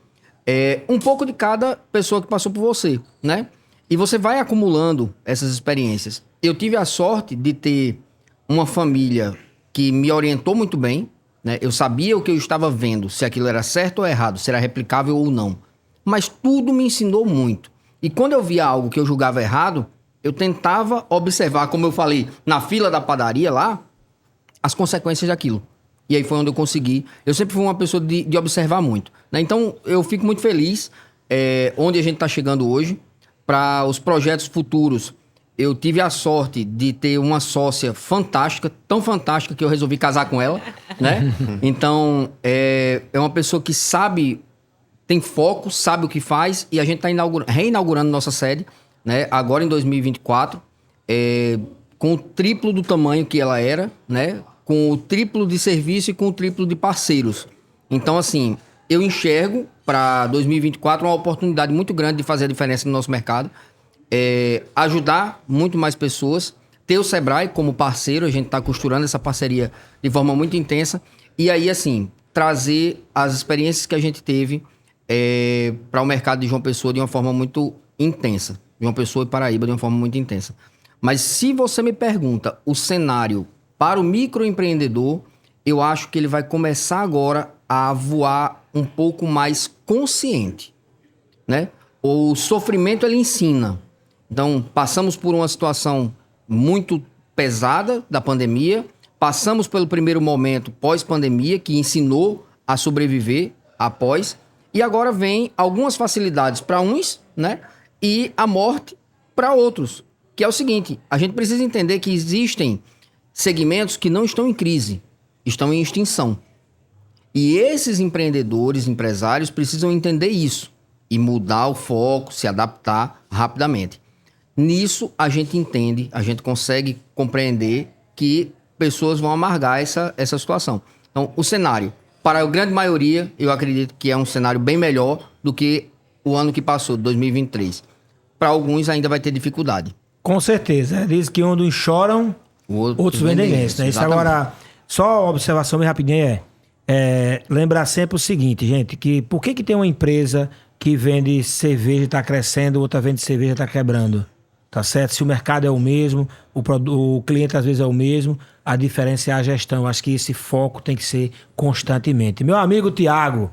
um pouco de cada pessoa que passou por você, né? E você vai acumulando essas experiências. Eu tive a sorte de ter uma família que me orientou muito bem, né? Eu sabia o que eu estava vendo, se aquilo era certo ou errado, se era replicável ou não. Mas tudo me ensinou muito. E quando eu via algo que eu julgava errado, eu tentava observar, como eu falei, na fila da padaria lá, as consequências daquilo. E aí foi onde eu consegui. Eu sempre fui uma pessoa de observar muito, né? Então, eu fico muito feliz onde a gente está chegando hoje. Para os projetos futuros, eu tive a sorte de ter uma sócia fantástica, tão fantástica que eu resolvi casar com ela, né? Então, é uma pessoa que sabe, tem foco, sabe o que faz, e a gente está reinaugurando nossa sede, né? Agora em 2024, com o triplo do tamanho que ela era, né? Com o triplo de serviço e com o triplo de parceiros. Então, assim, eu enxergo para 2024 uma oportunidade muito grande de fazer a diferença no nosso mercado, ajudar muito mais pessoas, ter o Sebrae como parceiro, a gente está costurando essa parceria de forma muito intensa, e aí, assim, trazer as experiências que a gente teve para o mercado de João Pessoa de uma forma muito intensa. João Pessoa e Paraíba de uma forma muito intensa. Mas se você me pergunta o cenário para o microempreendedor, eu acho que ele vai começar agora a voar um pouco mais consciente, né? O sofrimento, ele ensina. Então, passamos por uma situação muito pesada da pandemia, passamos pelo primeiro momento pós-pandemia, que ensinou a sobreviver após, e agora vem algumas facilidades para uns, né? E a morte para outros. Que é o seguinte, a gente precisa entender que existem segmentos que não estão em crise, estão em extinção. E esses empreendedores, empresários, precisam entender isso e mudar o foco, se adaptar rapidamente. Nisso, a gente entende, a gente consegue compreender que pessoas vão amargar essa situação. Então, o cenário, para a grande maioria, eu acredito que é um cenário bem melhor do que o ano que passou, 2023. para alguns ainda vai ter dificuldade. Com certeza. Diz que onde uns choram, outros vendem lenço, né? Isso agora, só uma observação bem rapidinha lembrar sempre o seguinte, gente, que por que tem uma empresa que vende cerveja e está crescendo, outra vende cerveja e está quebrando? Tá certo? Se o mercado é o mesmo, o cliente às vezes é o mesmo, a diferença é a gestão. Acho que esse foco tem que ser constantemente. Meu amigo Tiago,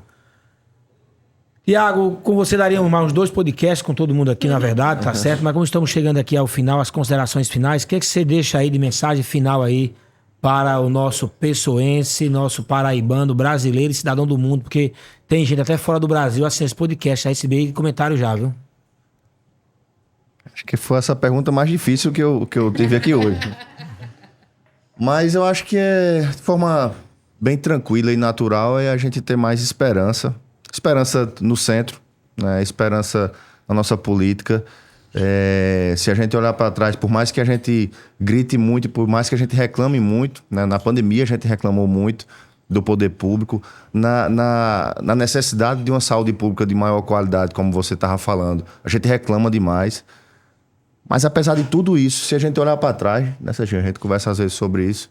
com você daríamos mais uns 2 podcasts com todo mundo aqui, na verdade, tá certo? Mas como estamos chegando aqui ao final, as considerações finais, o que você deixa aí de mensagem final aí para o nosso pessoense, nosso paraibano, brasileiro e cidadão do mundo? Porque tem gente até fora do Brasil assistindo esse podcast, aí recebi comentário já, viu? Acho que foi essa pergunta mais difícil que eu tive aqui hoje. Mas eu acho que de forma bem tranquila e natural é a gente ter mais esperança. Esperança no centro, né? Esperança na nossa política. Se a gente olhar para trás, por mais que a gente grite muito, por mais que a gente reclame muito, né? Na pandemia a gente reclamou muito do poder público, na necessidade de uma saúde pública de maior qualidade, como você estava falando. A gente reclama demais. Mas apesar de tudo isso, se a gente olhar para trás, né, Serginho, a gente conversa às vezes sobre isso,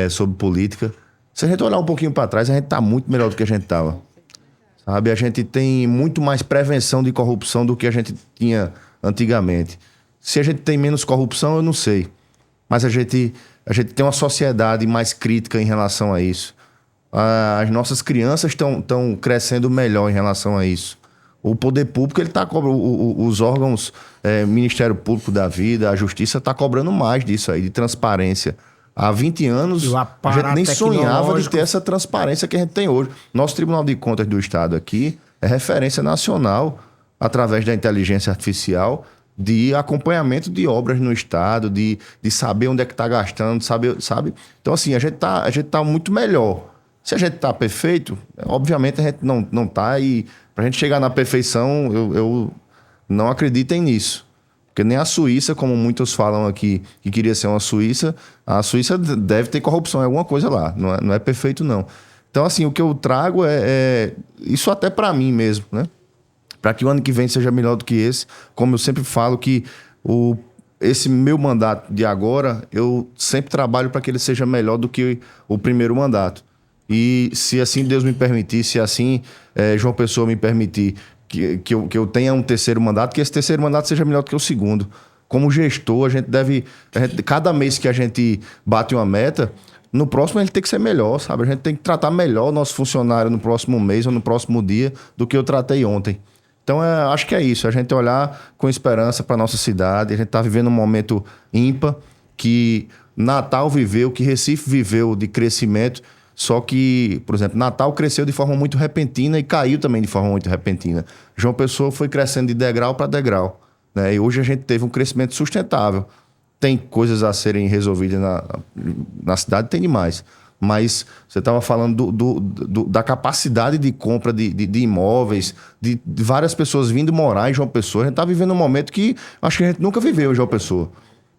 sobre política. Se a gente olhar um pouquinho para trás, a gente está muito melhor do que a gente estava. Sabe? A gente tem muito mais prevenção de corrupção do que a gente tinha antigamente. Se a gente tem menos corrupção, eu não sei. Mas a gente tem uma sociedade mais crítica em relação a isso. As nossas crianças estão crescendo melhor em relação a isso. O poder público, ele tá cobrando, os órgãos, Ministério Público da Vida, a Justiça, está cobrando mais disso aí, de transparência. Há 20 anos, a gente nem sonhava de ter essa transparência que a gente tem hoje. Nosso Tribunal de Contas do Estado aqui é referência nacional, através da inteligência artificial, de acompanhamento de obras no Estado, de saber onde é que está gastando, sabe? Então, assim, a gente tá muito melhor. Se a gente está perfeito, obviamente a gente não está. E para a gente chegar na perfeição, eu não acreditem nisso. Porque nem a Suíça, como muitos falam aqui, que queria ser uma Suíça, a Suíça deve ter corrupção em alguma coisa lá. Não é perfeito, não. Então, assim, o que eu trago é isso até para mim mesmo, né? Para que o ano que vem seja melhor do que esse. Como eu sempre falo que esse meu mandato de agora, eu sempre trabalho para que ele seja melhor do que o primeiro mandato. E se assim Deus me permitir, se assim João Pessoa me permitir que eu tenha um terceiro mandato, que esse terceiro mandato seja melhor do que o segundo. Como gestor, cada mês que a gente bate uma meta, no próximo a gente tem que ser melhor, sabe? A gente tem que tratar melhor o nosso funcionário no próximo mês ou no próximo dia do que eu tratei ontem. Então, acho que é isso, a gente olhar com esperança para nossa cidade. A gente está vivendo um momento ímpar que Natal viveu, que Recife viveu de crescimento. Só que, por exemplo, Natal cresceu de forma muito repentina e caiu também de forma muito repentina. João Pessoa foi crescendo de degrau para degrau, né? E hoje a gente teve um crescimento sustentável. Tem coisas a serem resolvidas na cidade, tem demais. Mas você estava falando da capacidade de compra de imóveis, de várias pessoas vindo morar em João Pessoa. A gente está vivendo um momento que acho que a gente nunca viveu em João Pessoa.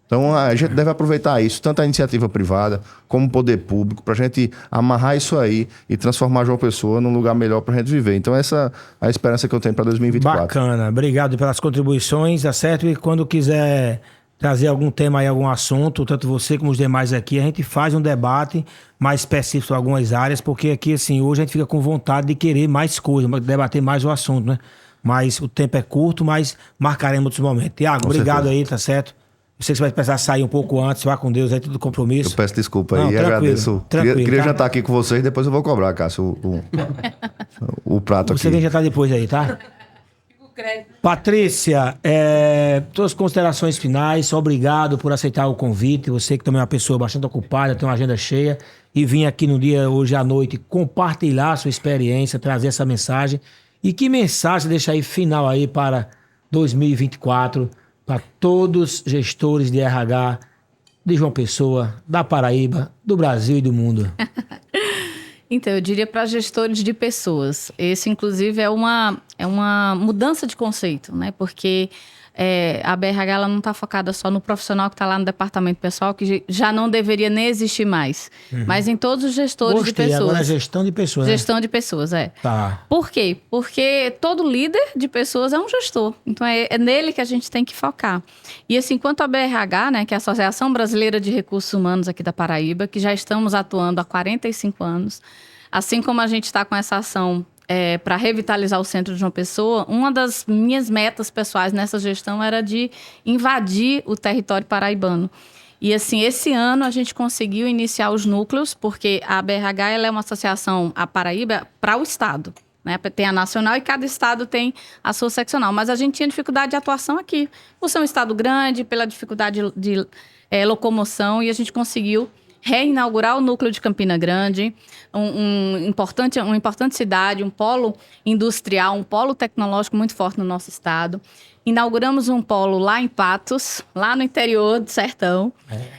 Então, a gente deve aproveitar isso, tanto a iniciativa privada como o poder público, para a gente amarrar isso aí e transformar João Pessoa num lugar melhor para a gente viver. Então, essa é a esperança que eu tenho para 2024. Bacana. Obrigado pelas contribuições, tá certo? E quando quiser trazer algum tema aí, algum assunto, tanto você como os demais aqui, a gente faz um debate mais específico sobre algumas áreas, porque aqui, assim, hoje a gente fica com vontade de querer mais coisas, debater mais o assunto, né? Mas o tempo é curto, mas marcaremos outros momentos. Tiago, obrigado aí, tá certo? Eu sei que você vai precisar sair um pouco antes, vá com Deus aí, tudo compromisso. Eu peço desculpa aí e agradeço. Queria jantar aqui com vocês, depois eu vou cobrar, Cássio, o prato aqui. Você vem jantar depois aí, tá? Patrícia, todas as considerações finais, obrigado por aceitar o convite. Você que também é uma pessoa bastante ocupada, tem uma agenda cheia, e vim aqui no dia, hoje à noite, compartilhar a sua experiência, trazer essa mensagem. E que mensagem deixa aí final aí para 2024, para todos os gestores de RH de João Pessoa, da Paraíba, do Brasil e do mundo? Então, eu diria para gestores de pessoas. Esse, inclusive, é uma é uma mudança de conceito, né? Porque a BRH ela não está focada só no profissional que está lá no departamento pessoal, que já não deveria nem existir mais, mas em todos os gestores de pessoas. Agora é gestão de pessoas. Né? Gestão de pessoas, Tá. Por quê? Porque todo líder de pessoas é um gestor. Então, é nele que a gente tem que focar. E assim, quanto à BRH, né, que é a Associação Brasileira de Recursos Humanos aqui da Paraíba, que já estamos atuando há 45 anos, assim como a gente está com essa ação para revitalizar o centro de João Pessoa, uma das minhas metas pessoais nessa gestão era de invadir o território paraibano. E assim, esse ano a gente conseguiu iniciar os núcleos, porque a BRH ela é uma associação, a Paraíba, para o estado. Né? Tem a nacional e cada estado tem a sua seccional. Mas a gente tinha dificuldade de atuação aqui. Por ser um estado grande, pela dificuldade de locomoção, e a gente conseguiu reinaugurar o núcleo de Campina Grande, uma importante cidade, um polo industrial, um polo tecnológico muito forte no nosso estado. Inauguramos um polo lá em Patos, lá no interior do sertão,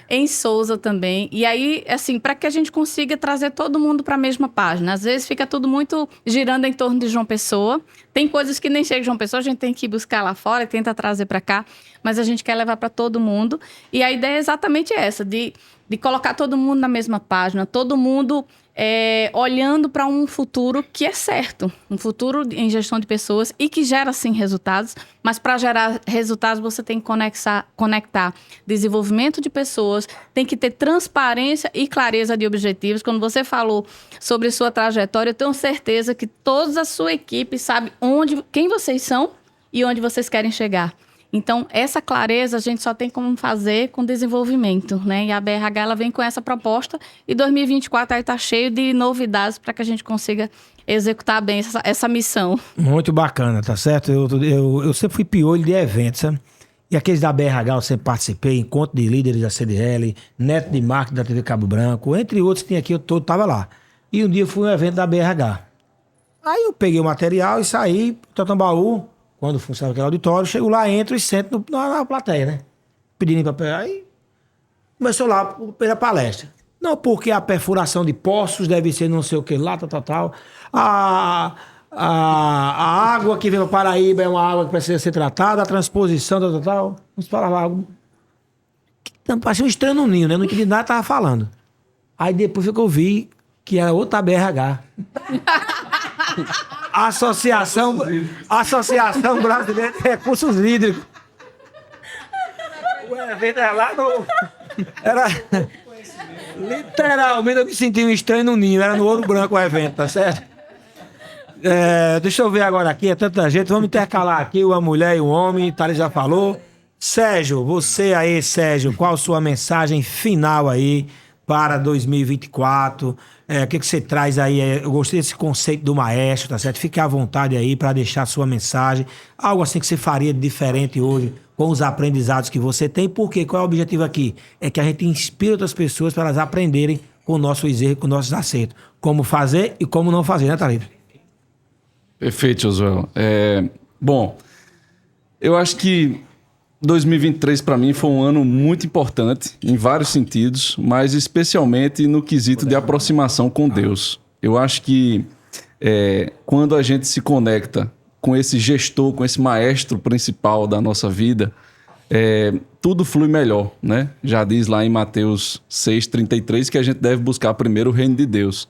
em Souza também. E aí, assim, para que a gente consiga trazer todo mundo para a mesma página. Às vezes fica tudo muito girando em torno de João Pessoa. Tem coisas que nem chegam em João Pessoa, a gente tem que ir buscar lá fora e tenta trazer para cá, mas a gente quer levar para todo mundo. E a ideia é exatamente essa, de colocar todo mundo na mesma página, todo mundo olhando para um futuro que é certo, um futuro em gestão de pessoas e que gera, sim, resultados, mas para gerar resultados você tem que conectar desenvolvimento de pessoas, tem que ter transparência e clareza de objetivos. Quando você falou sobre sua trajetória, eu tenho certeza que toda a sua equipe sabe quem vocês são e onde vocês querem chegar. Então, essa clareza a gente só tem como fazer com desenvolvimento, né? E a BRH ela vem com essa proposta e 2024 aí tá cheio de novidades para que a gente consiga executar bem essa missão. Muito bacana, tá certo? Eu sempre fui piolho de eventos, sabe? E aqueles da BRH eu sempre participei, encontro de líderes da CDL, neto de marketing da TV Cabo Branco, entre outros que tinha aqui, eu todo tava lá. E um dia fui um evento da BRH. Aí eu peguei o material e saí pro Tambaú. Quando funciona aquele auditório, chego lá, entro e sento na plateia, né? Pedindo pra pegar. Aí começou lá pela palestra. Não, porque a perfuração de poços deve ser não sei o que lá, tal. A água que vem para Paraíba é uma água que precisa ser tratada, a transposição, tal. Vamos falar algo. Parecia um estranho no ninho, né? Não entendi nada, tava falando. Aí depois foi que eu vi que era outra BRH. Associação Brasileira de Recursos Hídricos. O evento era lá no... Literalmente eu me senti um estranho no ninho. Era no Ouro Branco o evento, tá certo? Deixa eu ver agora aqui, é tanta gente. Vamos intercalar aqui uma mulher e um homem. Thales já falou. Sérgio, você aí, Sérgio, qual a sua mensagem final aí para 2024? O que você traz aí? Eu gostei desse conceito do maestro, tá certo? Fique à vontade aí para deixar a sua mensagem. Algo assim que você faria de diferente hoje com os aprendizados que você tem. Por quê? Qual é o objetivo aqui? É que a gente inspire outras pessoas para elas aprenderem com nossos erros, com nossos acertos. Como fazer e como não fazer, né, Thalita? Perfeito, Josué. Bom, eu acho que 2023 para mim foi um ano muito importante em vários sentidos, mas especialmente no quesito de aproximação com Deus. Eu acho que quando a gente se conecta com esse gestor, com esse maestro principal da nossa vida, tudo flui melhor, né? Já diz lá em Mateus 6,33 que a gente deve buscar primeiro o reino de Deus.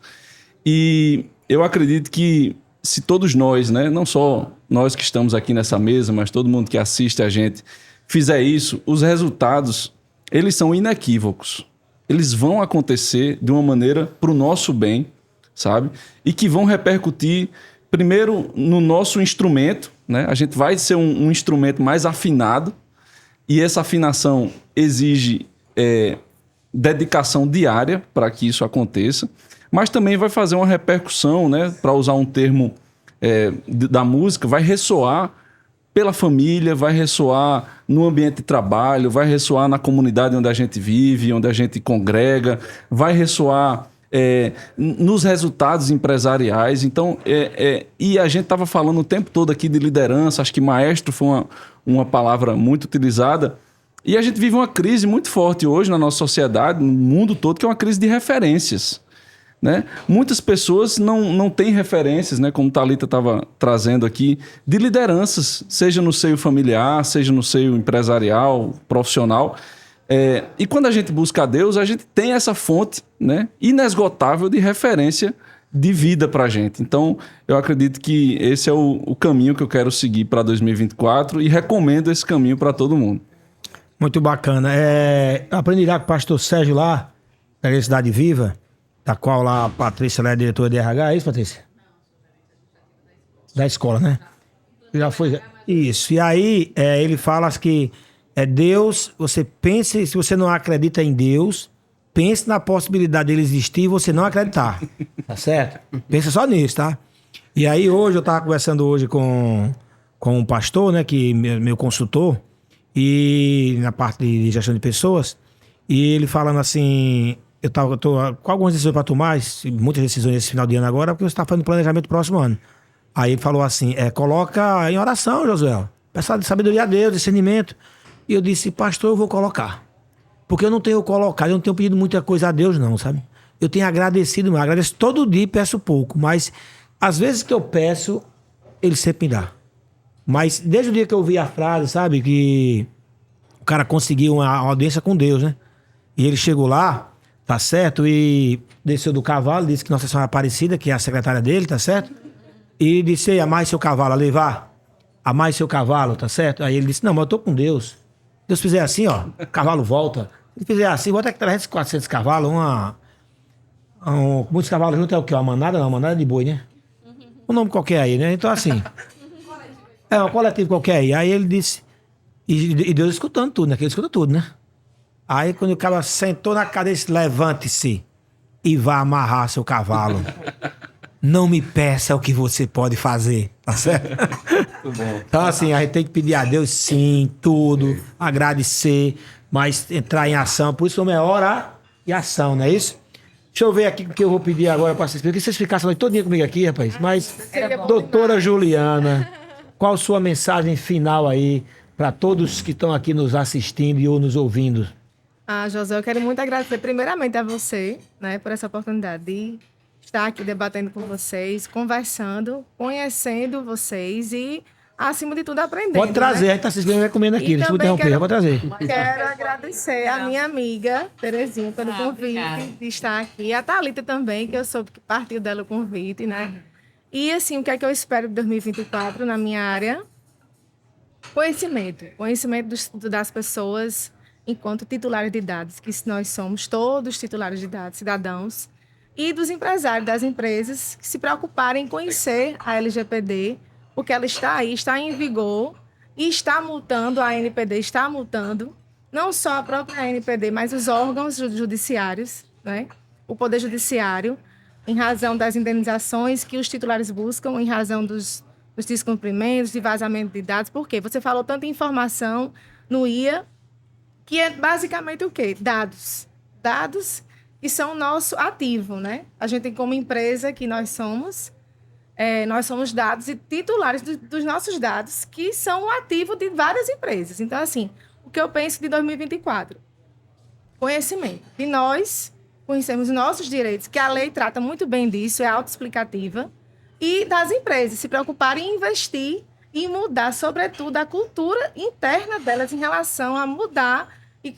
E eu acredito que se todos nós, né, não só nós que estamos aqui nessa mesa, mas todo mundo que assiste a gente, fizer isso, os resultados, eles são inequívocos. Eles vão acontecer de uma maneira para o nosso bem, sabe? E que vão repercutir, primeiro, no nosso instrumento, né? A gente vai ser um instrumento mais afinado e essa afinação exige dedicação diária para que isso aconteça, mas também vai fazer uma repercussão, né? Para usar um termo da música, vai ressoar pela família, vai ressoar no ambiente de trabalho, vai ressoar na comunidade onde a gente vive, onde a gente congrega, vai ressoar nos resultados empresariais. Então, e a gente estava falando o tempo todo aqui de liderança, acho que maestro foi uma palavra muito utilizada, e a gente vive uma crise muito forte hoje na nossa sociedade, no mundo todo, que é uma crise de referências. né? Muitas pessoas não têm referências, né, como Thalita estava trazendo aqui, de lideranças, seja no seio familiar, seja no seio empresarial, profissional. E quando a gente busca a Deus, a gente tem essa fonte, né, inesgotável de referência de vida para a gente. Então, eu acredito que esse é o caminho que eu quero seguir para 2024 e recomendo esse caminho para todo mundo. Muito bacana. Eu aprendi lá com o pastor Sérgio lá, da Cidade Viva, da qual lá a Patrícia ela é diretora de RH, é isso, Patrícia? Da escola, né? Já foi. Isso. E aí, ele fala que Deus, você pense, se você não acredita em Deus, pense na possibilidade dele existir e você não acreditar. Tá certo? Pensa só nisso, tá? E aí, hoje, eu tava conversando hoje com um pastor, né, que meu consultor, e na parte de gestão de pessoas, e ele falando assim, eu tô com algumas decisões para tomar, muitas decisões nesse final de ano agora, porque você está fazendo planejamento do próximo ano. Aí ele falou assim, coloca em oração, Josué, peça de sabedoria a Deus, discernimento. E eu disse, pastor, eu vou colocar. Porque eu não tenho colocado, eu não tenho pedido muita coisa a Deus não, sabe? Eu tenho agradecido, agradeço todo dia e peço pouco, mas às vezes que eu peço, ele sempre me dá. Mas desde o dia que eu vi a frase, sabe, que o cara conseguiu uma audiência com Deus, né? E ele chegou lá, tá certo? E desceu do cavalo, disse que Nossa Senhora Aparecida, que é a secretária dele, tá certo? E disse, amai seu cavalo, a levar. Amai seu cavalo, tá certo? Aí ele disse, não, mas eu tô com Deus. Deus fizer assim, ó, o cavalo volta. Se fizer assim, volta aqui 300, 400 cavalos, muitos cavalos juntos é o quê? Uma manada? Não, uma manada de boi, né? Um nome qualquer aí, né? Então assim, um coletivo qualquer aí. Aí ele disse, e Deus escutando tudo, né? Que ele escuta tudo, né? Aí quando o cara sentou na cadeira, disse, levante-se e vá amarrar seu cavalo. Não me peça o que você pode fazer, tá certo? Então assim, a gente tem que pedir a Deus sim, tudo, agradecer, mas entrar em ação. Por isso é hora e ação, não é isso? Deixa eu ver aqui o que eu vou pedir agora para vocês. Queria que vocês ficassem a noite todinha comigo aqui, rapaz. Mas, doutora Juliana, qual sua mensagem final aí para todos que estão aqui nos assistindo e ou nos ouvindo? José, eu quero muito agradecer primeiramente a você, né, por essa oportunidade de estar aqui debatendo com vocês, conversando, conhecendo vocês e, acima de tudo, aprendendo. Pode trazer, né? a gente tá se comendo aqui, deixa eu interromper, pode trazer. Quero agradecer a minha amiga, Terezinha, pelo convite de estar aqui. A Thalita também, que eu soube que partiu dela o convite, né? E, assim, o que é que eu espero de 2024 na minha área? Conhecimento das pessoas enquanto titulares de dados, que nós somos todos titulares de dados, cidadãos, e dos empresários, das empresas, que se preocuparem em conhecer a LGPD, porque ela está aí, está em vigor, e está multando, a ANPD está multando, não só a própria ANPD, mas os órgãos judiciários, né? O Poder Judiciário, em razão das indenizações que os titulares buscam, em razão dos descumprimentos, de vazamento de dados. Por quê? Você falou tanta informação no IA, que é basicamente o quê? Dados. Dados que são o nosso ativo, né? A gente tem como empresa que nós somos dados e titulares dos nossos dados, que são o ativo de várias empresas. Então, assim, o que eu penso de 2024? Conhecimento. E nós conhecemos nossos direitos, que a lei trata muito bem disso, é autoexplicativa, e das empresas se preocuparem em investir e mudar, sobretudo, a cultura interna delas em relação a mudar e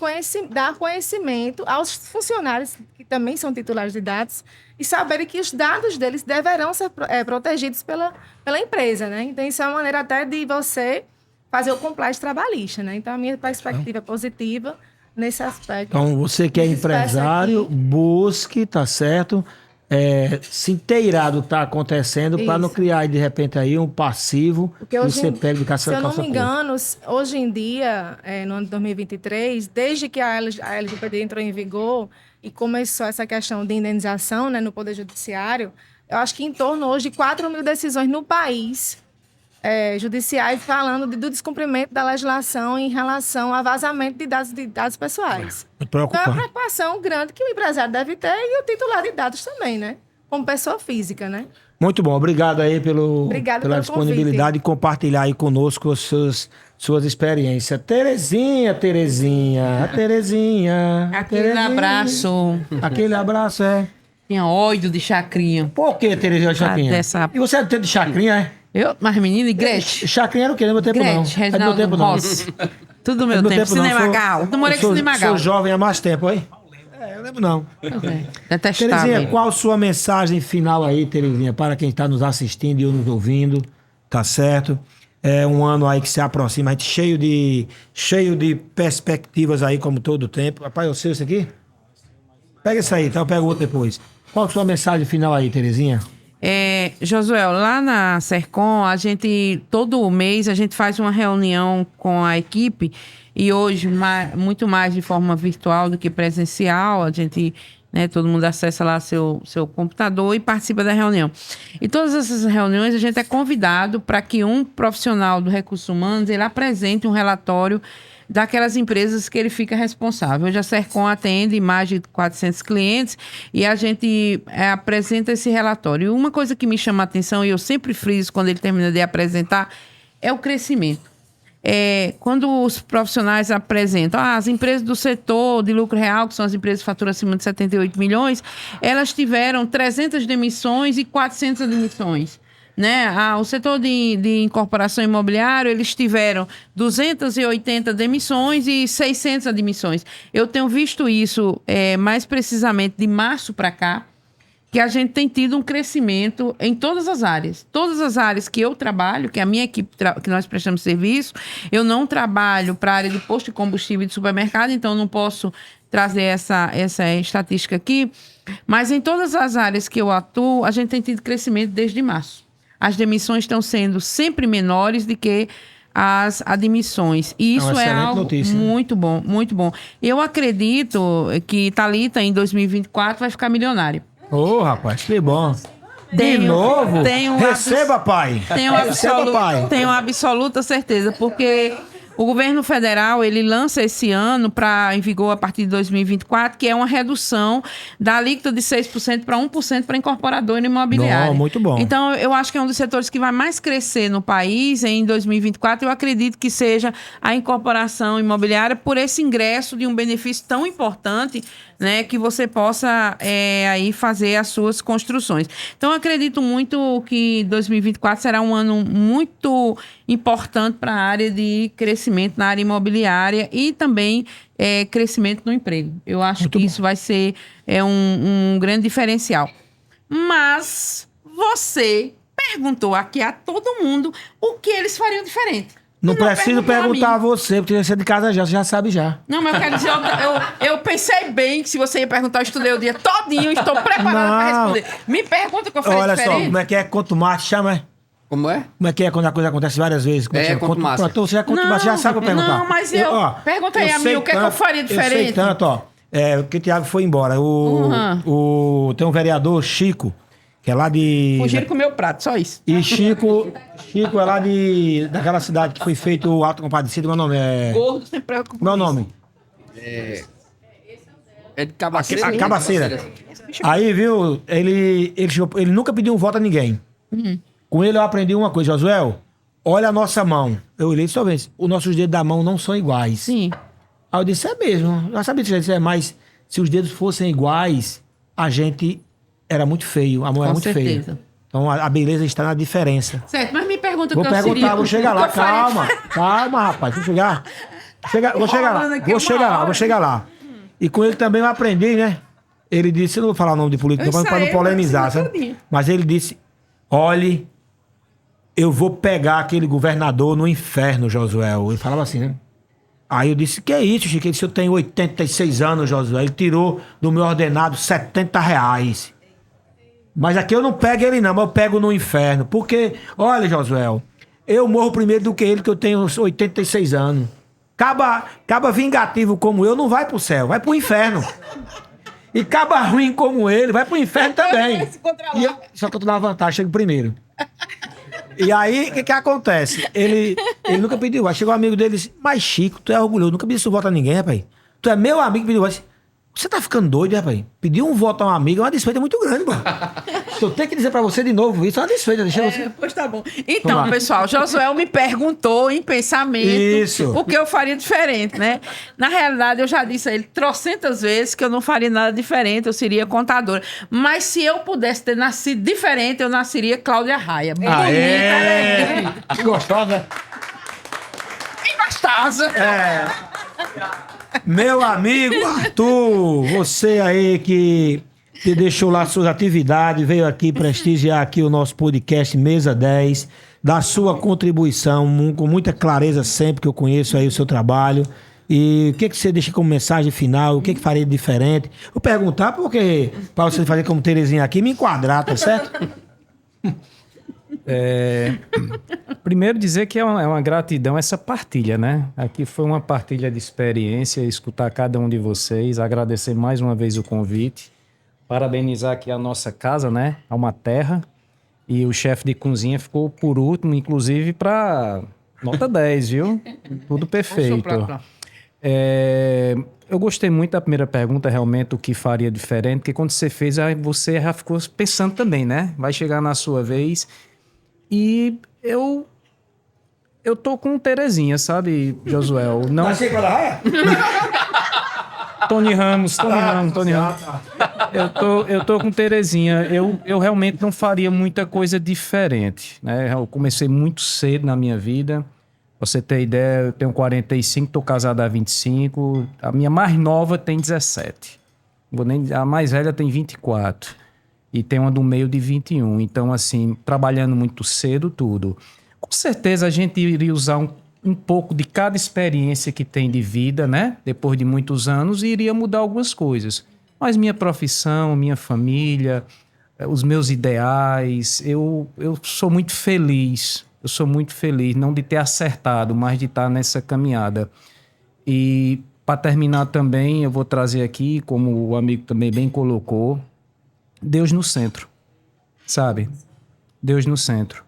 dar conhecimento aos funcionários, que também são titulares de dados, e saberem que os dados deles deverão ser protegidos pela empresa, né? Então, isso é uma maneira até de você fazer o compliance trabalhista, né? Então, a minha perspectiva é positiva nesse aspecto. Então, você que é empresário, busque, tá certo? Se inteirar do que está acontecendo para não criar, de repente, aí um passivo porque e hoje, você pega de caça. Se eu não me engano, hoje em dia, no ano de 2023, desde que a LGPD entrou em vigor e começou essa questão de indenização, né, no Poder Judiciário, eu acho que em torno hoje de 4 mil decisões no país judiciais falando do descumprimento da legislação em relação a vazamento de dados pessoais. Então, é uma preocupação grande que o empresário deve ter e o titular de dados também, né? Como pessoa física, né? Muito bom. Obrigado aí pela disponibilidade de compartilhar aí conosco suas experiências. Terezinha. Aquele abraço. Aquele abraço, Tinha ódio de chacrinha. Por que, Terezinha, Chacrinha? dessa- E você é do tempo de Chacrinha, é? Mas menina, e Gretchen? Chacrinha era o quê? Não é meu tempo, não. Gretchen, É do meu Reginaldo tempo, não. Rossi. Tudo meu É do tempo. não. Cinema Sou- Gal. Não morei com Cinema Gal. Sou jovem há mais tempo, hein? Eu lembro não. Detestava. Terezinha, ele. qual a sua mensagem final aí, Terezinha, para quem está nos assistindo e nos ouvindo, tá certo? É um ano aí que se aproxima, a gente cheio de perspectivas aí, como todo o tempo. Rapaz, eu sei isso aqui? Pega isso aí, tá? Eu pego outro depois. Qual a sua mensagem final aí, Terezinha? Josué, lá na Sercom, todo mês, a gente faz uma reunião com a equipe e hoje, muito mais de forma virtual do que presencial, a gente, né, todo mundo acessa lá seu computador e participa da reunião. E todas essas reuniões, a gente é convidado para que um profissional do Recursos Humanos, ele apresente um relatório daquelas empresas que ele fica responsável. Hoje a Sercom atende mais de 400 clientes e a gente apresenta esse relatório. E uma coisa que me chama a atenção, e eu sempre friso quando ele termina de apresentar, é o crescimento. Quando os profissionais apresentam as empresas do setor de lucro real, que são as empresas que faturam acima de 78 milhões, elas tiveram 300 demissões e 400 admissões. Né? O setor de incorporação imobiliária, eles tiveram 280 demissões e 600 admissões. Eu tenho visto isso mais precisamente de março para cá, que a gente tem tido um crescimento em todas as áreas. Todas as áreas que eu trabalho, que a minha equipe, que nós prestamos serviço, eu não trabalho para a área de posto de combustível e de supermercado, então não posso trazer essa estatística aqui, mas em todas as áreas que eu atuo, a gente tem tido crescimento desde março. As demissões estão sendo sempre menores do que as admissões. E isso é algo notícia, muito bom, muito bom. Eu acredito que Thalita, em 2024, vai ficar milionária. Ô, rapaz, que bom. De novo? Receba, pai. Tenho absoluta certeza, porque o governo federal, ele lança esse ano em vigor a partir de 2024, que é uma redução da alíquota de 6% para 1% para incorporadora imobiliária. Não, muito bom. Então, eu acho que é um dos setores que vai mais crescer no país em 2024. Eu acredito que seja a incorporação imobiliária por esse ingresso de um benefício tão importante, né, que você possa aí fazer as suas construções. Então, eu acredito muito que 2024 será um ano muito importante para a área de crescimento na área imobiliária e também crescimento no emprego. Eu acho que isso vai ser um grande diferencial. Mas você perguntou aqui a todo mundo o que eles fariam diferente. Não preciso perguntar a você, porque você é de casa já, você já sabe já. Não, mas eu quero dizer, eu pensei bem que se você ia perguntar, eu estudei o dia todinho, estou preparada para responder. Me pergunta o que eu falei Olha diferente. só, como é que é quanto mate, chama, é? Como é? Como é que é quando a coisa acontece várias vezes? Quanto massa. Então você já conta massa, já sabe o que eu perguntar. Não, mas pergunta aí a mim, o que é que eu faria diferente? Eu sei tanto, ó. Porque o Thiago foi embora. Tem um vereador, Chico, que é lá de... Fugiram com o meu prato, só isso. E Chico é lá daquela cidade que foi feito o Alto Compadecido, meu nome é... Gordo, sem preocupação. Meu nome? É de Cabaceira. A Cabaceira. Aí, viu, ele nunca pediu um voto a ninguém. Com ele eu aprendi uma coisa, Josué, olha a nossa mão. Eu olhei só vez, os nossos dedos da mão não são iguais. Sim. Aí eu disse, é mesmo, eu sabia disso, mas se os dedos fossem iguais, a gente era muito feio, a mão era muito feia. Então a beleza está na diferença. Certo, mas me pergunta Vou o que eu perguntar, vou chegar lá, calma, rapaz, vou chegar lá. E com ele também eu aprendi, né? Ele disse, eu não vou falar o nome de político para não polemizar, sabe? Mas ele disse, olhe, eu vou pegar aquele governador no inferno, Josué. Ele falava assim, né? Aí eu disse, que é isso, Chico? Ele disse, eu tenho 86 anos, Josué. Ele tirou do meu ordenado R$70. Mas aqui eu não pego ele não, mas eu pego no inferno. Porque, olha, Josué, eu morro primeiro do que ele, que eu tenho 86 anos. Caba vingativo como eu não vai pro céu, vai pro inferno. E caba ruim como ele vai pro inferno também. Só que eu tô na vantagem, chego primeiro. E aí, o que acontece? Ele nunca pediu. Aí chegou um amigo dele e disse, mas Chico, tu é orgulhoso, nunca pediu voto a ninguém, rapaz. Tu é meu amigo que pediu voto. Você tá ficando doido, rapaz? Pedir um voto a um amigo é uma desfeita muito grande, pô. Arthur, tem que dizer pra você de novo, isso é uma desfeita, deixa você... Pois tá bom. Vamos Então, lá. pessoal, Josué me perguntou em pensamento Isso. o que eu faria diferente, né? Na realidade, eu já disse a ele trocentas vezes que eu não faria nada diferente, eu seria contadora. Mas se eu pudesse ter nascido diferente, eu nasceria Cláudia Raia. Bonita, alegre, Que gostosa. bem gostosa. Meu amigo Arthur, você aí que te deixou lá suas atividades, veio aqui prestigiar aqui o nosso podcast Mesa 10, da sua contribuição, com muita clareza sempre que eu conheço aí o seu trabalho. E o que você deixa como mensagem final? O que faria de diferente? Vou perguntar porque, para você fazer como Terezinha aqui, me enquadrar, tá certo? Primeiro dizer que é uma gratidão essa partilha, né? Aqui foi uma partilha de experiência, escutar cada um de vocês, agradecer mais uma vez o convite, parabenizar aqui a nossa casa, né? É uma terra, e o chefe de cozinha ficou por último, inclusive para nota 10, viu? Tudo perfeito. Eu gostei muito da primeira pergunta, realmente, o que faria diferente, porque quando você fez, aí você já ficou pensando também, né? Vai chegar na sua vez. E eu tô com Terezinha, sabe, Josuel? Não... Achei com a raia? Tony Ramos. Eu tô com Terezinha. Eu realmente não faria muita coisa diferente, né? Eu comecei muito cedo na minha vida. Pra você ter ideia, eu tenho 45, tô casado há 25. A minha mais nova tem 17. A mais velha tem 24. E tem uma do meio de 21. Então, assim, trabalhando muito cedo, tudo. Com certeza a gente iria usar um pouco de cada experiência que tem de vida, né? Depois de muitos anos, e iria mudar algumas coisas. Mas minha profissão, minha família, os meus ideais, eu sou muito feliz. Eu sou muito feliz, não de ter acertado, mas de estar nessa caminhada. E, para terminar também, eu vou trazer aqui, como o amigo também bem colocou, Deus no centro, sabe? Deus no centro.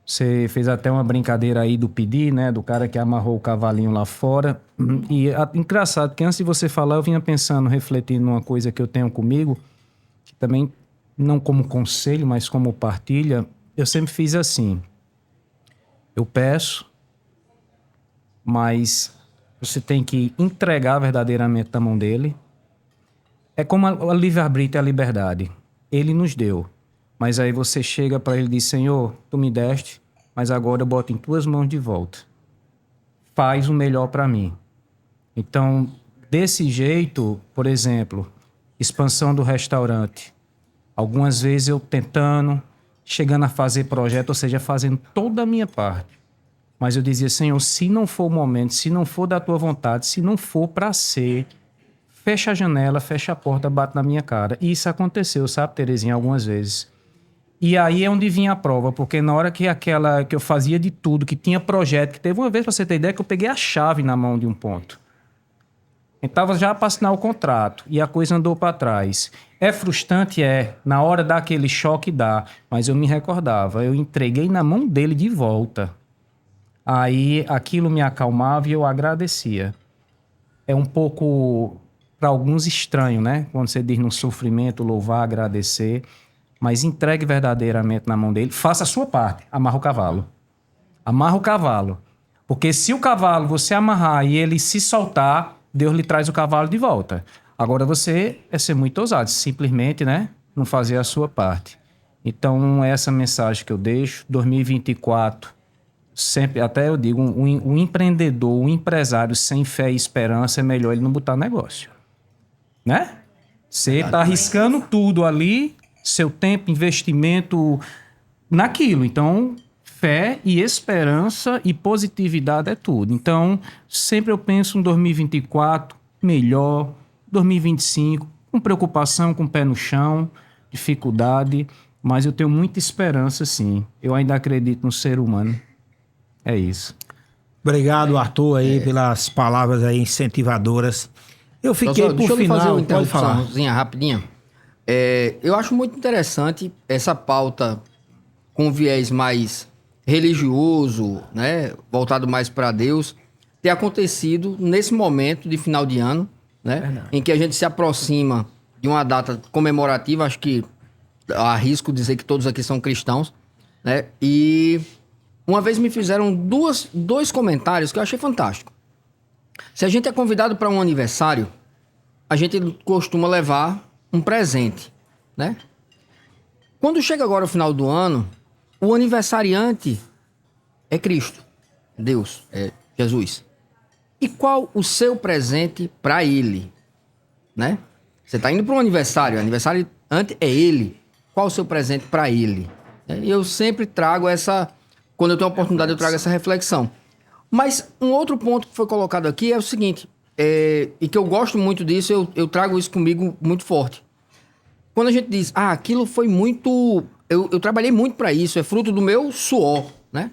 Você fez até uma brincadeira aí do pedir, né? Do cara que amarrou o cavalinho lá fora. E engraçado que antes de você falar, eu vinha pensando, refletindo numa coisa que eu tenho comigo, que também, não como conselho, mas como partilha, eu sempre fiz assim. Eu peço, mas você tem que entregar verdadeiramente na mão dele. É como a livre-arbítrio e a liberdade. Ele nos deu. Mas aí você chega para ele e diz, Senhor, tu me deste, mas agora eu boto em tuas mãos de volta. Faz o melhor para mim. Então, desse jeito, por exemplo, expansão do restaurante. Algumas vezes eu tentando, chegando a fazer projeto, ou seja, fazendo toda a minha parte. Mas eu dizia, Senhor, se não for o momento, se não for da tua vontade, se não for para ser... Fecha a janela, fecha a porta, bate na minha cara. E isso aconteceu, sabe, Terezinha, algumas vezes. E aí é onde vinha a prova, porque na hora que eu fazia de tudo, que tinha projeto, que teve uma vez, pra você ter ideia, que eu peguei a chave na mão de um ponto. Eu tava já para assinar o contrato e a coisa andou para trás. É frustrante? É. Na hora dá aquele choque, dá. Mas eu me recordava, eu entreguei na mão dele de volta. Aí aquilo me acalmava e eu agradecia. É um pouco... para alguns estranho, né? Quando você diz no sofrimento, louvar, agradecer, mas entregue verdadeiramente na mão dele, faça a sua parte, amarra o cavalo. Amarra o cavalo. Porque se o cavalo você amarrar e ele se soltar, Deus lhe traz o cavalo de volta. Agora você é ser muito ousado, simplesmente, né? Não fazer a sua parte. Então, é essa mensagem que eu deixo. 2024, sempre, até eu digo, um empreendedor, um empresário sem fé e esperança, é melhor ele não botar negócio. Né? Você está arriscando tudo ali, seu tempo, investimento naquilo. Então, fé e esperança e positividade é tudo. Então, sempre eu penso em 2024 melhor, 2025 com preocupação, com o pé no chão, dificuldade, mas eu tenho muita esperança, sim. Eu ainda acredito no ser humano. É isso. Obrigado, Arthur, aí, pelas palavras aí incentivadoras. Eu fiquei por deixa final, eu fazer uma pode falar. interrupçãozinha rapidinha. Eu acho muito interessante essa pauta com viés mais religioso, né, voltado mais para Deus, ter acontecido nesse momento de final de ano, né, em que a gente se aproxima de uma data comemorativa. Acho que arrisco dizer que todos aqui são cristãos, né? E uma vez me fizeram dois comentários que eu achei fantástico. Se a gente é convidado para um aniversário, a gente costuma levar um presente, né? Quando chega agora o final do ano, o aniversariante é Cristo, Deus, é Jesus. E qual o seu presente para ele, né? Você está indo para um aniversário, o aniversariante é ele. Qual o seu presente para ele? E eu sempre trago quando eu tenho a oportunidade, eu trago essa reflexão. Mas um outro ponto que foi colocado aqui é o seguinte, e que eu gosto muito disso, eu trago isso comigo muito forte. Quando a gente diz, aquilo foi muito... Eu trabalhei muito para isso, é fruto do meu suor, né?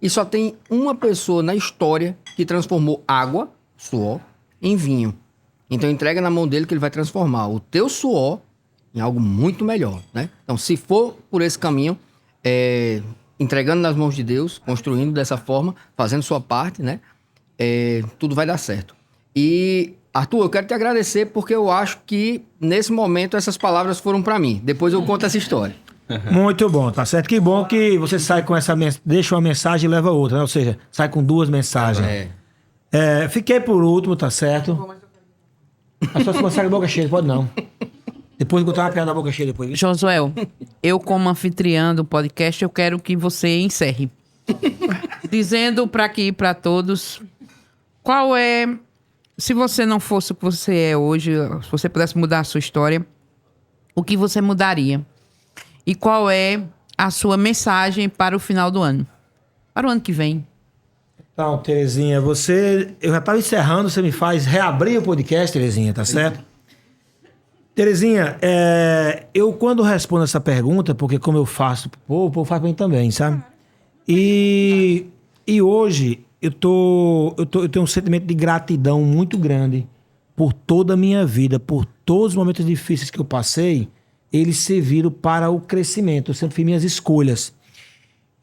E só tem uma pessoa na história que transformou água, suor, em vinho. Então entrega na mão dele que ele vai transformar o teu suor em algo muito melhor, né? Então, se for por esse caminho, entregando nas mãos de Deus, construindo dessa forma, fazendo sua parte, né? Tudo vai dar certo. E, Arthur, eu quero te agradecer porque eu acho que, nesse momento, essas palavras foram para mim. Depois eu conto essa história. Muito bom, tá certo? Que bom que você sai com deixa uma mensagem e leva outra, né? Ou seja, sai com duas mensagens. Fiquei por último, tá certo? A sua mensagem de boca cheia, pode não. Depois botar uma piada na boca cheia depois. Josuel, eu como anfitriã do podcast, eu quero que você encerre. Dizendo para aqui, para todos, qual é... Se você não fosse o que você é hoje, se você pudesse mudar a sua história, o que você mudaria? E qual é a sua mensagem para o final do ano? Para o ano que vem. Então, Terezinha, eu já estava encerrando, você me faz reabrir o podcast, Terezinha, tá certo? Terezinha, eu quando respondo essa pergunta, porque como eu faço, o povo faz pra mim também, sabe? E hoje eu tenho um sentimento de gratidão muito grande por toda a minha vida, por todos os momentos difíceis que eu passei, eles serviram para o crescimento, eu sempre fiz minhas escolhas.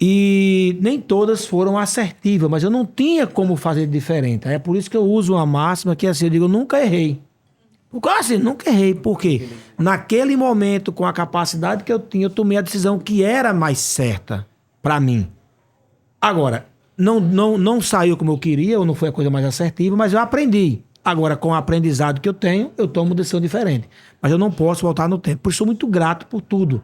E nem todas foram assertivas, mas eu não tinha como fazer diferente. É por isso que eu uso uma máxima que assim, eu digo, eu nunca errei. Porque assim, nunca errei. Por quê? Naquele momento, com a capacidade que eu tinha, eu tomei a decisão que era mais certa para mim. Agora, não saiu como eu queria, ou não foi a coisa mais assertiva, mas eu aprendi. Agora, com o aprendizado que eu tenho, eu tomo decisão diferente. Mas eu não posso voltar no tempo. Por isso, sou muito grato por tudo.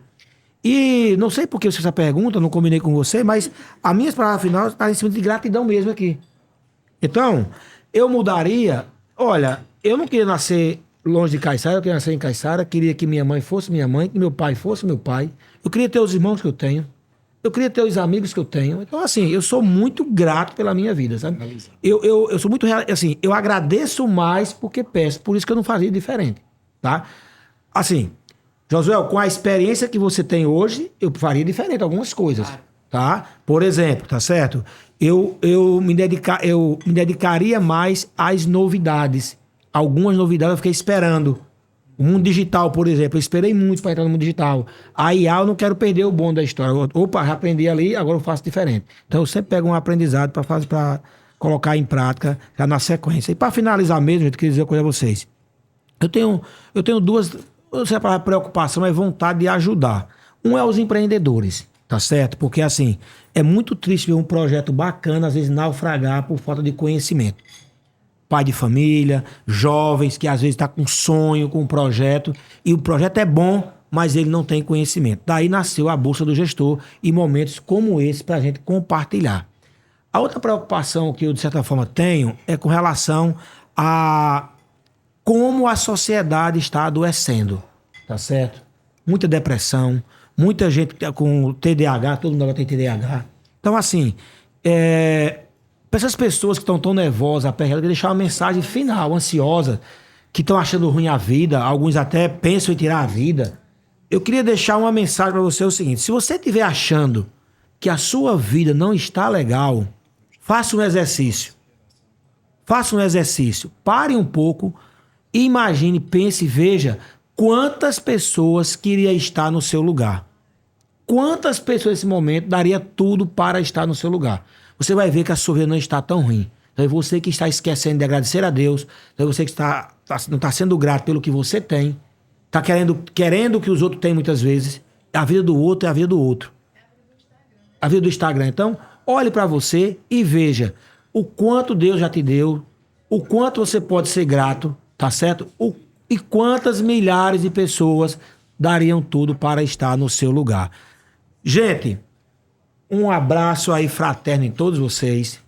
E não sei por que você fez essa pergunta, não combinei com você, mas as minhas palavras finais estão em cima de gratidão mesmo aqui. Então, eu mudaria... Olha, eu não queria nascer longe de Caiçara, eu queria nascer em Caiçara, queria que minha mãe fosse minha mãe, que meu pai fosse meu pai. Eu queria ter os irmãos que eu tenho. Eu queria ter os amigos que eu tenho. Então, assim, eu sou muito grato pela minha vida, sabe? Eu sou muito... Assim, eu agradeço mais porque peço. Por isso que eu não fazia diferente, tá? Assim... Josuel, com a experiência que você tem hoje, eu faria diferente algumas coisas, tá? Por exemplo, tá certo? Eu me dedicaria mais às novidades. Algumas novidades eu fiquei esperando. O mundo digital, por exemplo, eu esperei muito para entrar no mundo digital. A IA eu não quero perder o bonde da história. Opa, já aprendi ali, agora eu faço diferente. Então eu sempre pego um aprendizado para colocar em prática já na sequência. E para finalizar mesmo, eu queria dizer uma coisa a vocês. Eu tenho duas... Não sei a palavra preocupação, é vontade de ajudar. Um é os empreendedores, tá certo? Porque, assim, é muito triste ver um projeto bacana, às vezes, naufragar por falta de conhecimento. Pai de família, jovens que, às vezes, estão com sonho, com um projeto, e o projeto é bom, mas ele não tem conhecimento. Daí nasceu a Bússola do Gestor e momentos como esse para a gente compartilhar. A outra preocupação que eu, de certa forma, tenho é com relação a... como a sociedade está adoecendo, tá certo? Muita depressão, muita gente com TDAH, todo mundo agora tem TDAH. Então, assim, para essas pessoas que estão tão nervosas, eu queria deixar uma mensagem final, ansiosa, que estão achando ruim a vida, alguns até pensam em tirar a vida. Eu queria deixar uma mensagem para você, o seguinte, se você estiver achando que a sua vida não está legal, faça um exercício. Faça um exercício. Pare um pouco. Imagine, pense e veja quantas pessoas queria estar no seu lugar. Quantas pessoas nesse momento daria tudo para estar no seu lugar. Você vai ver que a sua vida não está tão ruim. Então é você que está esquecendo de agradecer a Deus. Então é você que não está sendo grato pelo que você tem. Está querendo que os outros tenham muitas vezes. A vida do outro é a vida do outro. A vida do Instagram. Então, olhe para você e veja o quanto Deus já te deu, o quanto você pode ser grato, tá certo? E quantas milhares de pessoas dariam tudo para estar no seu lugar. Gente, um abraço aí fraterno em todos vocês.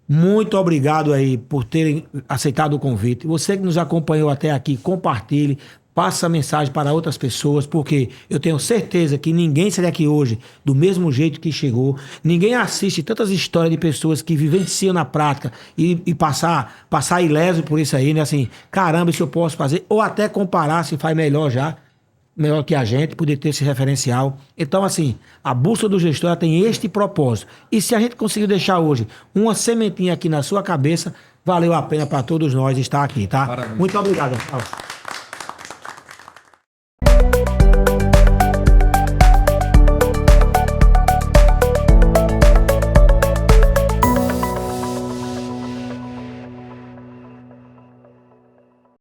Muito obrigado aí por terem aceitado o convite. Você que nos acompanhou até aqui, compartilhe, passe a mensagem para outras pessoas, porque eu tenho certeza que ninguém sai daqui hoje do mesmo jeito que chegou. Ninguém assiste tantas histórias de pessoas que vivenciam na prática e passar ileso por isso aí, né? Assim, caramba, isso eu posso fazer. Ou até comparar se faz melhor que a gente, poder ter esse referencial. Então, assim, a Bússola do Gestor ela tem este propósito. E se a gente conseguiu deixar hoje uma sementinha aqui na sua cabeça, valeu a pena para todos nós estar aqui, tá? Parabéns. Muito obrigado.